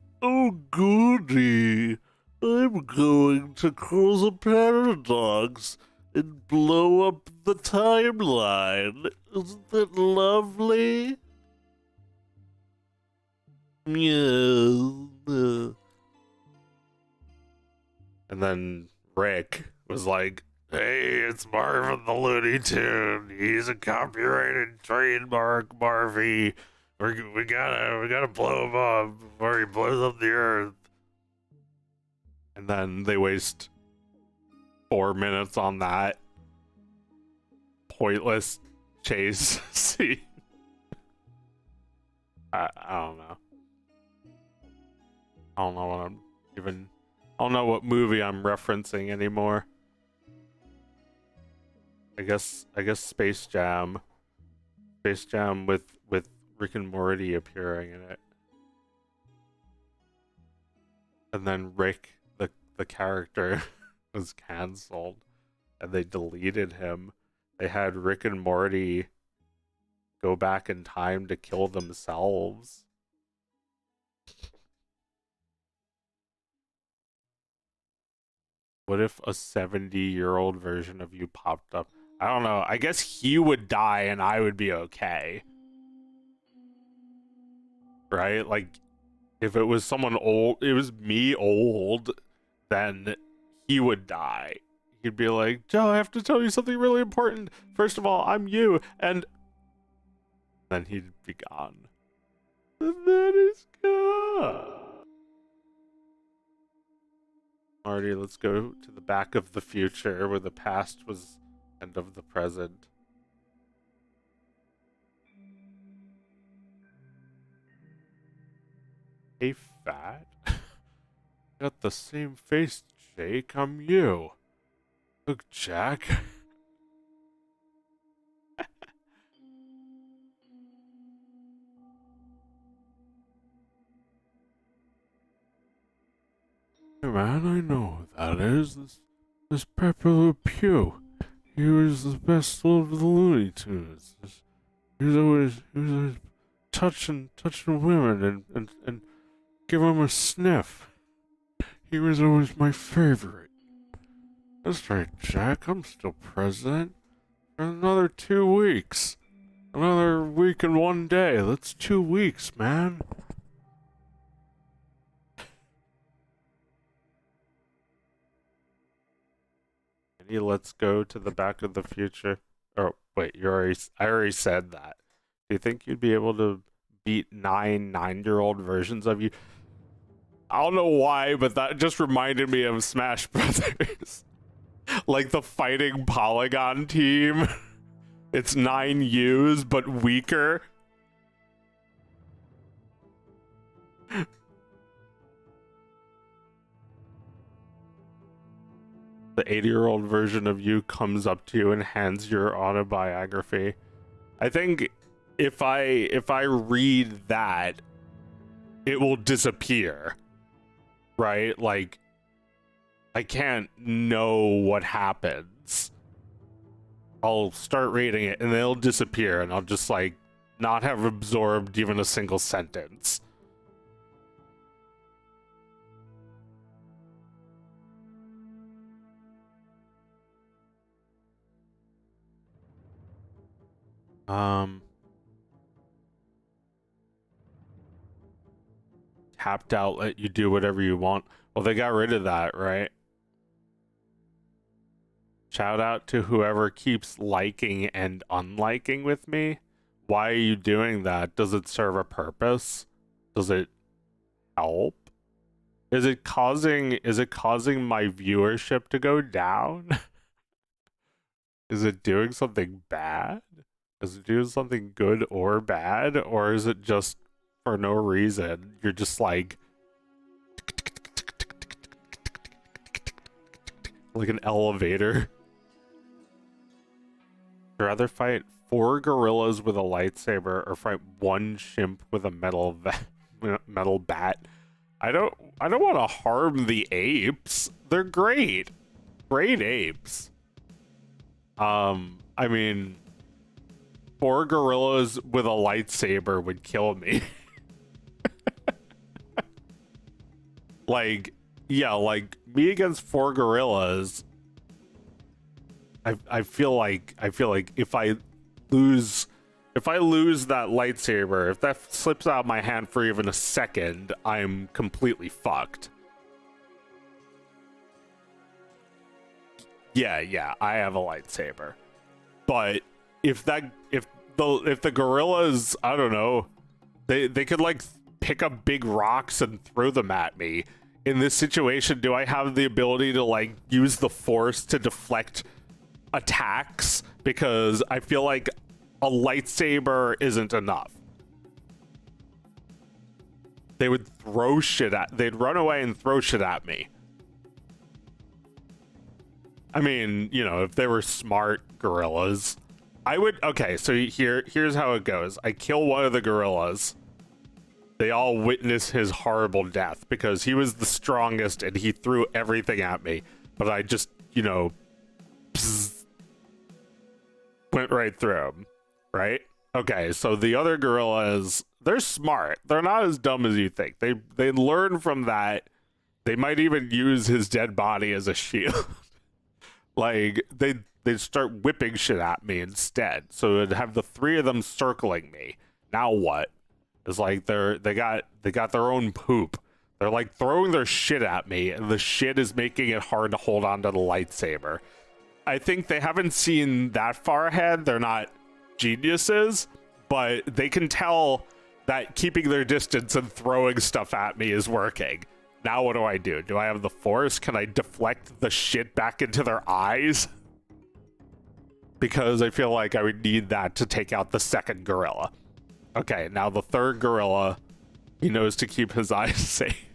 goody, I'm going to cause a paradox and blow up the timeline. Isn't that lovely? Yeah. And then Rick was like, hey, it's Marvin the Looney Tune. He's a copyrighted trademark, Marvy. We gotta blow him up before he blows up the earth. And then they waste 4 minutes on that pointless chase scene. I don't know. I don't know what I'm even. I don't know what movie I'm referencing anymore. I guess Space Jam. Space Jam with Rick and Morty appearing in it. And then Rick, the character, was cancelled. And they deleted him. They had Rick and Morty go back in time to kill themselves. What if a 70-year-old version of you popped up? I don't know. I guess he would die and I would be okay. Right? Like, if it was someone old, it was me old, then he would die. He'd be like, Joe, I have to tell you something really important. First of all, I'm you. And then he'd be gone. And then he's gone. Marty, let's go to the back of the future where the past was end of the present. Hey, fat. Got the same face, Jake. I'm you. Look, Jack. Hey, man, I know who that is. This Pepper Le Pew. He was the best of the Looney Tunes. He was always touching women and give them a sniff. He was always my favorite. That's right, Jack. I'm still president for another 2 weeks. Another week and 1 day. That's 2 weeks, man. Let's go to the back of the future. Oh, wait, I already said that. Do you think you'd be able to beat 9-year-old versions of you? I don't know why, but that just reminded me of Smash Brothers. Like the fighting Polygon team. It's 9Us, but weaker. The 80-year-old version of you comes up to you and hands your autobiography. I think if I read that, it will disappear. Right? Like, I can't know what happens. I'll start reading it and it'll disappear and I'll just like not have absorbed even a single sentence. Tapped out, let you do whatever you want. Well, they got rid of that, right? Shout out to whoever keeps liking and unliking with me. Why are you doing that? Does it serve a purpose? Does it help? Is it causing my viewership to go down? Is it doing something bad? Is it doing something good or bad? Or is it just for no reason? You're just like an elevator. I'd rather fight 4 gorillas with a lightsaber or fight 1 chimp with a metal bat. I don't want to harm the apes. They're great. Great apes. I mean, 4 gorillas with a lightsaber would kill me. Like, yeah, like me against 4 gorillas. I feel like if I lose that lightsaber, if that slips out of my hand for even a second, I'm completely fucked. Yeah, I have a lightsaber. But if the gorillas, I don't know, they could like pick up big rocks and throw them at me. In this situation, do I have the ability to like use the force to deflect attacks? Because I feel like a lightsaber isn't enough. They'd run away and throw shit at me. I mean, you know, if they were smart gorillas, I would. Okay, so here's how it goes. I kill one of the gorillas. They all witness his horrible death because he was the strongest and he threw everything at me. But I just, you know, went right through him, right? Okay, so the other gorillas, they're smart. They're not as dumb as you think. They learn from that. They might even use his dead body as a shield. Like, they'd start whipping shit at me instead. So it'd have the 3 of them circling me. Now what? It's like they got their own poop. They're like throwing their shit at me, and the shit is making it hard to hold on to the lightsaber. I think they haven't seen that far ahead. They're not geniuses, but they can tell that keeping their distance and throwing stuff at me is working. Now what do? Do I have the force? Can I deflect the shit back into their eyes? Because I feel like I would need that to take out the second gorilla. Okay, now the third gorilla, he knows to keep his eyes safe.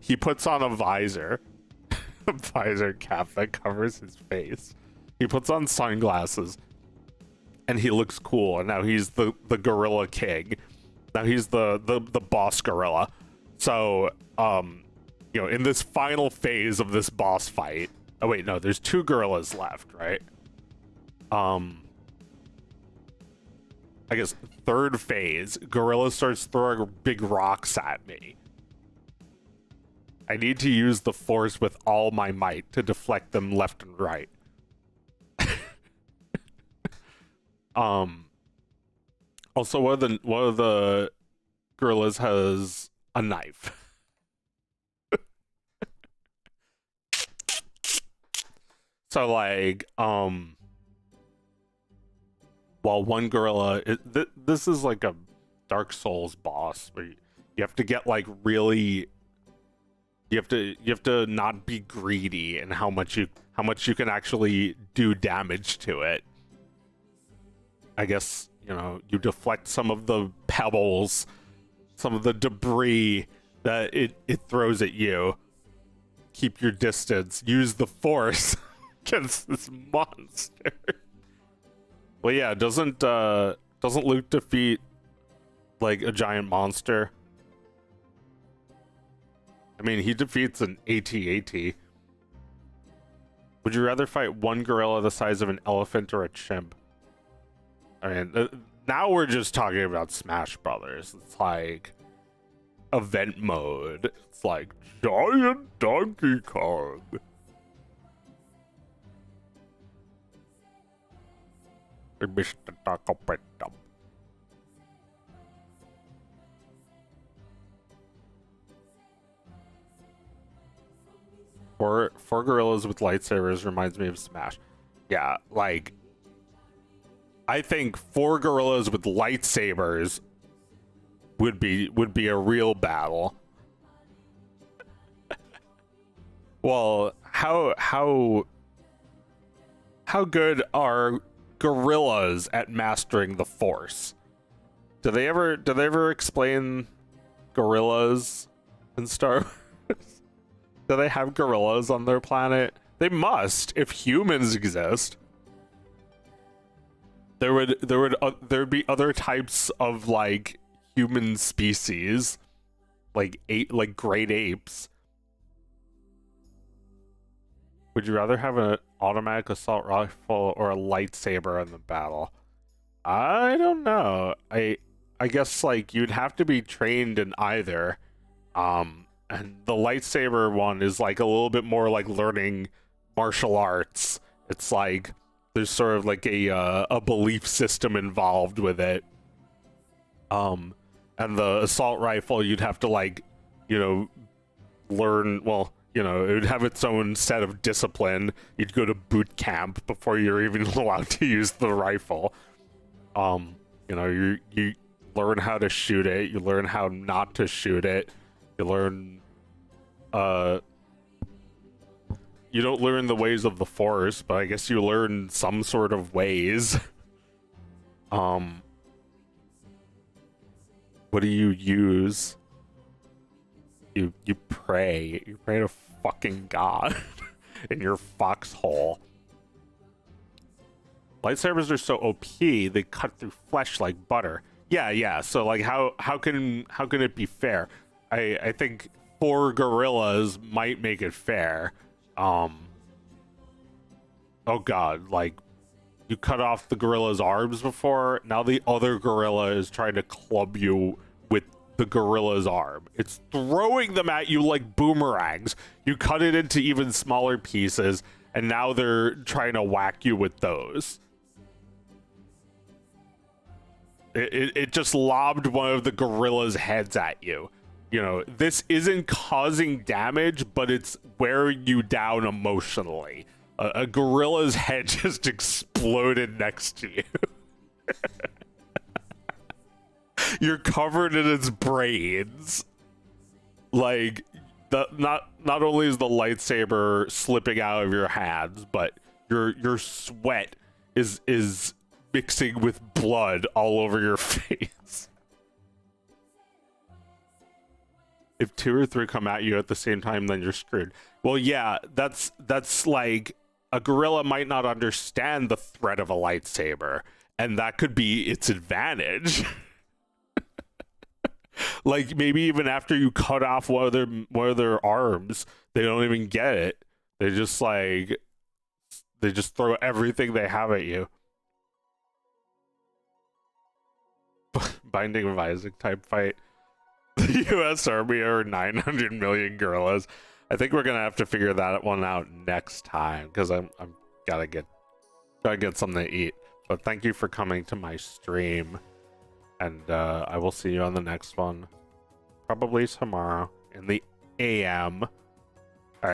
He puts on a visor. A visor cap that covers his face. He puts on sunglasses. And he looks cool. And now he's the gorilla king. Now he's the boss gorilla. So, you know, in this final phase of this boss fight. Oh wait, no, there's 2 gorillas left, right? I guess third phase, gorilla starts throwing big rocks at me. I need to use the force with all my might to deflect them left and right. Also, one of the gorillas has a knife. So like, while one gorilla, this is like a Dark Souls boss where you have to get like really, you have to not be greedy in how much you can actually do damage to it. I guess, you know, you deflect some of the pebbles, some of the debris that it throws at you. Keep your distance. Use the force against this monster. Well, yeah, doesn't Luke defeat like a giant monster? I mean, he defeats an AT-AT. Would you rather fight one gorilla the size of an elephant or a chimp? I mean, now we're just talking about Smash Brothers. It's like event mode. It's like giant Donkey Kong. Mr. Taco Pit. Four gorillas with lightsabers reminds me of Smash. Yeah, like I think 4 gorillas with lightsabers would be a real battle. Well, how good are gorillas at mastering the Force? Do they ever explain gorillas in Star Wars? Do they have gorillas on their planet? They must, if humans exist. There'd be other types of like human species, like great apes. Would you rather have an automatic assault rifle or a lightsaber in the battle? I don't know. I guess like you'd have to be trained in either. And the lightsaber one is like a little bit more like learning martial arts. It's like there's sort of like a belief system involved with it. And the assault rifle, you'd have to like, you know, learn, well, you know, it would have its own set of discipline. You'd go to boot camp before you're even allowed to use the rifle. You know, you learn how to shoot it, you learn how not to shoot it, you learn you don't learn the ways of the Force, but I guess you learn some sort of ways. What do you use? You pray. You pray to fucking God in your foxhole. Lightsabers are so OP, they cut through flesh like butter. Yeah. So like how can it be fair? I think 4 gorillas might make it fair. Oh god, like you cut off the gorilla's arms before, now the other gorilla is trying to club you with the gorilla's arm. It's throwing them at you like boomerangs. You cut it into even smaller pieces, and now they're trying to whack you with those. It just lobbed one of the gorilla's heads at you. You know, this isn't causing damage, but it's wearing you down emotionally. A gorilla's head just exploded next to you. You're covered in its brains. Like, not only is the lightsaber slipping out of your hands, but your sweat is mixing with blood all over your face. If 2 or 3 come at you at the same time, then you're screwed. Well, yeah, that's like a gorilla might not understand the threat of a lightsaber, and that could be its advantage. Like maybe even after you cut off one of their arms, they don't even get it. They just throw everything they have at you. Binding of Isaac type fight. The U.S. Army are 900 million gorillas. I think we're gonna have to figure that one out next time because I'm gotta get something to eat. But thank you for coming to my stream, and I will see you on the next one, probably tomorrow in the AM.